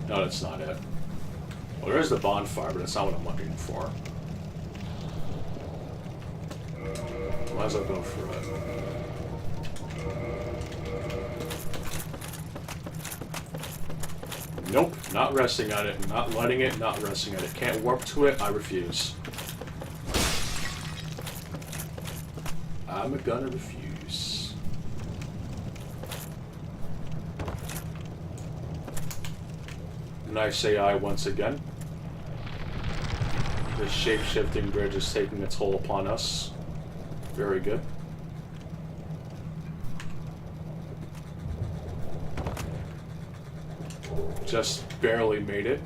No, that's not it. Well, there is the bonfire, but that's not what I'm looking for. Might as well go for it. Nope, not resting on it, not letting it, not resting on it. Can't warp to it, I refuse. I'm gonna refuse. Nice AI once again. The shape-shifting bridge is taking its toll upon us. Very good. Just barely made it.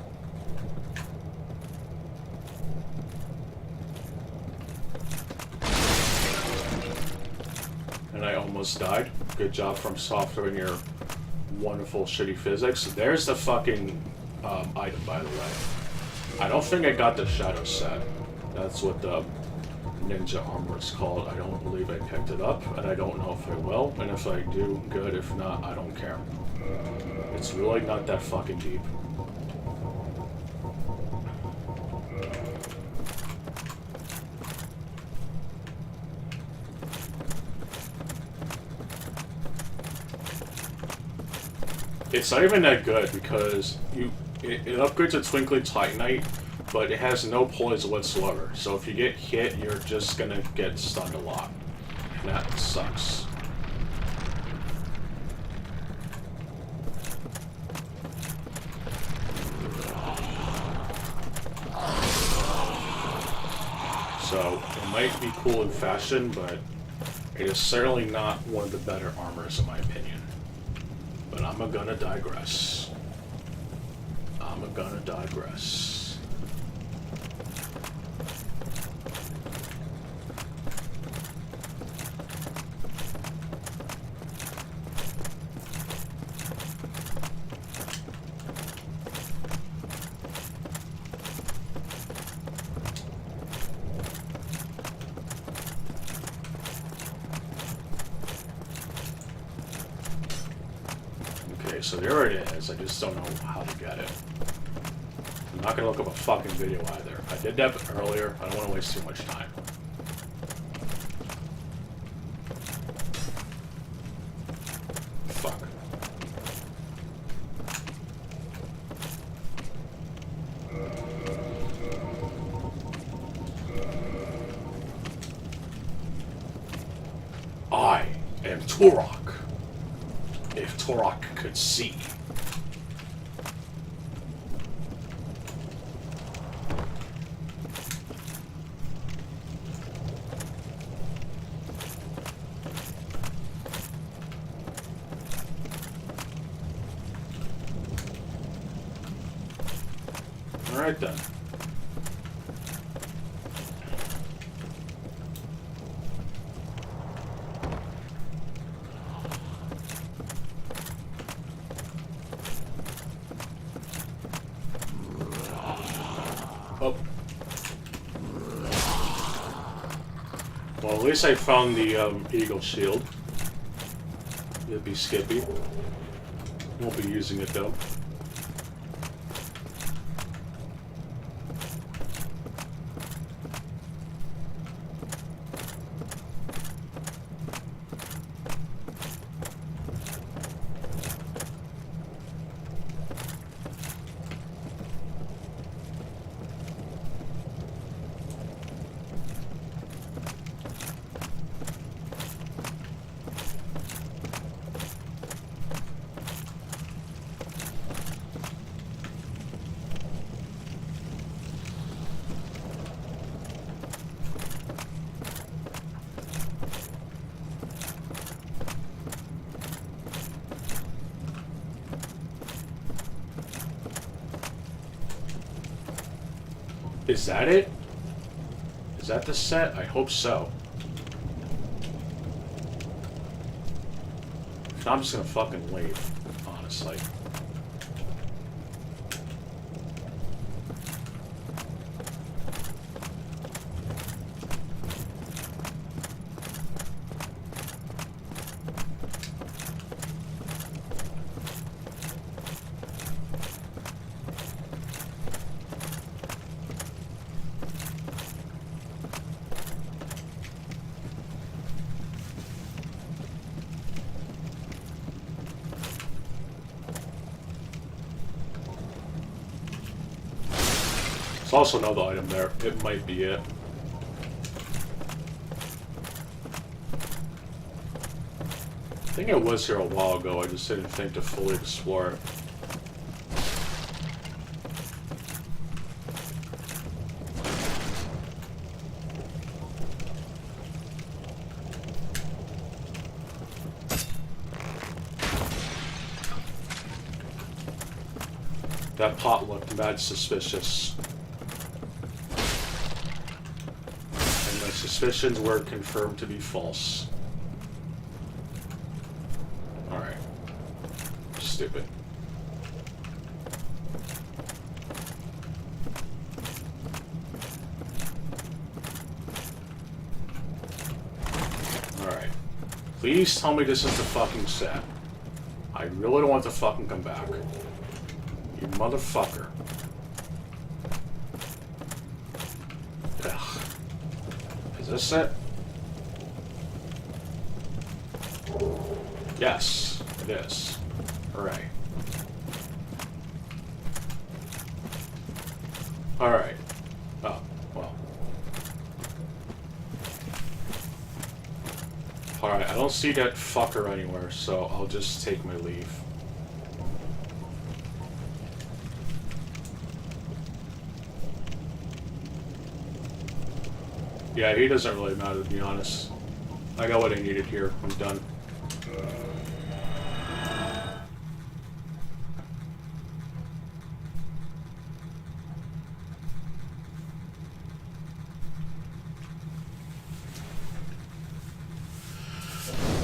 And I almost died. Good job from Software and your wonderful shitty physics. There's the fucking item, by the way. I don't think I got the shadow set. That's what the ninja armor is called. I don't believe I picked it up, and I don't know if I will. And if I do, good. If not, I don't care. It's really not that fucking deep. It's not even that good because it upgrades a Twinkling Titanite, but it has no poison whatsoever. So if you get hit, you're just gonna get stunned a lot. And that sucks. So it might be cool in fashion, but it is certainly not one of the better armors in my opinion. But I'm gonna digress. I'm gonna digress. Okay, so there it is. I just don't know how to get it. I'm not gonna look up a fucking video either. I did that earlier. I don't want to waste too much time. Fuck. I am Turok. If Turok could see. Alright then. Oh. Well, at least I found the eagle shield. Yippee skippy. Won't be using it though. Is that it? Is that the set? I hope so. If not, I'm just gonna fucking leave, honestly. There's also another item there. It might be it. I think it was here a while ago. I just didn't think to fully explore it. That pot looked mad suspicious. And my suspicions were confirmed to be false. Alright. Stupid. Alright. Please tell me this is the fucking set. I really don't want to fucking come back. You motherfucker. Ugh. Is this it? Yes, it is. Hooray. Alright. Oh, well. Alright, I don't see that fucker anywhere, so I'll just take my leave. Yeah, he doesn't really matter, to be honest. I got what I needed here. I'm done.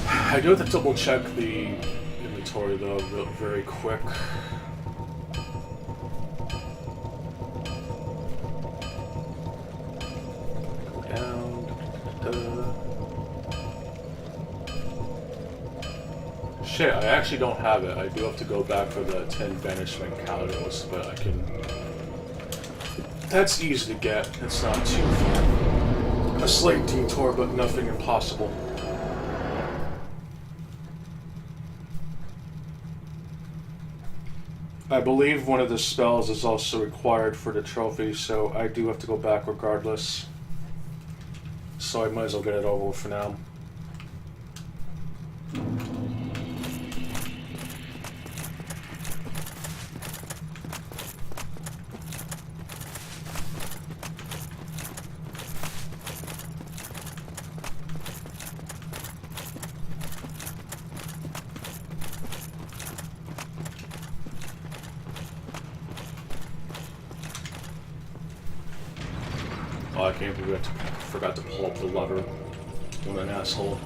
I do have to double check the inventory though, very quick. Go down. Shit, I actually don't have it. I do have to go back for the 10 banishment catalyst, but I can. That's easy to get. It's not too far. A slight detour, but nothing impossible. I believe one of the spells is also required for the trophy, so I do have to go back regardless. So I might as well get it over with for now. Oh, I can't believe I forgot to pull up the lever. What an asshole.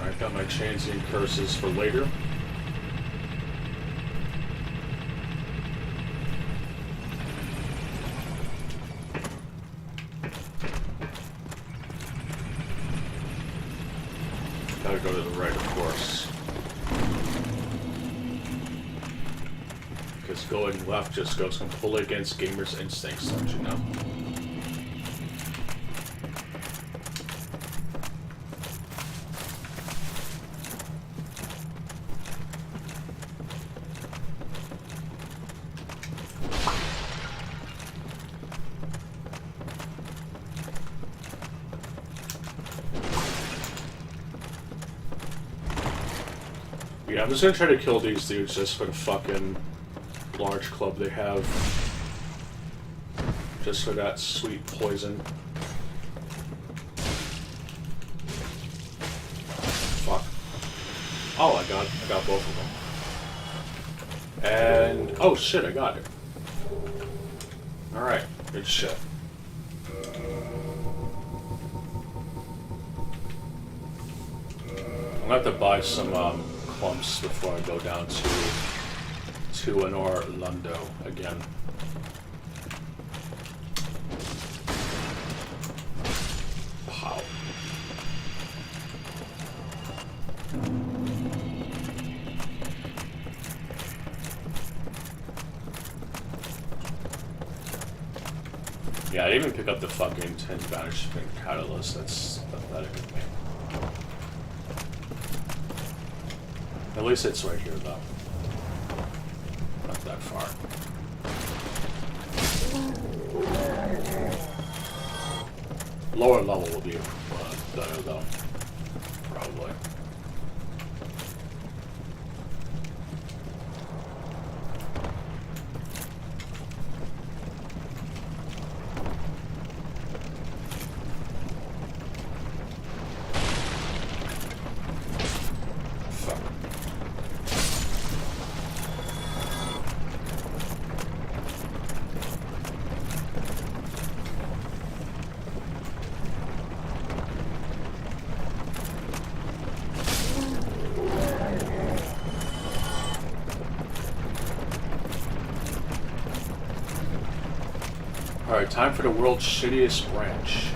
Alright, got my transient curses for later. Gotta go to the right, of course. Because going left just goes completely against gamers' instincts, don't you know? Yeah, I'm just gonna try to kill these dudes just for the fucking large club they have. Just for that sweet poison. Fuck. Oh, I got both of them. And oh shit, I got it. Alright, good shit. I'm gonna have to buy some clumps before I go down to an Orlando again. Wow. Yeah, I didn't even pick up the fucking 10 banishment catalyst. That's pathetic of me. At least it's right here, though. Not that far. Lower level will be better, though. Probably. Alright, time for the world's shittiest branch.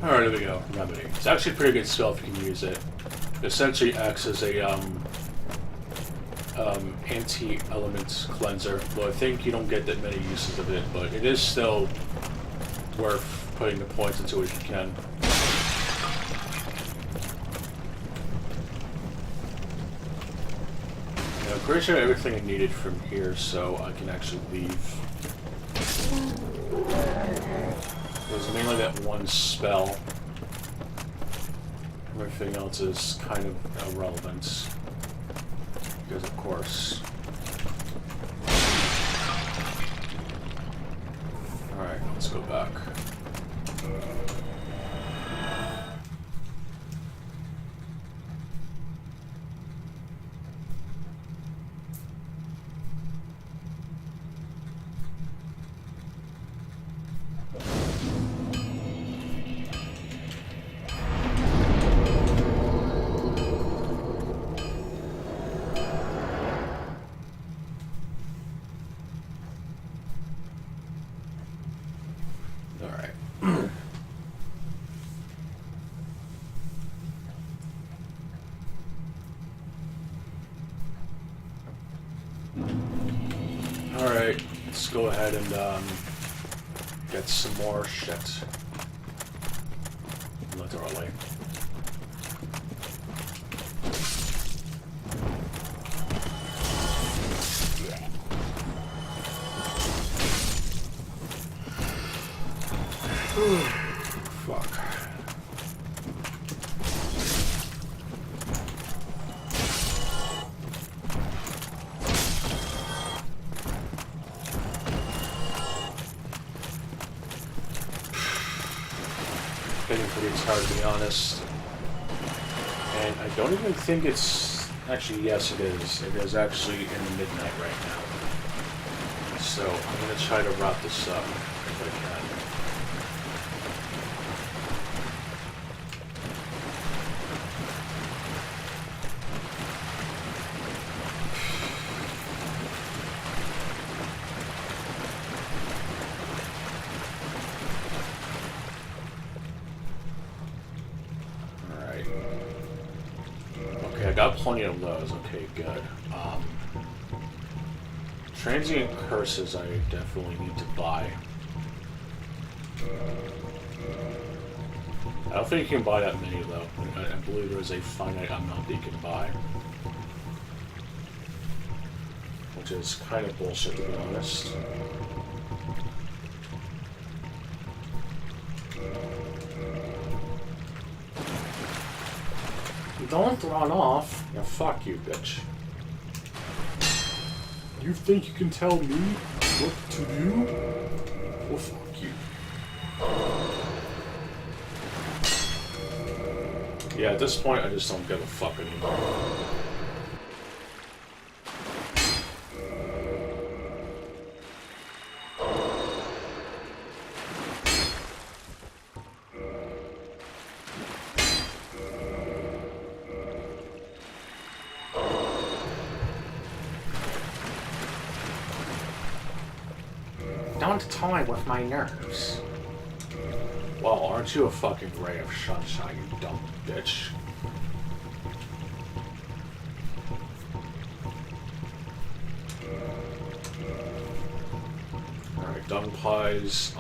Alright, there we go. Remedy. It's actually a pretty good skill if you can use it. It essentially acts as a anti-element cleanser. Well, I think you don't get that many uses of it, but it is still worth putting the points into if you can. I'm pretty sure everything I needed from here, so I can actually leave. It was mainly that one spell. Everything else is kind of irrelevant. Because, of course. Alright, let's go back. Alright, let's go ahead and get some more shit. Literally. Fuck. Getting pretty tired, to be honest. And I don't even think it's... Actually, yes, it is. It is actually in the midnight right now. So I'm going to try to wrap this up if I can. I got plenty of those. Okay, good. Transient curses I definitely need to buy. I don't think you can buy that many, though. I believe there is a finite amount that you can buy. Which is kind of bullshit, to be honest. Don't run off. Yeah, fuck you, bitch. You think you can tell me what to do? Well, fuck you. Yeah, at this point, I just don't give a fuck anymore. Don't toy with my nerves. Well, aren't you a fucking ray of sunshine, you dumb bitch? Alright, dung pies,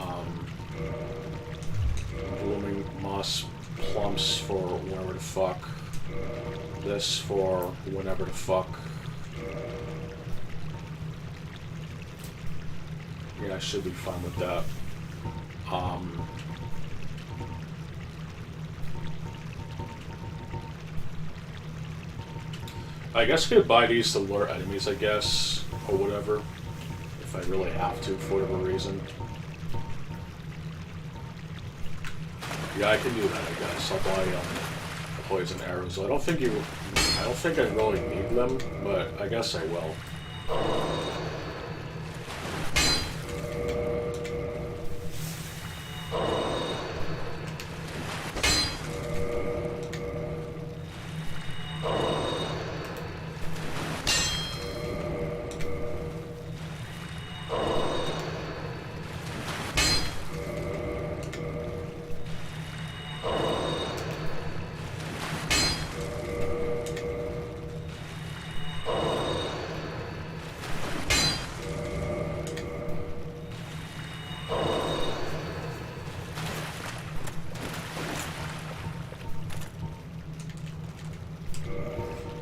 blooming moss plumps for whatever the fuck. This for whenever the fuck. Yeah, I should be fine with that. I guess I could buy these to lure enemies, I guess, or whatever, if I really have to, for whatever reason. Yeah, I can do that, I guess. I'll buy poison arrows. I don't think I really need them, but I guess I will.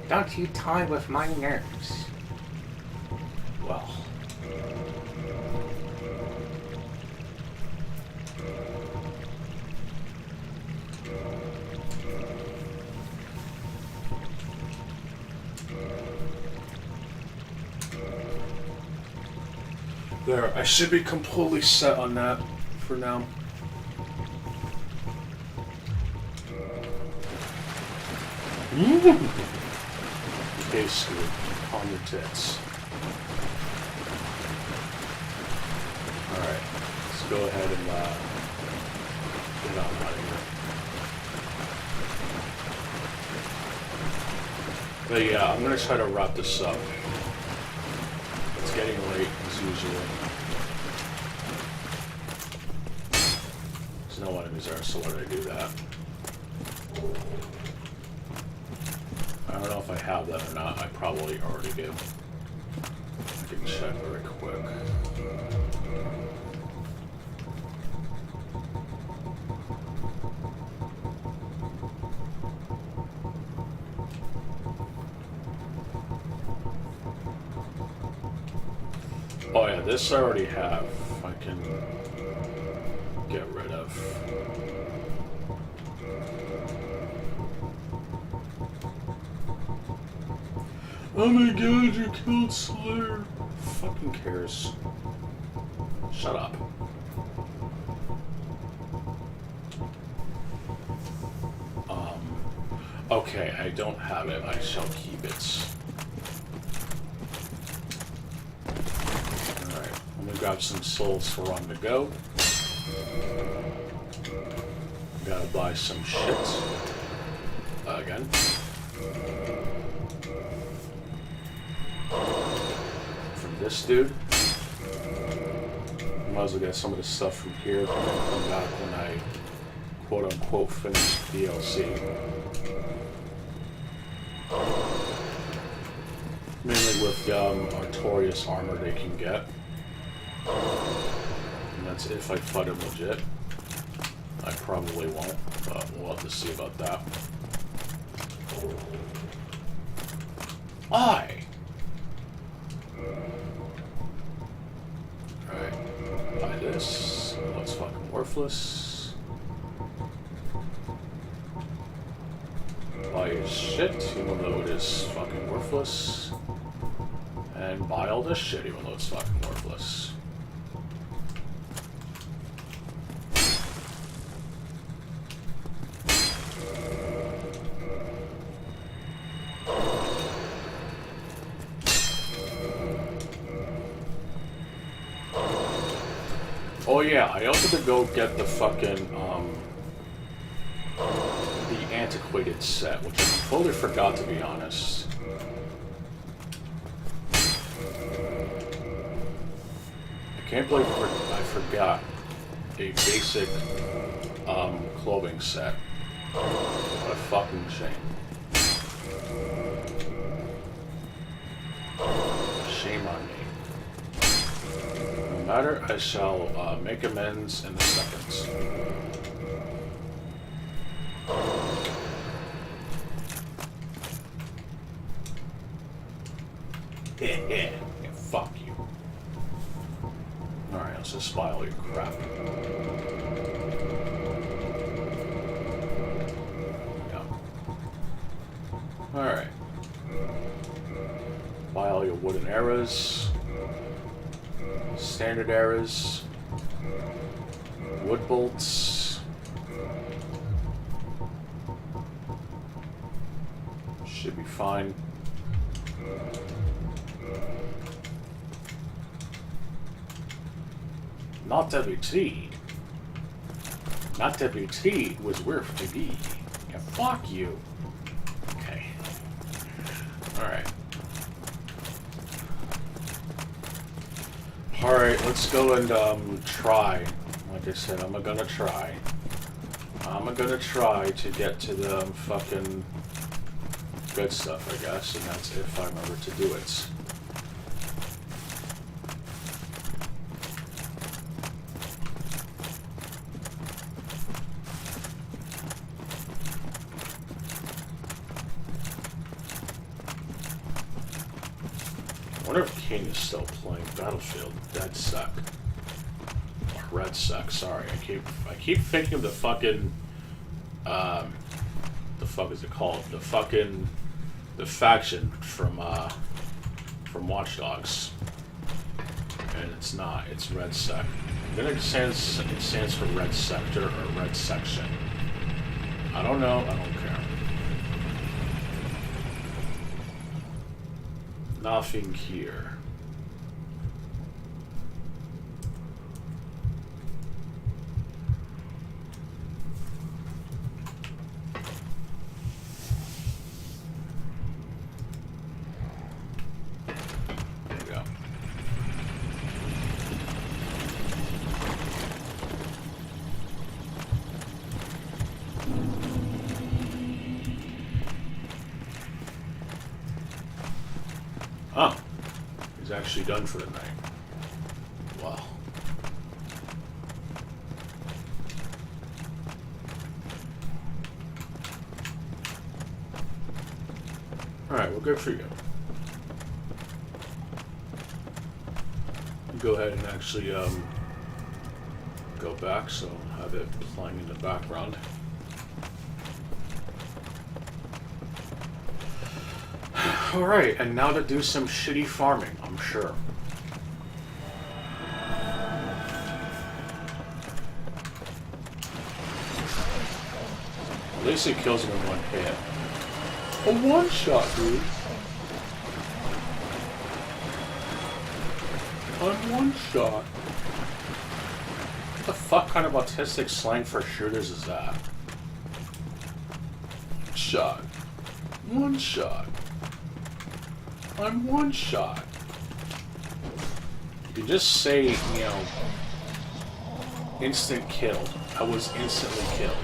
Don't you toy with my nerves. Well. There, I should be completely set on that for now. Okay, Scoot, on your tits. Alright, let's go ahead and get on out of here. But yeah, I'm gonna try to wrap this up. It's getting late, as usual. There's no enemies there, so why did I do that? I don't know if I have that or not. I probably already do. I can check very quick. Oh yeah, this I already have. I can get rid of. Oh my god, you killed Slayer. Fucking cares. Shut up. Okay, I don't have it. I shall keep it. Alright, let me grab some souls for on the go. Gotta buy some shit. Again. From this dude. Might as well get some of the stuff from here and then come back when I quote unquote finish DLC. Mainly with Artorias armor they can get. And that's if I fight him legit. I probably won't, but we'll have to see about that. Alright, buy this. Oh, it's fucking worthless. Buy your shit, even though it is fucking worthless. And buy all this shit, even though it's fucking worthless. Oh yeah, I also had to go get the fucking, the antiquated set, which I completely forgot, to be honest. I can't believe I forgot a basic, clothing set. What a fucking shame. Shame on me. No matter, I shall make amends in a second. Yeah, fuck you. Alright, let's just buy all your crap. Yeah. Alright. Buy all your wooden arrows. Standard arrows, wood bolts, should be fine. Not every tree. Not every tree was worth to be. Yeah, fuck you. Okay. Alright. Alright, let's go and try. Like I said, I'm gonna try. I'm gonna try to get to the fucking good stuff, I guess, and that's if I remember to do it. wonder if King is still playing Battlefield. Dead Sec. Or Red Sec, sorry. I keep thinking of the fucking the fuck is it called? The faction from Watch Dogs. And it's not, it's Red Sec. Then it stands for Red Sector or Red Section. I don't know, I don't care. Nothing here. There we go. Oh, he's actually done for the night. Wow. Alright, well, good for you. Go ahead and actually go back, so I'll have it playing in the background. Alright, and now to do some shitty farming, I'm sure. At least it kills him in one hit. A one-shot, dude. On one shot. What the fuck kind of autistic slang for shooters is that? Shot. One shot. I'm one shot. You can just say, you know, instant killed. I was instantly killed.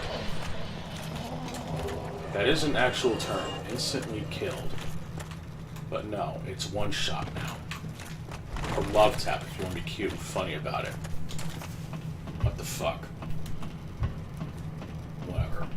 That is an actual term. Instantly killed. But no, it's one shot now. Or love tap if you want to be cute and funny about it. What the fuck? Whatever.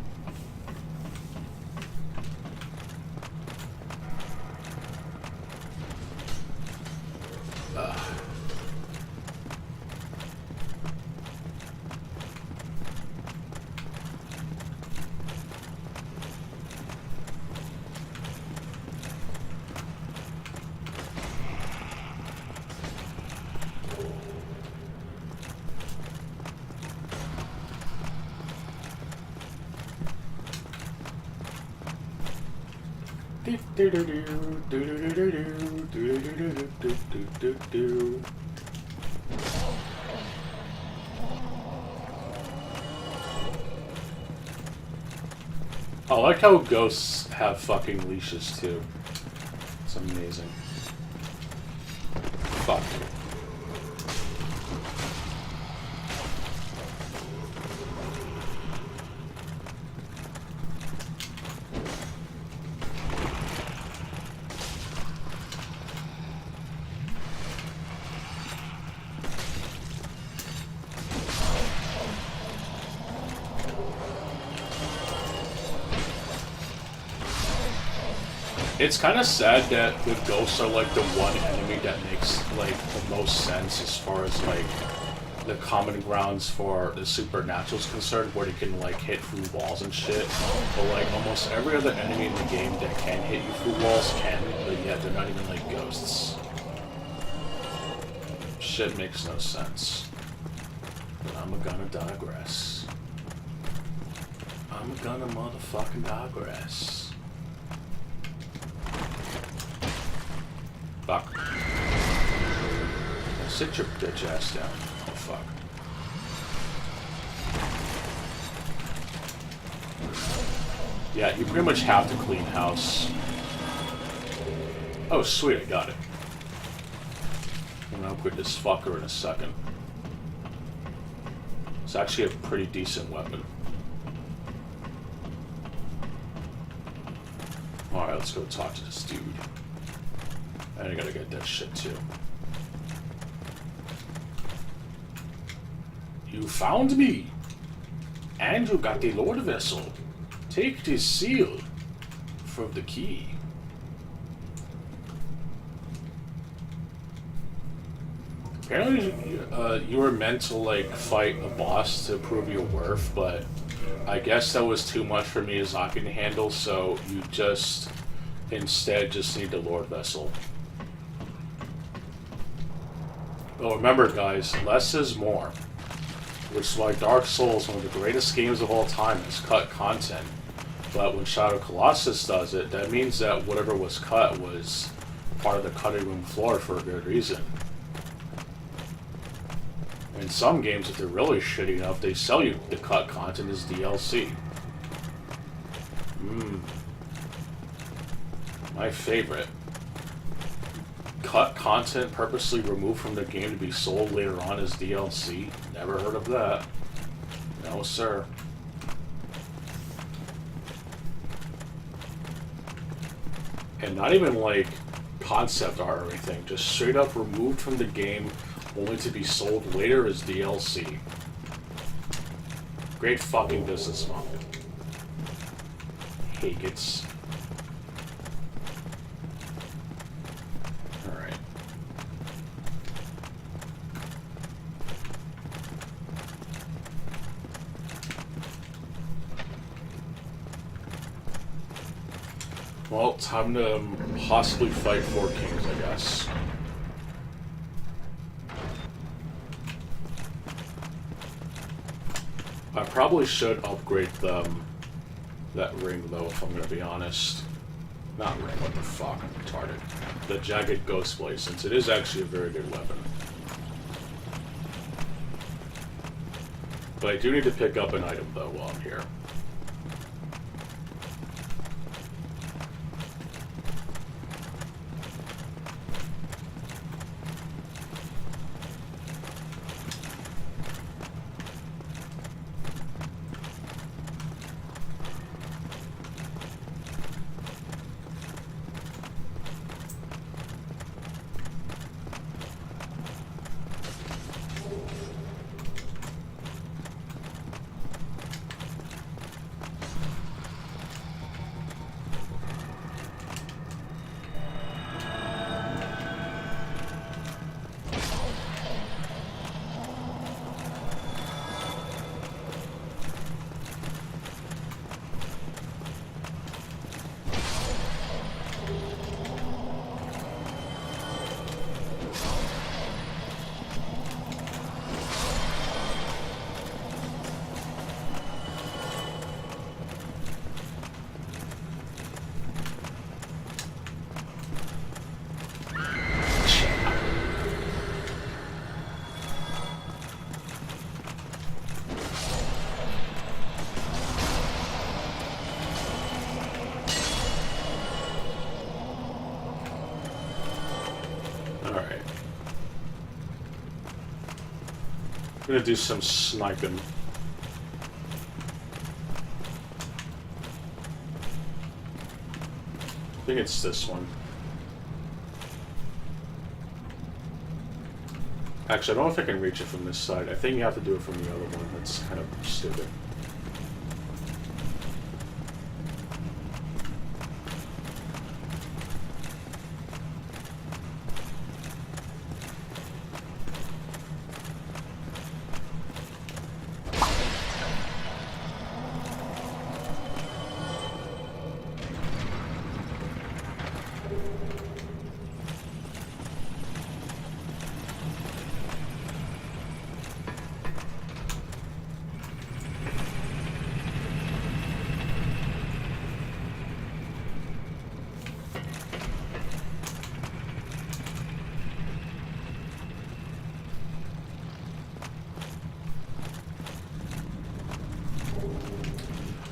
I like how ghosts have fucking leashes too. It's amazing. Fuck. It's kind of sad that the ghosts are like the one enemy that makes like the most sense as far as like the common grounds for the supernatural is concerned, where they can like hit through walls and shit. But like almost every other enemy in the game that can hit you through walls can, but yet they're not even like ghosts. Shit makes no sense. But I'm gonna digress. I'm gonna motherfucking digress. Fuck. Sit your bitch ass down. Oh fuck. Yeah, you pretty much have to clean house. Oh sweet, I got it. I'm gonna upgrade this fucker in a second. It's actually a pretty decent weapon. Alright, let's go talk to this dude. And I gotta get that shit too. You found me! And you got the Lord Vessel. Take this seal from the key. Apparently, you were meant to like fight a boss to prove your worth, but I guess that was too much for Miyazaki to handle. So you just instead just need the Lord Vessel. Well, remember, guys, less is more. Which is why Dark Souls, one of the greatest games of all time, has cut content. But when Shadow of Colossus does it, that means that whatever was cut was part of the cutting room floor for a good reason. In some games, if they're really shitty enough, they sell you the cut content as DLC. My favorite. Cut content purposely removed from the game to be sold later on as DLC. Never heard of that. No, sir. And not even like concept art or anything, just straight up removed from the game only to be sold later as DLC. Great fucking business model. Hagets. Alright. Well, time to possibly fight 4 kings, I guess. I probably should upgrade that ring, though, if I'm gonna be honest. Not ring, what the fuck, I'm retarded. The Jagged Ghost Blade, since it is actually a very good weapon. But I do need to pick up an item, though, while I'm here. Alright. I'm gonna do some sniping. I think it's this one. Actually, I don't know if I can reach it from this side. I think you have to do it from the other one. That's kind of stupid.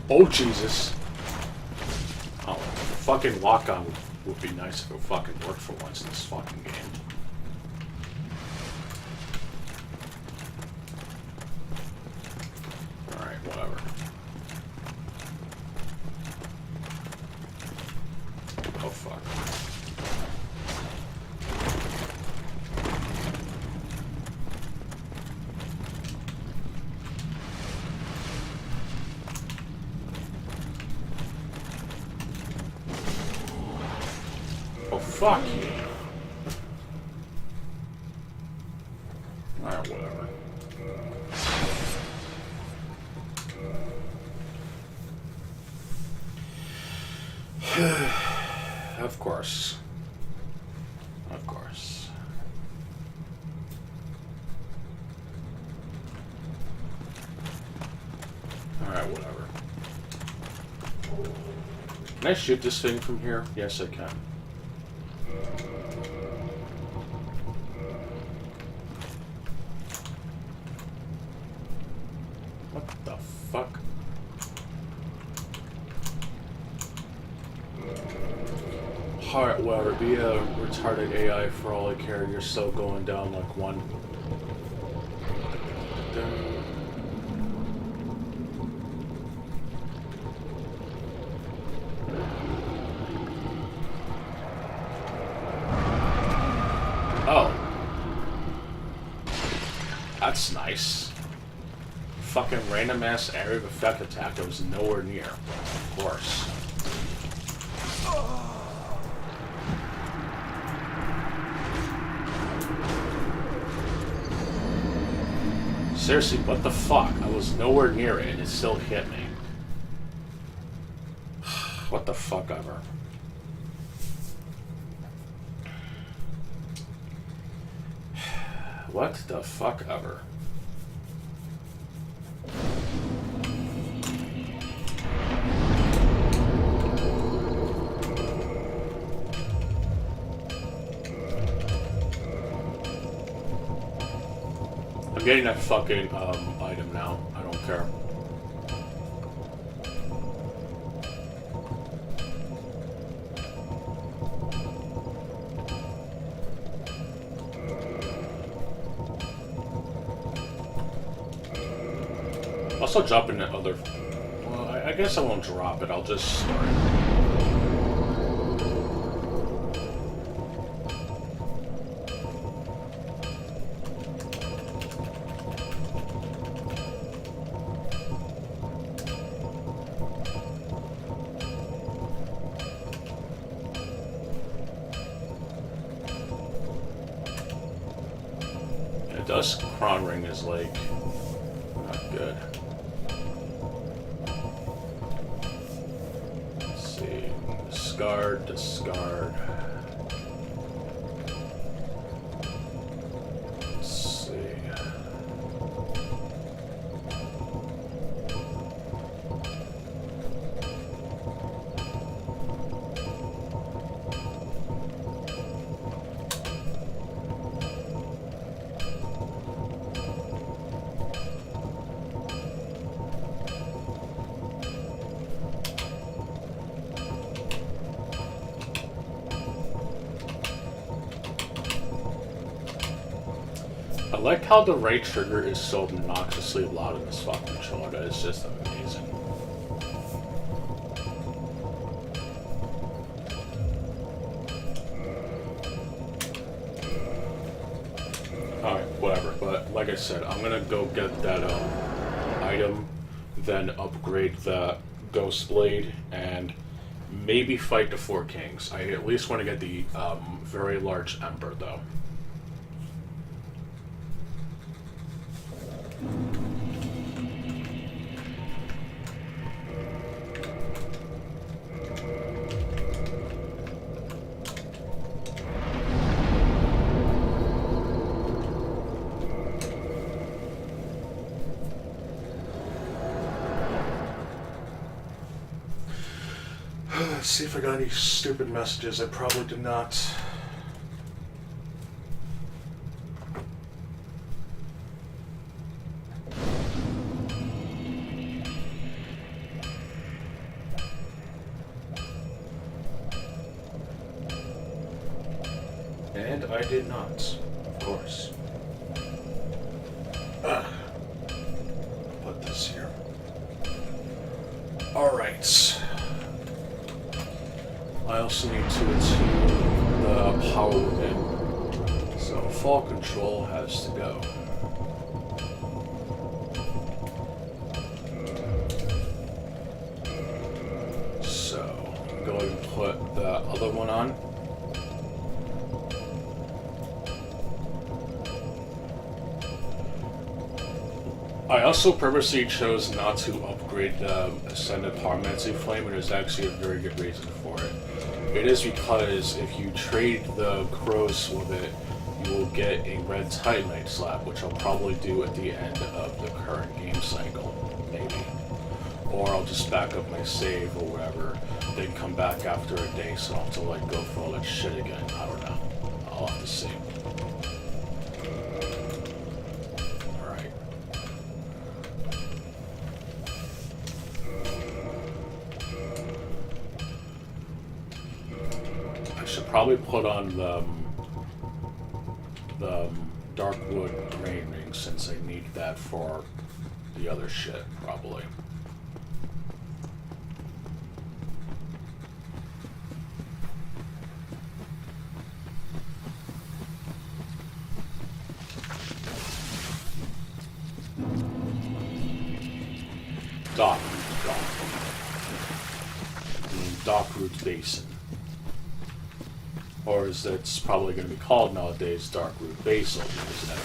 Oh, Jesus. Oh, fucking lock-on would be nice if it fucking worked for once in this fucking game. Alright, whatever. Oh, fuck. Oh, fuck you. Of course. Of course. Alright, whatever. Can I shoot this thing from here? Yes, I can. What the fuck? Alright, whatever. Be a retarded AI for all I care. You're still going down like one. Oh. That's nice. Fucking random ass area of effect attack that was nowhere near. Of course. Seriously, what the fuck? I was nowhere near it and it still hit me. What the fuck ever. What the fuck ever. I'm getting that fucking item now. I don't care. Also drop in the other... Well, I guess I won't drop it. I'll just start. Dust Crown Ring is like not good. Let's see. Discard, discard. Let's see. I like how the right trigger is so obnoxiously loud in this fucking controller. That is just amazing. Alright, whatever. But like I said, I'm gonna go get that item, then upgrade the Ghost Blade, and maybe fight the Four Kings. I at least want to get the very large Emperor, though. Let's see if I got any stupid messages. I probably did not. And I did not, of course. Put this here. Alright. I also need to attune the power within. So fall control has to go. So I'm going to put the other one on. I also purposely chose not to upgrade the Ascended Parmancy Flame, and there's actually a very good reason for it. It is because if you trade the Crows with it, you will get a red Titanite slab, which I'll probably do at the end of the current game cycle, maybe. Or I'll just back up my save or whatever, then come back after a day so I'll have to like go for all that shit again. I don't know. I'll have to see. Alright. I should probably put on the Darkwood Grain Ring since I need that for the other shit, probably. Darkroot Basin. Or as it's probably going to be called nowadays, Darkroot Basil, because of that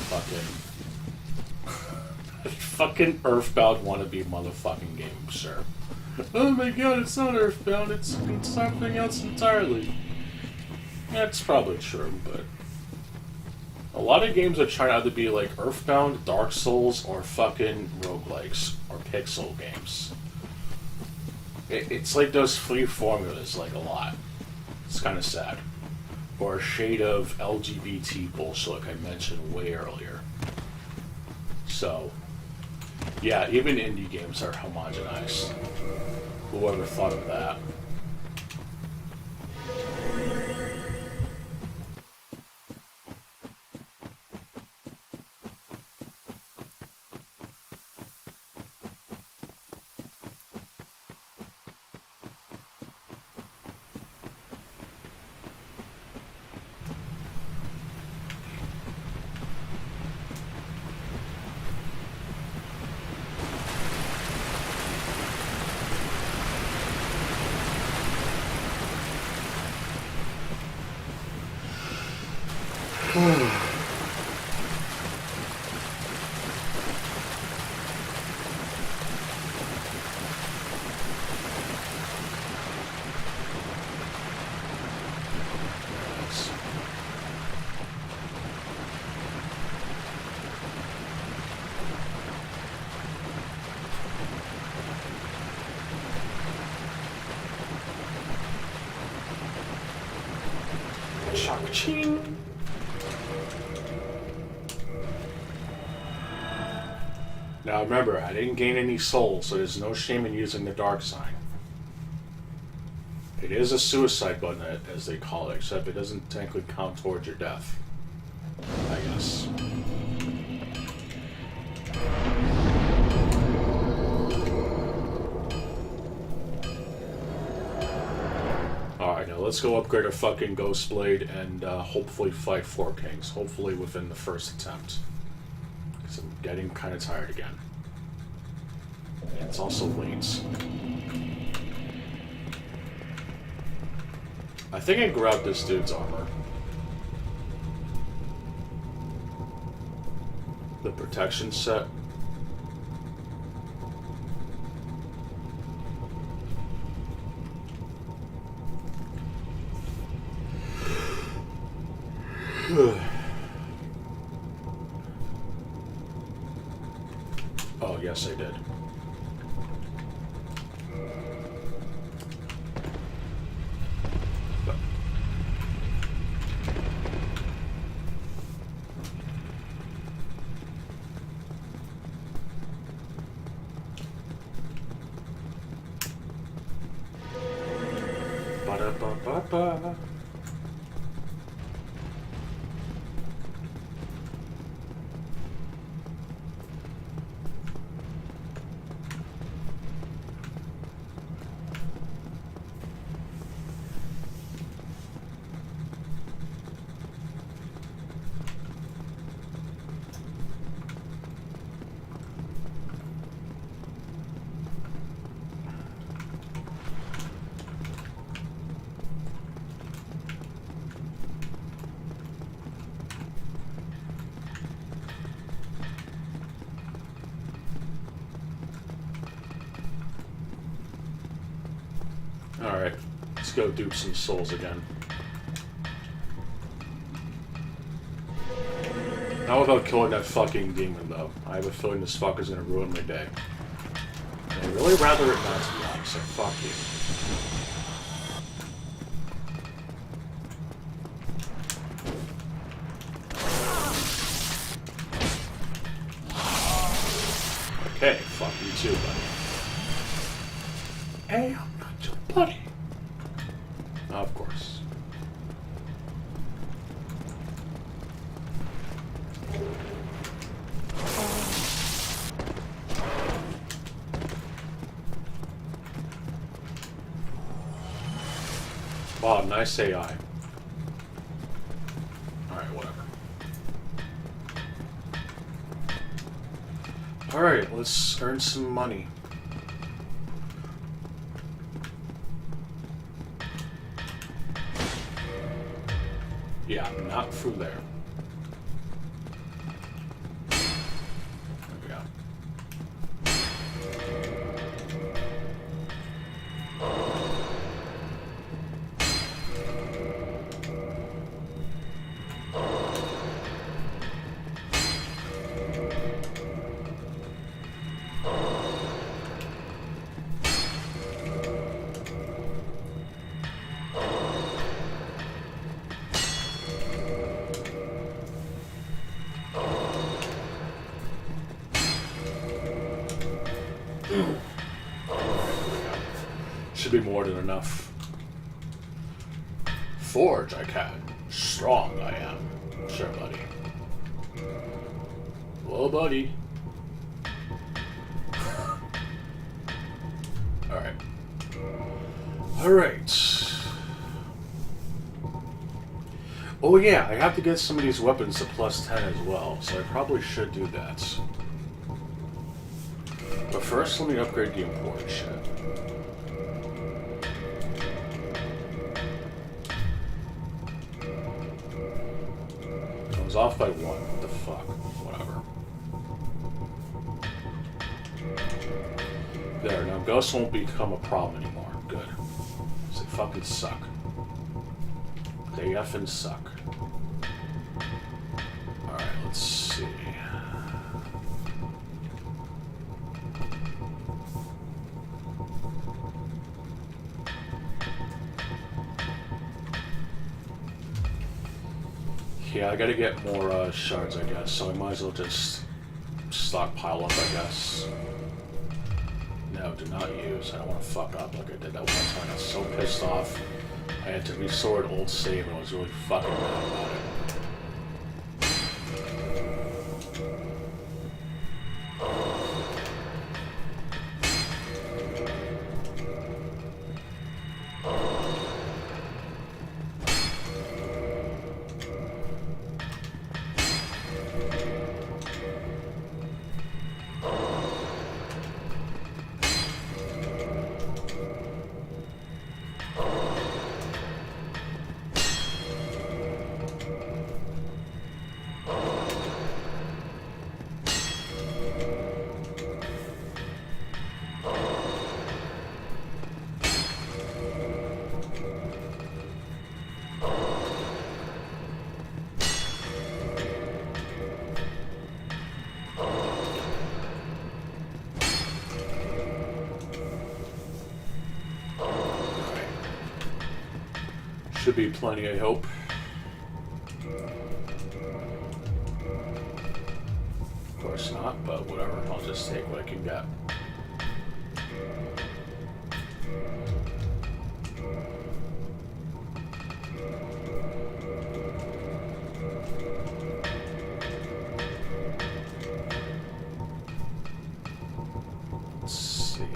fucking Earthbound wannabe motherfucking game, sir. Oh my god, it's not Earthbound, it's something else entirely. That's probably true, but a lot of games are trying to either be like Earthbound, Dark Souls, or fucking roguelikes, or pixel games. It's like those three formulas, like a lot. It's kind of sad. Or a shade of LGBT bullshit, like I mentioned way earlier. So, yeah, even indie games are homogenized. Whoever thought of that? Ching. Now remember, I didn't gain any souls, so there's no shame in using the dark sign. It is a suicide button, as they call it, except it doesn't technically count towards your death, I guess. Alright, now let's go upgrade our fucking Ghost Blade and hopefully fight 4 Kings. Hopefully within the first attempt. Because I'm getting kind of tired again. And it's also late. I think I grabbed this dude's armor. The protection set. Oh, yes, I did. Ba-da-ba-ba-ba. Alright, let's go dupe some souls again. Not without killing that fucking demon, though. I have a feeling this fucker's gonna ruin my day. And I'd really rather it not, to be honest. Like, fuck you. Okay, fuck you too, buddy. Hey, I'm not your buddy. Of course. Wow, nice AI. Alright, whatever. Alright, let's earn some money. Yeah, not through there. There we go. Should be more than enough. Forge I can. Strong I am. Sure, buddy. Well, buddy. Alright. Alright. Oh yeah, I have to get some of these weapons to plus 10 as well, so I probably should do that. But first, let me upgrade the important shit. I was off by one. What the fuck? Whatever. There, now ghosts won't become a problem anymore. Good. They fucking suck. They effing suck. Alright, let's see. Yeah, I gotta get more shards, I guess, so I might as well just stockpile up, I guess. No, do not use. I don't want to fuck up like I did that one time. I was so pissed off. I had to restore an old save and I was really fucking mad about it. Should be plenty, I hope. Of course not, but whatever. I'll just take what I can get. Let's see.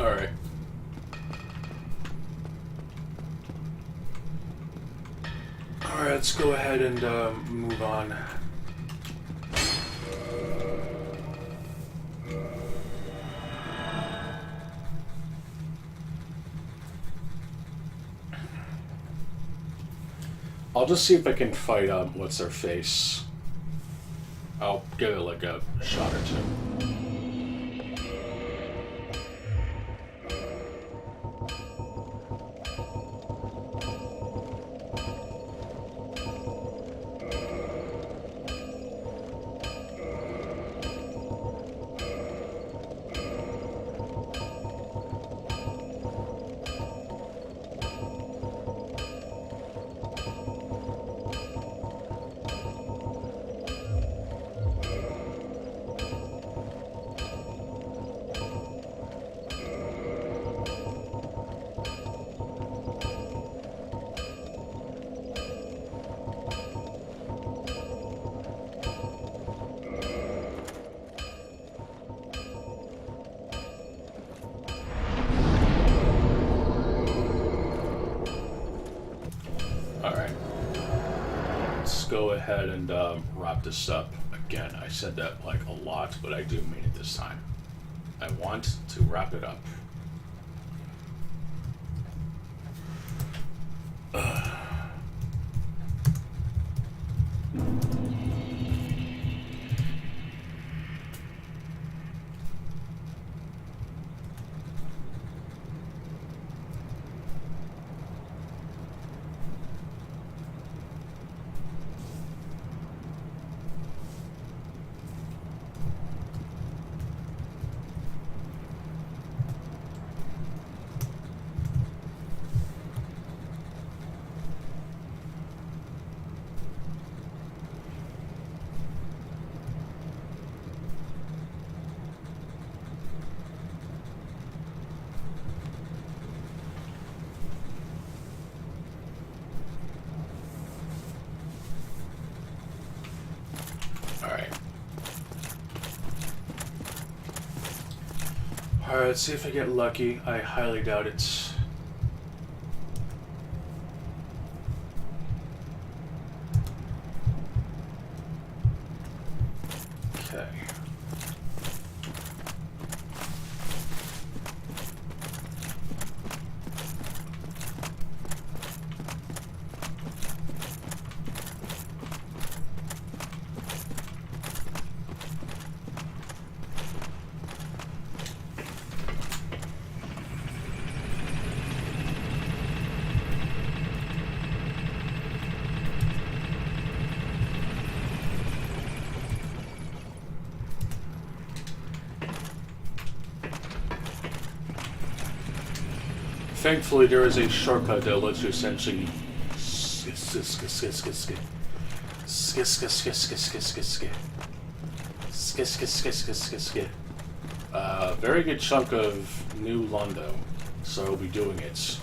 Alright. Alright, let's go ahead and move on. I'll just see if I can fight what's her face. I'll give it like a shot or two. Go ahead and wrap this up. Again, I said that like a lot, but I do mean it this time. I want to wrap it up. Alright, let's see if I get lucky. I highly doubt it. Okay. Thankfully, there is a shortcut that lets you essentially very good chunk of New Londo, so I'll be doing it.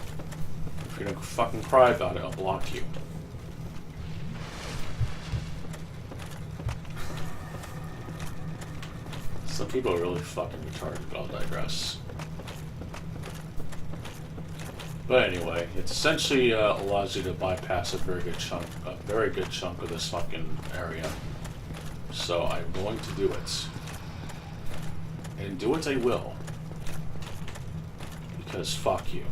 If you're gonna fucking cry about it, I'll block you. Some people are really fucking retarded, but I'll digress. But anyway, it essentially allows you to bypass a very good chunk of this fucking area. So I'm going to do it. And do it I will. Because fuck you.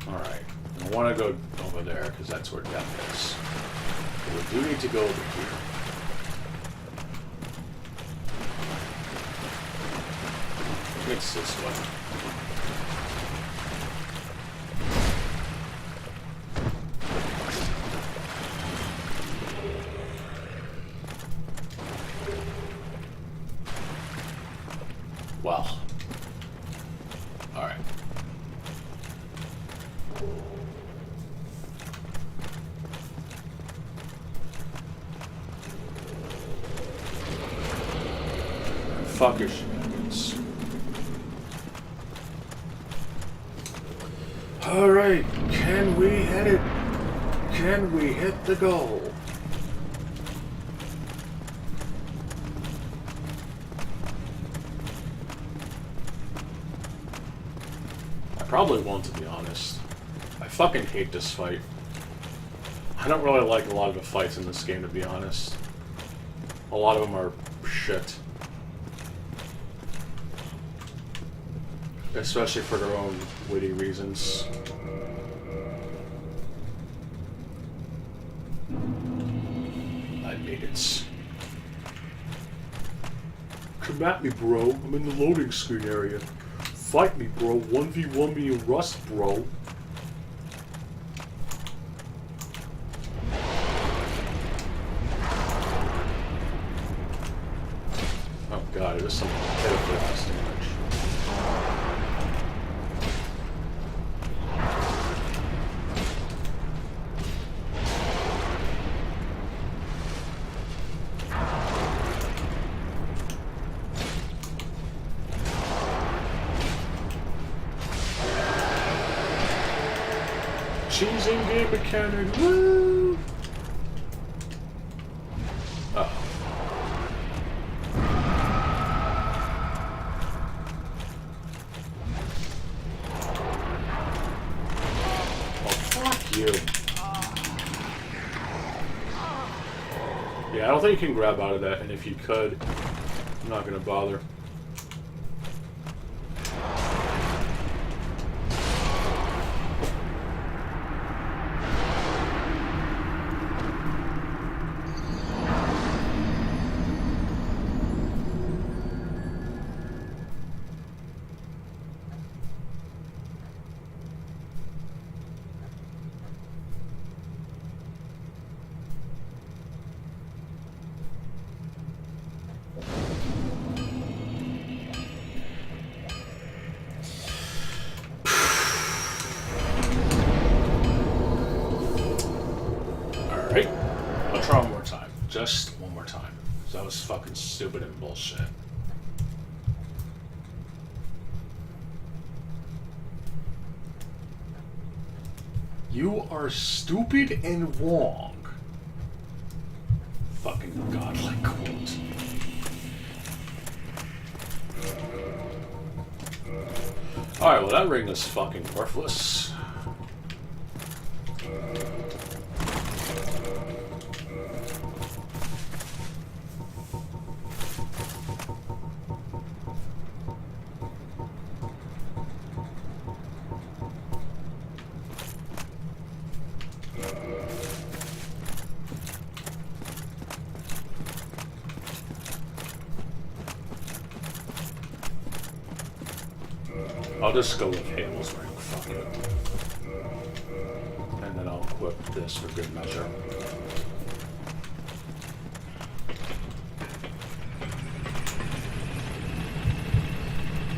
Alright. I want to go over there because that's where death is. But we do need to go over here. It's this way. Well. Alright. Fuck your shenanigans. Alright, can we hit it? Can we hit the goal? probably won't, to be honest. I fucking hate this fight. I don't really like a lot of the fights in this game, to be honest. A lot of them are shit. Especially for their own witty reasons. I made it. Come at me, bro. I'm in the loading screen area. Fight me, bro. 1v1 me and Rust, bro. Oh god, it was some pitiful ass damage. Cheese in-game mechanic, woo! Oh. Oh, fuck you. Yeah, I don't think you can grab out of that, and if you could, I'm not gonna bother. Alright, I'll try one more time. Just one more time. Because that was fucking stupid and bullshit. You are stupid and wrong. Fucking godlike quote. Alright, well that ring is fucking worthless. I'll just go with Halo's ring, fuck it. And then I'll equip this for good measure.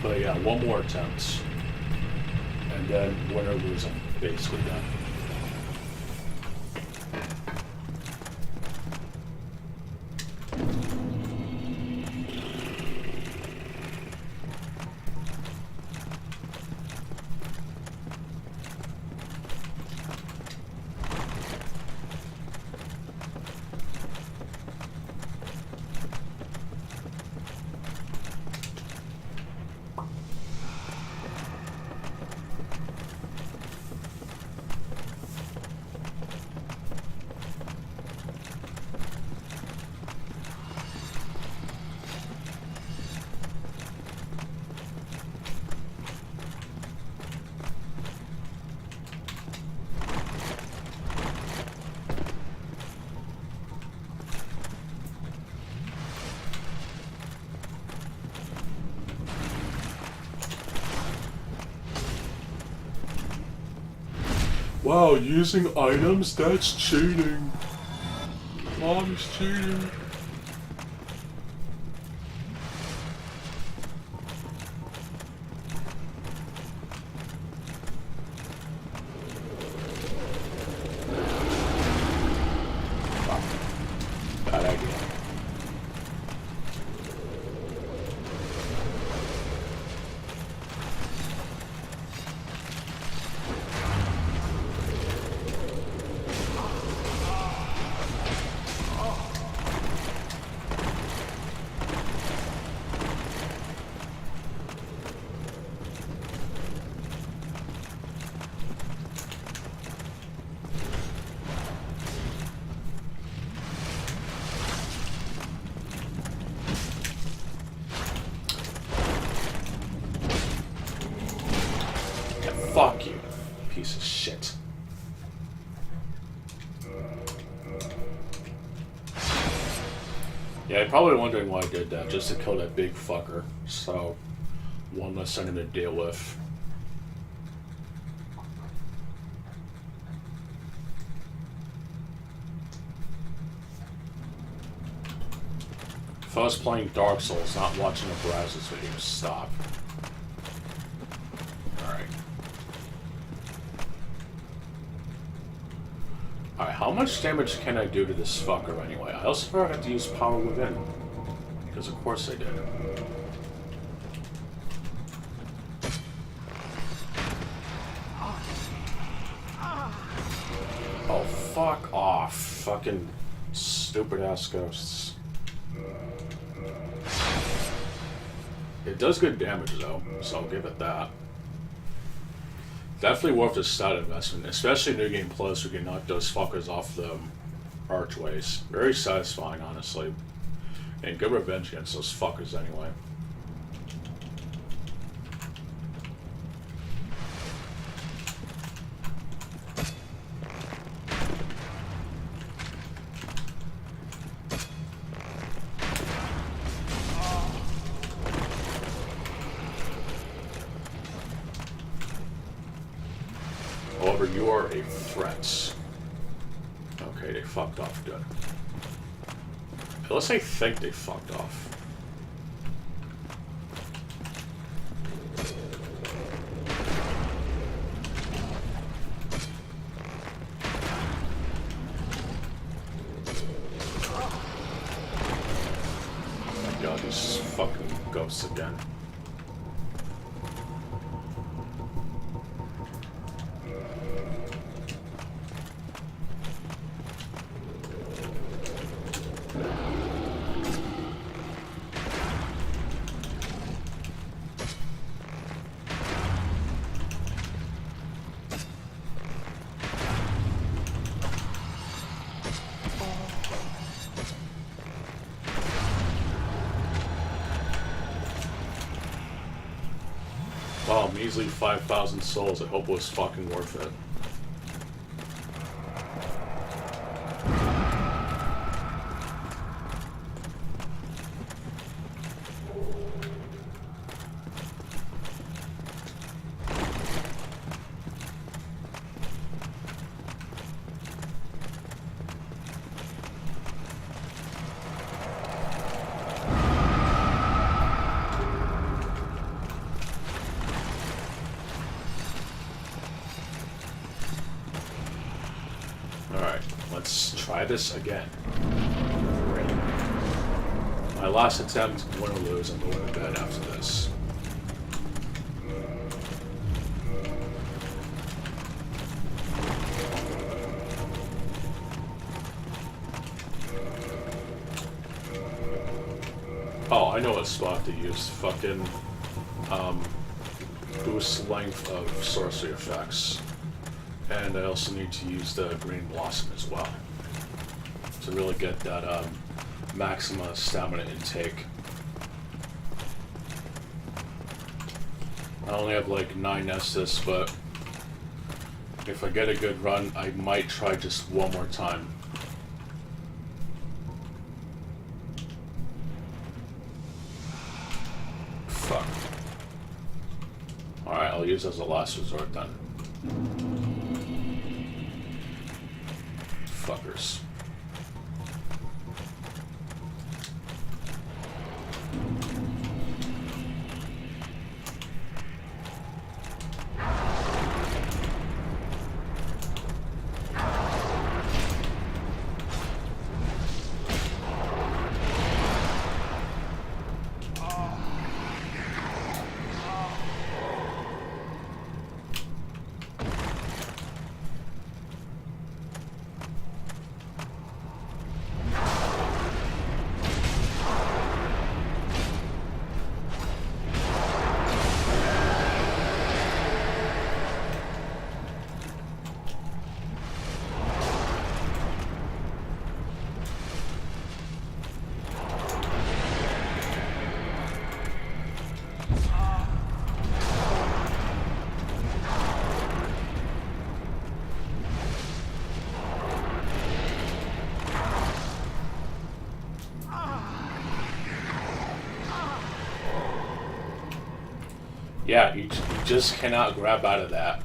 But yeah, one more attempt. And then win or lose, I'm basically done. Wow, using items? That's cheating. Mom is cheating. Wow. Bad idea. shit. Yeah, you're probably wondering why I did that, just to kill that big fucker. So, one less thing to deal with. If I was playing Dark Souls, not watching a Brazos video, stop. Alright. Alright, how much damage can I do to this fucker anyway? I also forgot to use Power Within. Because of course I did. Oh, fuck off. Fucking stupid ass ghosts. It does good damage though, so I'll give it that. Definitely worth the stat investment, especially New Game Plus, who can knock those fuckers off the archways. Very satisfying, honestly. And good revenge against those fuckers anyway. However, you are a threat. Okay, they fucked off good. Unless I think they fucked off. Oh my god, these fucking ghosts again. Wow, measly 5,000 souls. I hope it was fucking worth it. Alright, let's try this again. My last attempt, win or lose, I'm going to bed after this. Oh, I know what spot to use. Fucking, boost length of sorcery effects. And I also need to use the Green Blossom as well to really get that maximum stamina intake. I only have like 9 Estus, but if I get a good run, I might try just one more time. Fuck. Alright, I'll use it as a last resort then. Fuckers. Yeah, you just cannot grab out of that.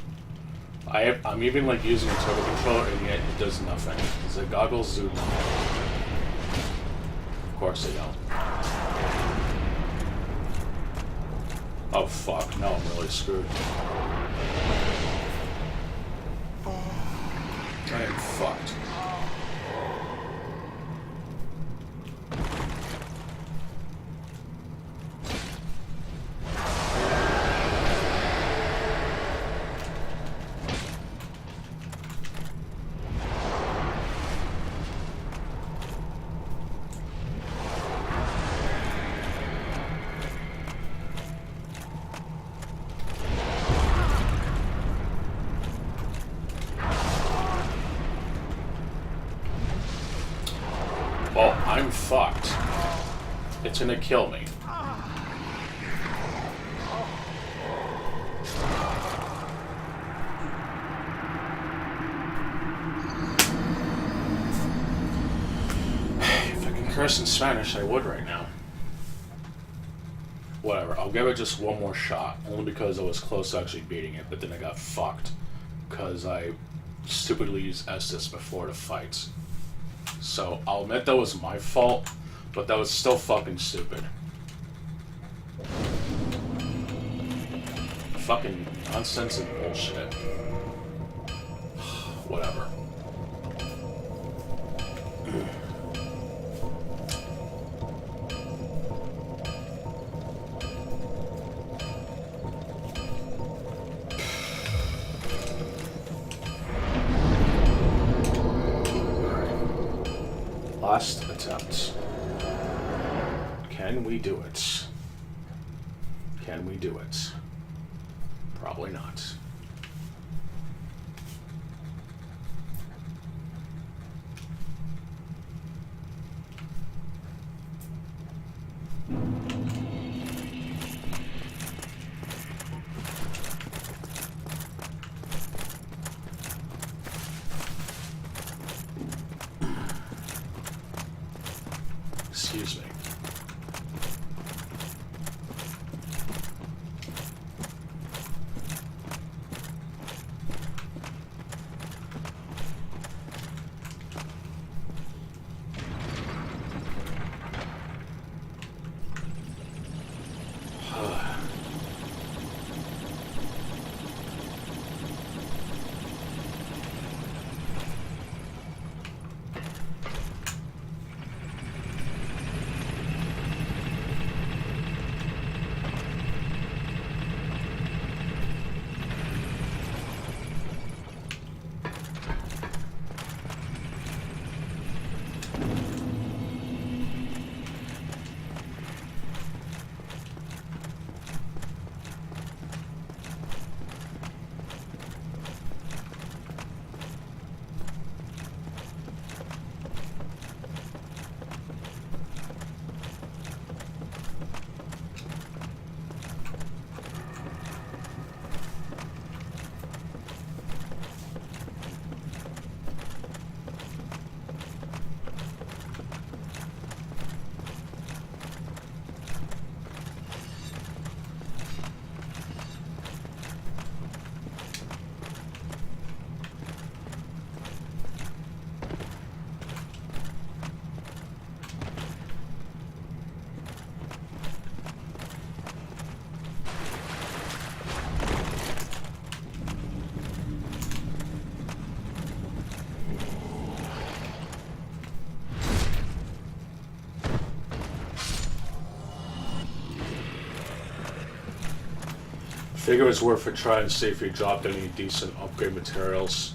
I'm even like using a turbo controller and yet it does nothing. The goggles zoom nothing. Of course they don't. Oh fuck, now I'm really screwed. I am fucked. Oh, I'm fucked. It's gonna kill me. If I can curse in Spanish, I would right now. Whatever, I'll give it just one more shot. Only because I was close to actually beating it, but then I got fucked. Because I stupidly used Estus before the fights. So, I'll admit that was my fault, but that was still fucking stupid. Fucking nonsense and bullshit. Whatever. Last attempt. Can we do it? Can we do it? Probably not. Excuse me. Figure it's worth a try and see if you dropped any decent upgrade materials.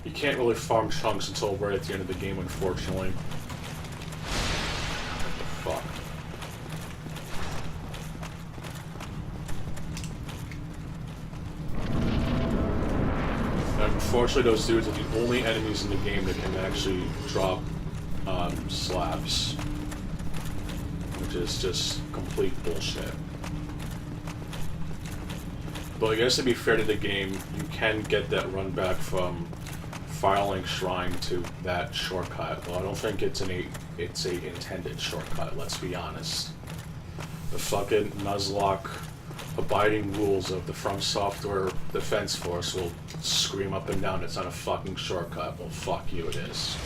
You can't really farm chunks until right at the end of the game, unfortunately. Fuck. Unfortunately, those dudes are the only enemies in the game that can actually drop slabs. Which is just complete bullshit. But I guess to be fair to the game, you can get that run back from Firelink Shrine to that shortcut. Well, I don't think it's a intended shortcut, let's be honest. The fucking Nuzlocke abiding rules of the From Software Defense Force will scream up and down it's not a fucking shortcut. Well, fuck you, it is.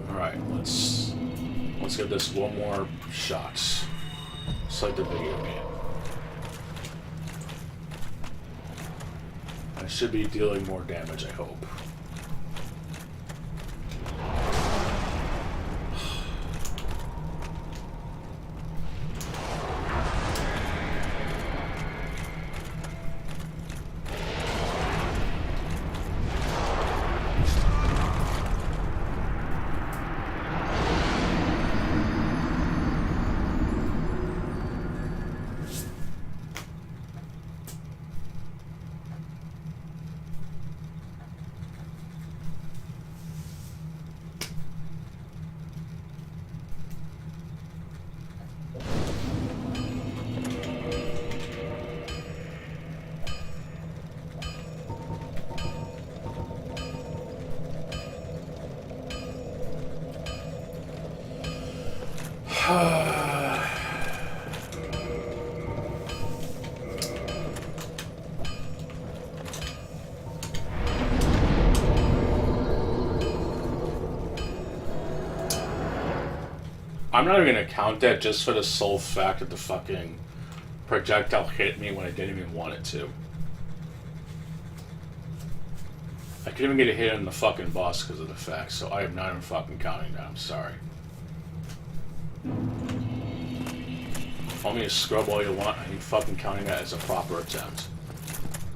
Alright, let's give this one more shot. Just like the video game. I should be dealing more damage, I hope. I'm not even gonna count that just for the sole fact that the fucking projectile hit me when I didn't even want it to. I couldn't even get a hit on the fucking boss because of the fact, so I am not even fucking counting that. I'm sorry. Call me a scrub all you want, I ain't fucking counting that as a proper attempt.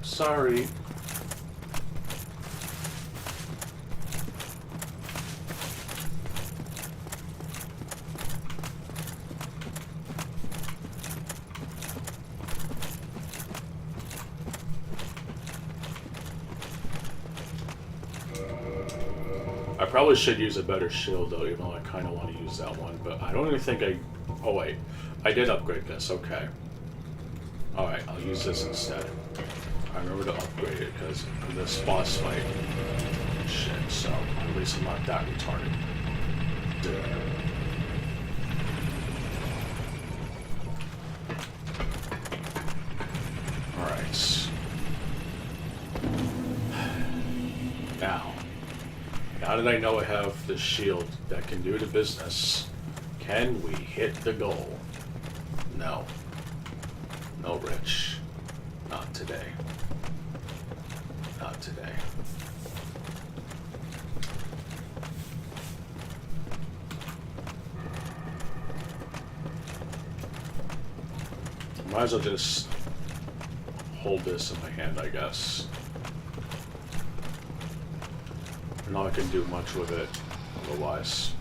Sorry. I probably should use a better shield though, even though I kind of want to use that one, but I don't even think I... Oh wait, I did upgrade this, okay. Alright, I'll use this instead. I remember to upgrade it because of this boss fight. Shit, so at least I'm not that retarded. Alright. Now that I know I have the shield that can do the business, can we hit the goal? No. No, Rich. Not today. Not today. Might as well just hold this in my hand, I guess. Not I can do much with it otherwise.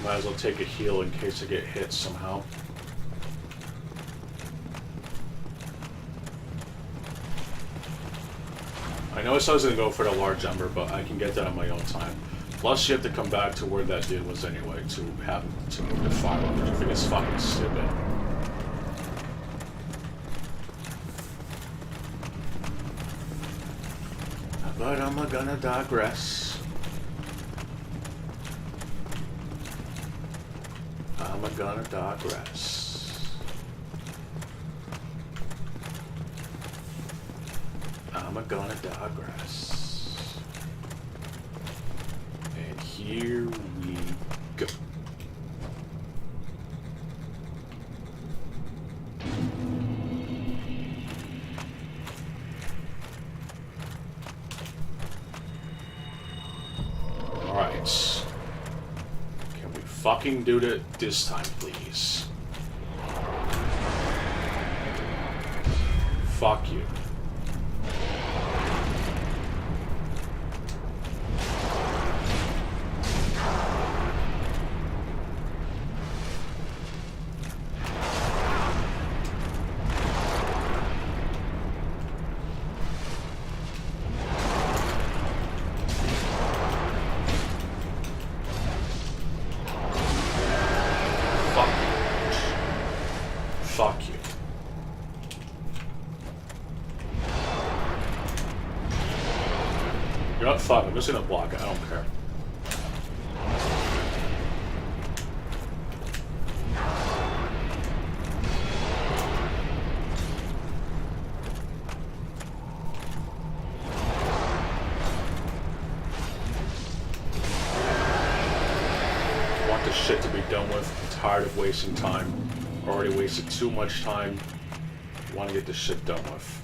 Might as well take a heal in case I get hit somehow. I know I said I was going to go for the large ember, but I can get that on my own time. Plus, you have to come back to where that dude was anyway to have to move the fire, which I think is fucking stupid. But I'm gonna digress. I'm gonna digress. I'm gonna digress. And here we go. Alright. Can we fucking do it this time, please? Fuck you. fuck, I'm just gonna block it, I don't care. I want this shit to be done with. I'm tired of wasting time. Already wasted too much time. I want to get this shit done with.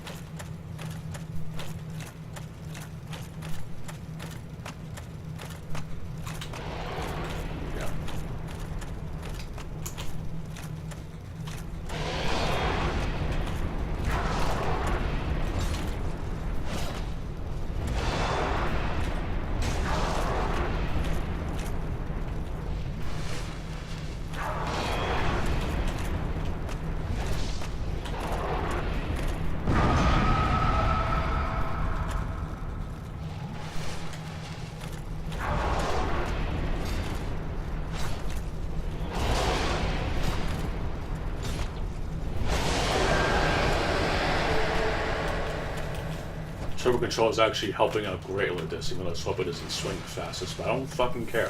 Turbo Control is actually helping out great with this, even though let's hope it doesn't swing the fastest, but I don't fucking care.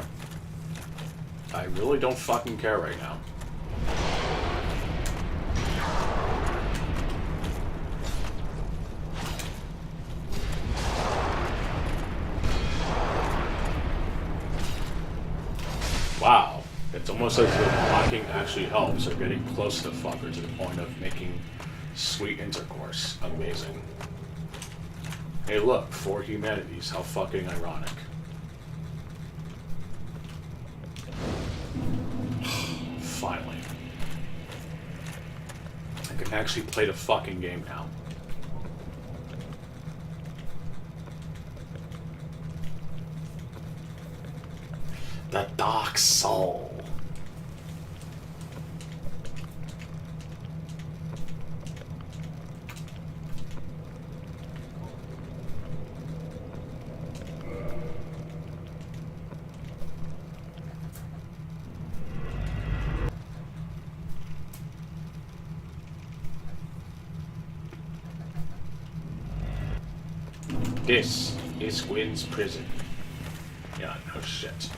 I really don't fucking care right now. Wow. It's almost as if blocking actually helps, or getting close to the fucker to the point of making sweet intercourse. Amazing. Hey look, 4 humanities, how fucking ironic. Finally. I can actually play the fucking game now. The Dark Soul. This is Gwyn's prison. Yeah, no shit.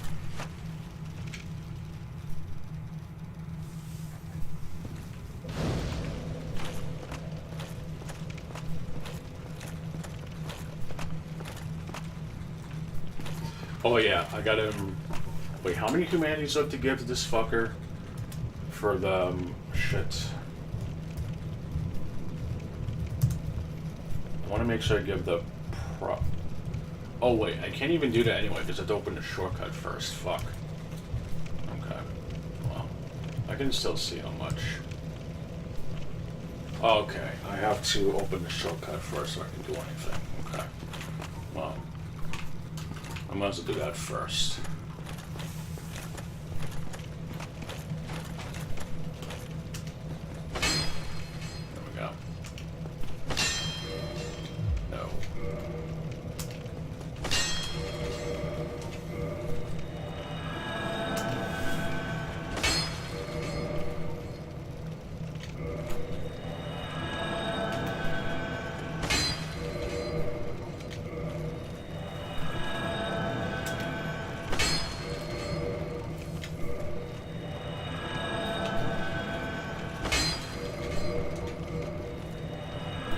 Oh yeah, I got him. Wait, how many humanities do I have to give to this fucker? For the shit. I want to make sure I give the Oh wait, I can't even do that anyway because I have to open the shortcut first. Fuck. Okay. Well, I can still see how much. Okay, I have to open the shortcut first so I can do anything. Okay. Well, I might as well do that first. There we go. No.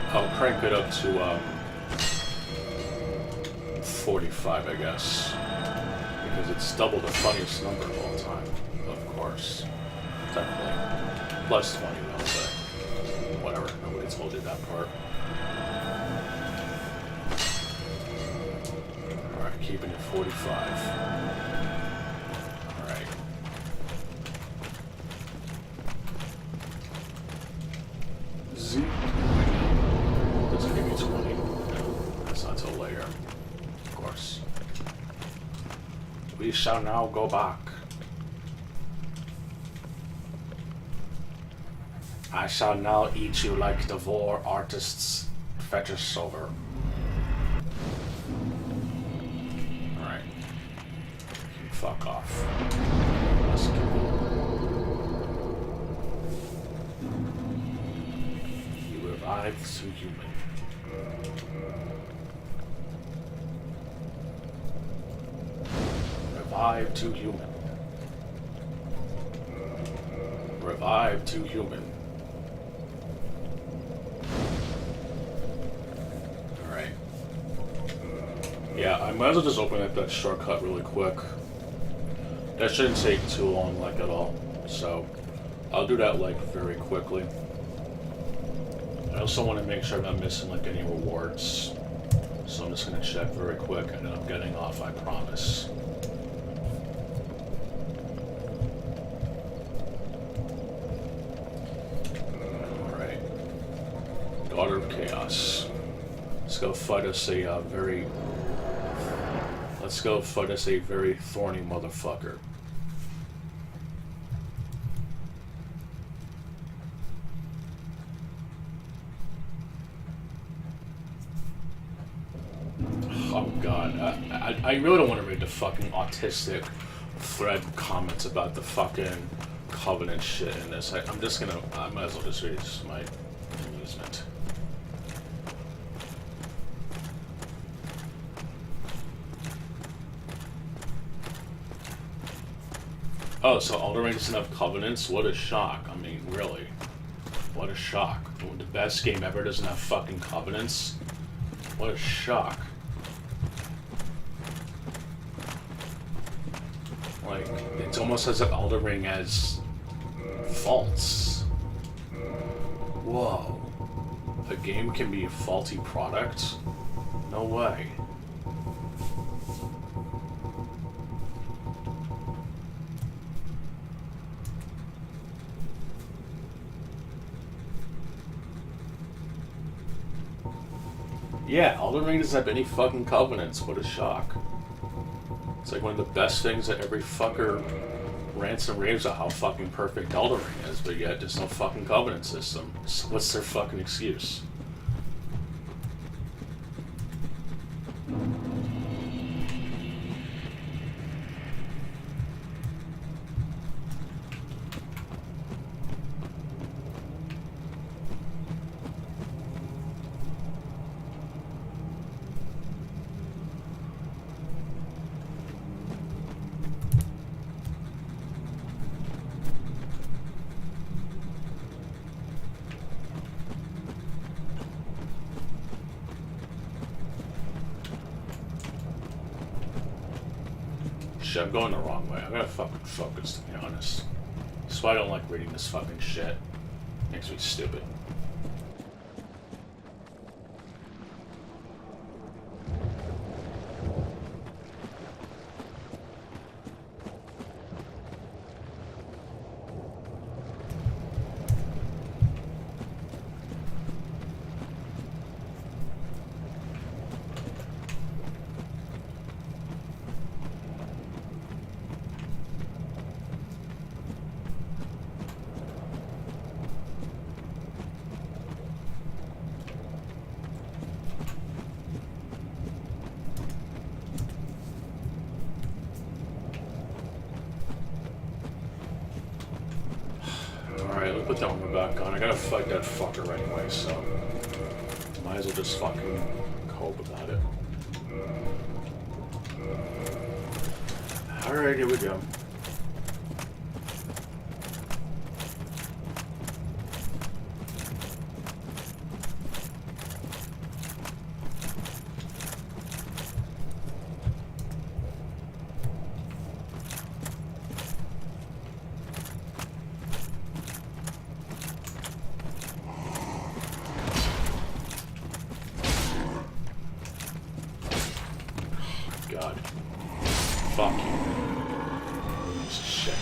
I'll crank it up to 45, I guess, because it's double the funniest number of all time, of course. Technically, plus 20 though, but whatever. Nobody told you that part. All right, keeping it 45. All right. Z. Doesn't give me 20. No, that's not till later. Of course. We shall now go back. I shall now eat you like the vor artist's fetish over. Alright. Fuck off. Let's go. You revived some human. Revive to human. Revive to human. Alright. Yeah, I might as well just open up that shortcut really quick. That shouldn't take too long, like, at all. So, I'll do that, like, very quickly. I also want to make sure I'm not missing, like, any rewards. So I'm just going to check very quick, and then I'm getting off, I promise. Alright. Daughter of Chaos. Let's go fight us a very... Let's go fight us a very thorny motherfucker. Oh god, I really don't want to read the fucking autistic thread comments about the fucking Covenant shit in this. I'm just gonna, I might as well just read it, just my amusement. Oh, so Elden Ring doesn't have Covenants? What a shock. I mean, really. What a shock. The best game ever doesn't have fucking Covenants? What a shock. Like, it's almost as if Elden Ring has faults. Whoa. A game can be a faulty product? No way. Yeah, Elden Ring doesn't have any fucking Covenants. What a shock. It's like one of the best things that every fucker rants and raves about how fucking perfect Elden Ring is, but yet there's no fucking Covenant system. So what's their fucking excuse? Shit, I'm going the wrong way. I gotta fucking focus, to be honest. That's why I don't like reading this fucking shit. Makes me stupid. Alright, let's put that one back on. I gotta fight that fucker anyway, so might as well just fucking cope about it. Alright, here we go. God. Fuck you. Piece of shit.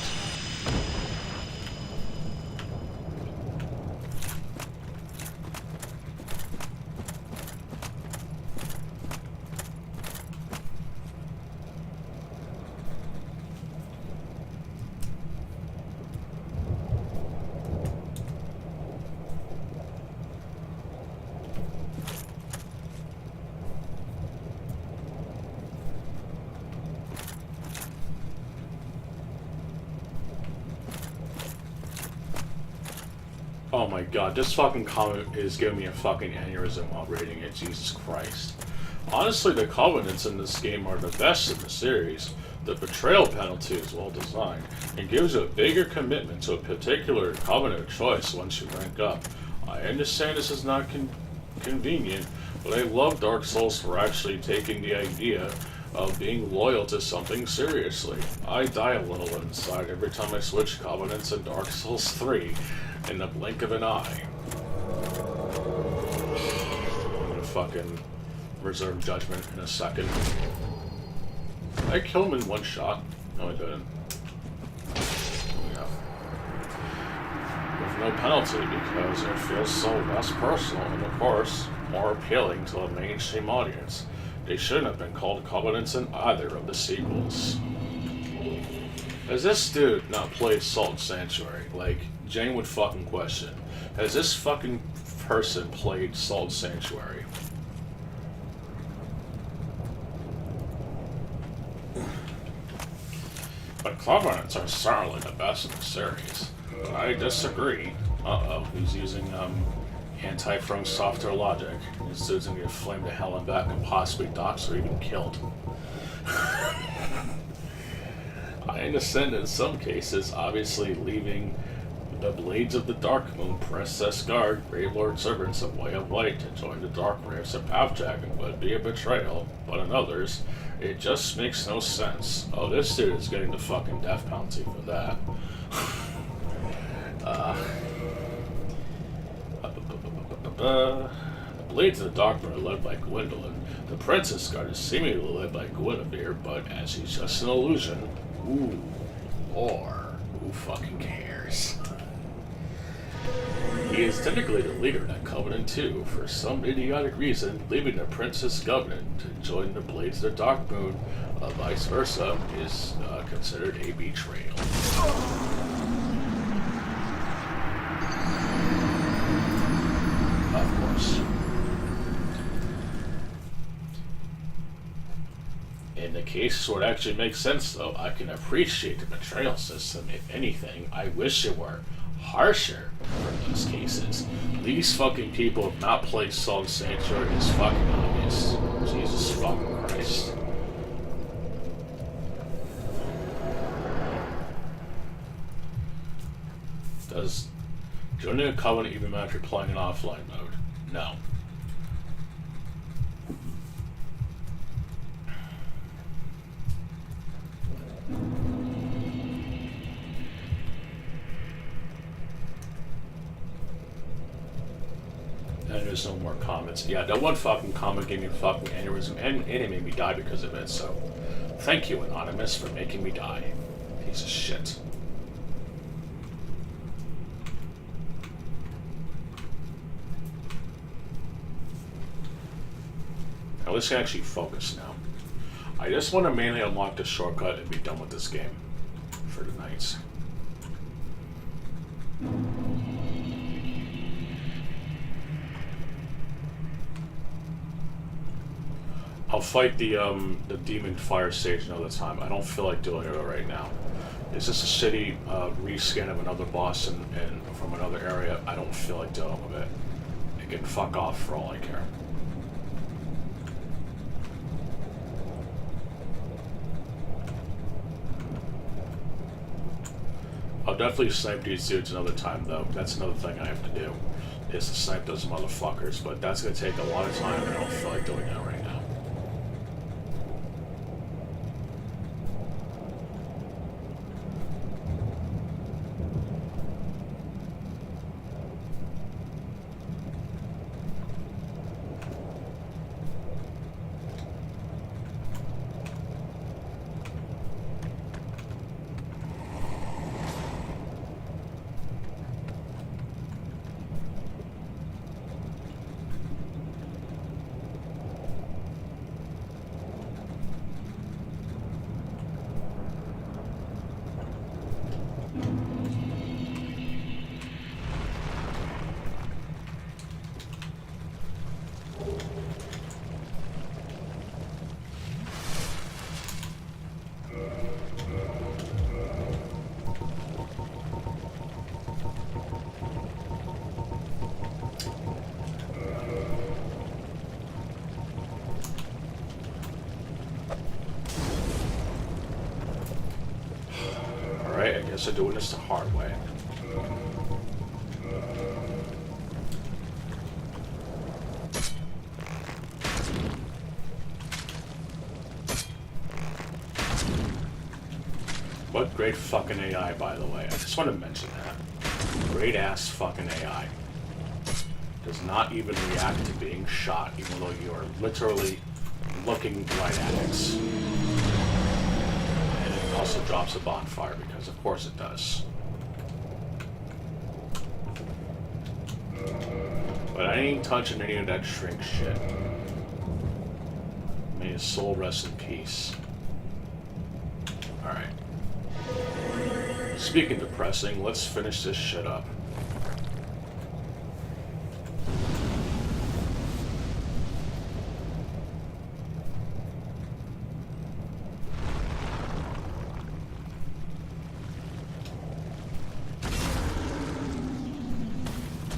Oh my god, this fucking comment is giving me a fucking aneurysm while reading it, Jesus Christ. Honestly, the Covenants in this game are the best in the series. The betrayal penalty is well designed and gives a bigger commitment to a particular covenant choice once you rank up. I understand this is not convenient, but I love Dark Souls for actually taking the idea of being loyal to something seriously. I die a little inside every time I switch covenants in Dark Souls 3 in the blink of an eye. I'm gonna fucking reserve judgment in a second. I killed him in one shot. No, I didn't. Yeah. With no penalty because it feels so less personal and, of course, more appealing to a mainstream audience. They shouldn't have been called covenants in either of the sequels. Has this dude not played Salt Sanctuary? Like, genuine fucking question. Has this fucking person played Salt Sanctuary? But covenants are certainly the best in the series. I disagree. Uh-oh, he's using, anti-from software logic. This dude's gonna get flamed to hell and back and possibly doxxed or even killed. I understand in some cases, obviously leaving the Blades of the Dark Moon, Princess Guard, Grave Lord Servants of Way of Light to join the Dark Race of Pathjacking would be a betrayal, but in others, it just makes no sense. Oh, this dude is getting the fucking death penalty for that. The Blades of the Dark Moon are led by Gwendolyn. The Princess Guard is seemingly led by Guinevere, but as he's just an illusion, or who fucking cares? He is technically the leader in that Covenant too, for some idiotic reason, leaving the Princess Covenant to join the Blades of the Dark Moon, vice versa, is considered a betrayal. Of course. In the cases where it actually makes sense, though, I can appreciate the betrayal system. If anything, I wish it were harsher for those cases. These fucking people have not played Salt Sanctuary is fucking obvious. Jesus fucking Christ. Does joining a covenant even matter if you're playing in offline mode? No. And there's no more comments. Yeah, that one fucking comment gave me a fucking aneurysm, and it made me die because of it, so thank you, Anonymous, for making me die. Piece of shit. Now let's actually focus now. I just want to mainly unlock the shortcut and be done with this game for tonight. I'll fight the demon fire stage another time. I don't feel like doing it right now. It's just a shitty reskin of another boss and from another area. I don't feel like dealing with it. It can fuck off for all I care. I'll definitely snipe these dudes another time, though. That's another thing I have to do, is to snipe those motherfuckers, but that's going to take a lot of time, and I don't feel like doing that right now. guess they're doing this the hard way. What great fucking AI, by the way. I just want to mention that. Great ass fucking AI. Does not even react to being shot, even though you are literally looking right at it. And it also drops a bonfire, because of course it does. But I ain't touching any of that shrink shit. May his soul rest in peace. Alright. Speaking depressing, let's finish this shit up.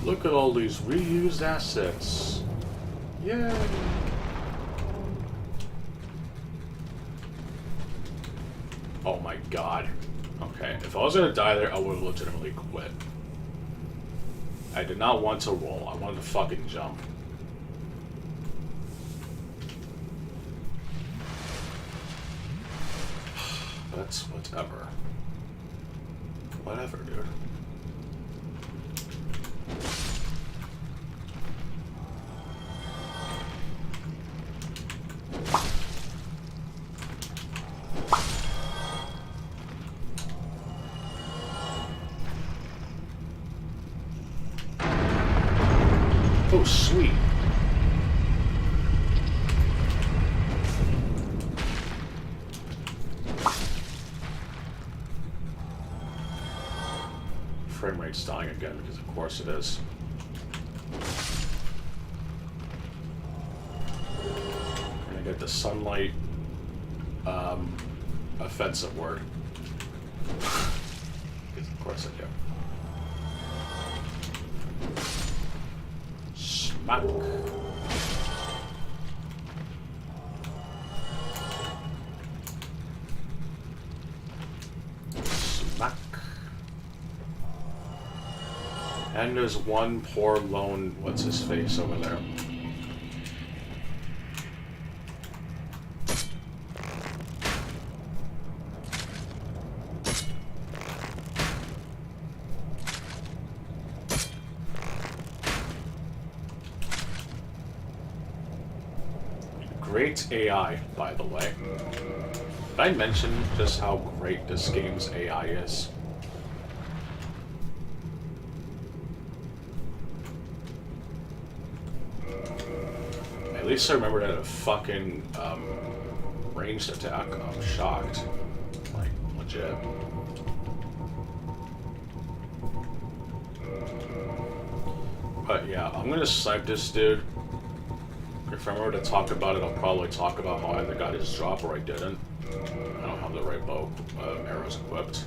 Look at all these reused assets. Yay! Oh my god. Okay, if I was gonna die there, I would have legitimately quit. I did not want to roll, I wanted to fucking jump. That's whatever. Whatever, dude. Oh, sweet. Frame rate's dying again, because of course it is. Gonna get the sunlight offensive word. Because of course I do. Smack. Smack. And there's one poor lone what's-his-face over there. Great AI, by the way. Did I mention just how great this game's AI is? At least I remember that a fucking ranged attack. I'm shocked. Like, legit. But yeah, I'm gonna snipe this dude. If I remember to talk about it, I'll probably talk about how I either got his drop or I didn't. I don't have the right bow arrows equipped.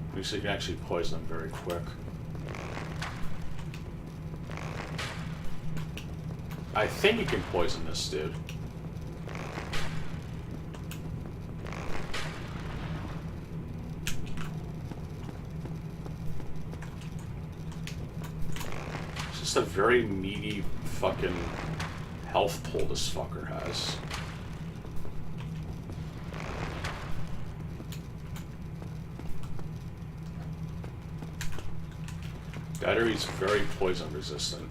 At least you can actually poison them very quick. I think you can poison this dude. A very meaty fucking health pull this fucker has. Battery's very poison resistant.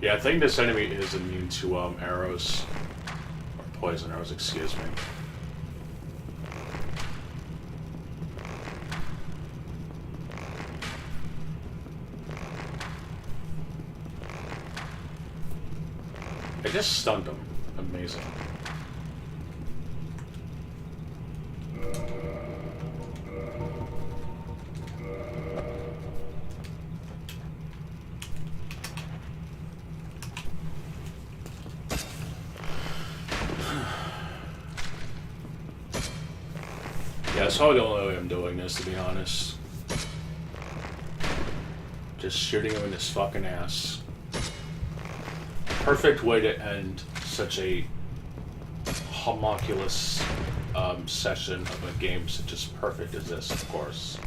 Yeah, I think this enemy is immune to arrows. Or poison arrows, excuse me. I just stunned him. Amazing. Yeah, that's probably the only way I'm doing this, to be honest. Just shooting him in his fucking ass. Perfect way to end such a homunculus session of a game such as perfect as this, of course.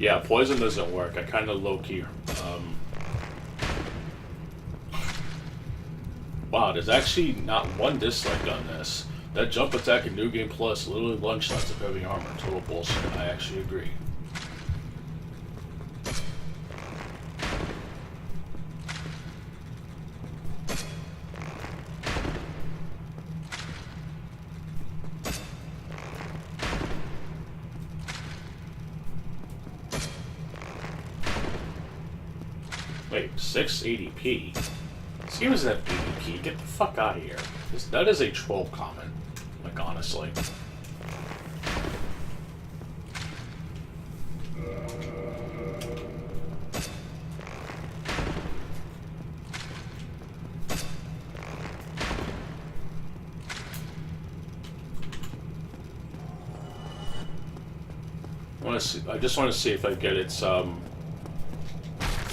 Yeah, poison doesn't work. I kind of low-key... Wow, there's actually not one dislike on this. That jump attack in New Game Plus literally one-shots of heavy armor. Total bullshit. I actually agree. Wait, 680p? This game doesn't have 80p. Get the fuck out of here. That is a troll comment. Like, honestly. I just want to see if I get its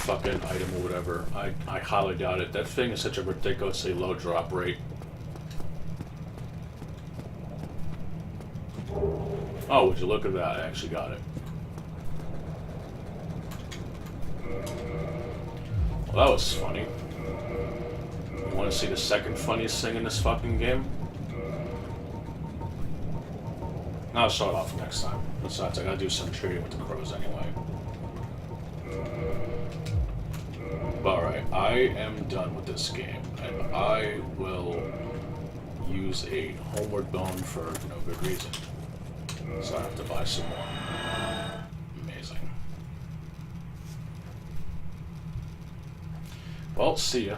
fucking item or whatever. I highly doubt it. That thing is such a ridiculously low drop rate. Oh, would you look at that? I actually got it. Well, that was funny. You want to see the second funniest thing in this fucking game? I'll show it off next time. Besides, I gotta do some trading with the crows anyway. But alright, I am done with this game, and I will use a homeward bone for no good reason. So I have to buy some more. Amazing. Well, see ya.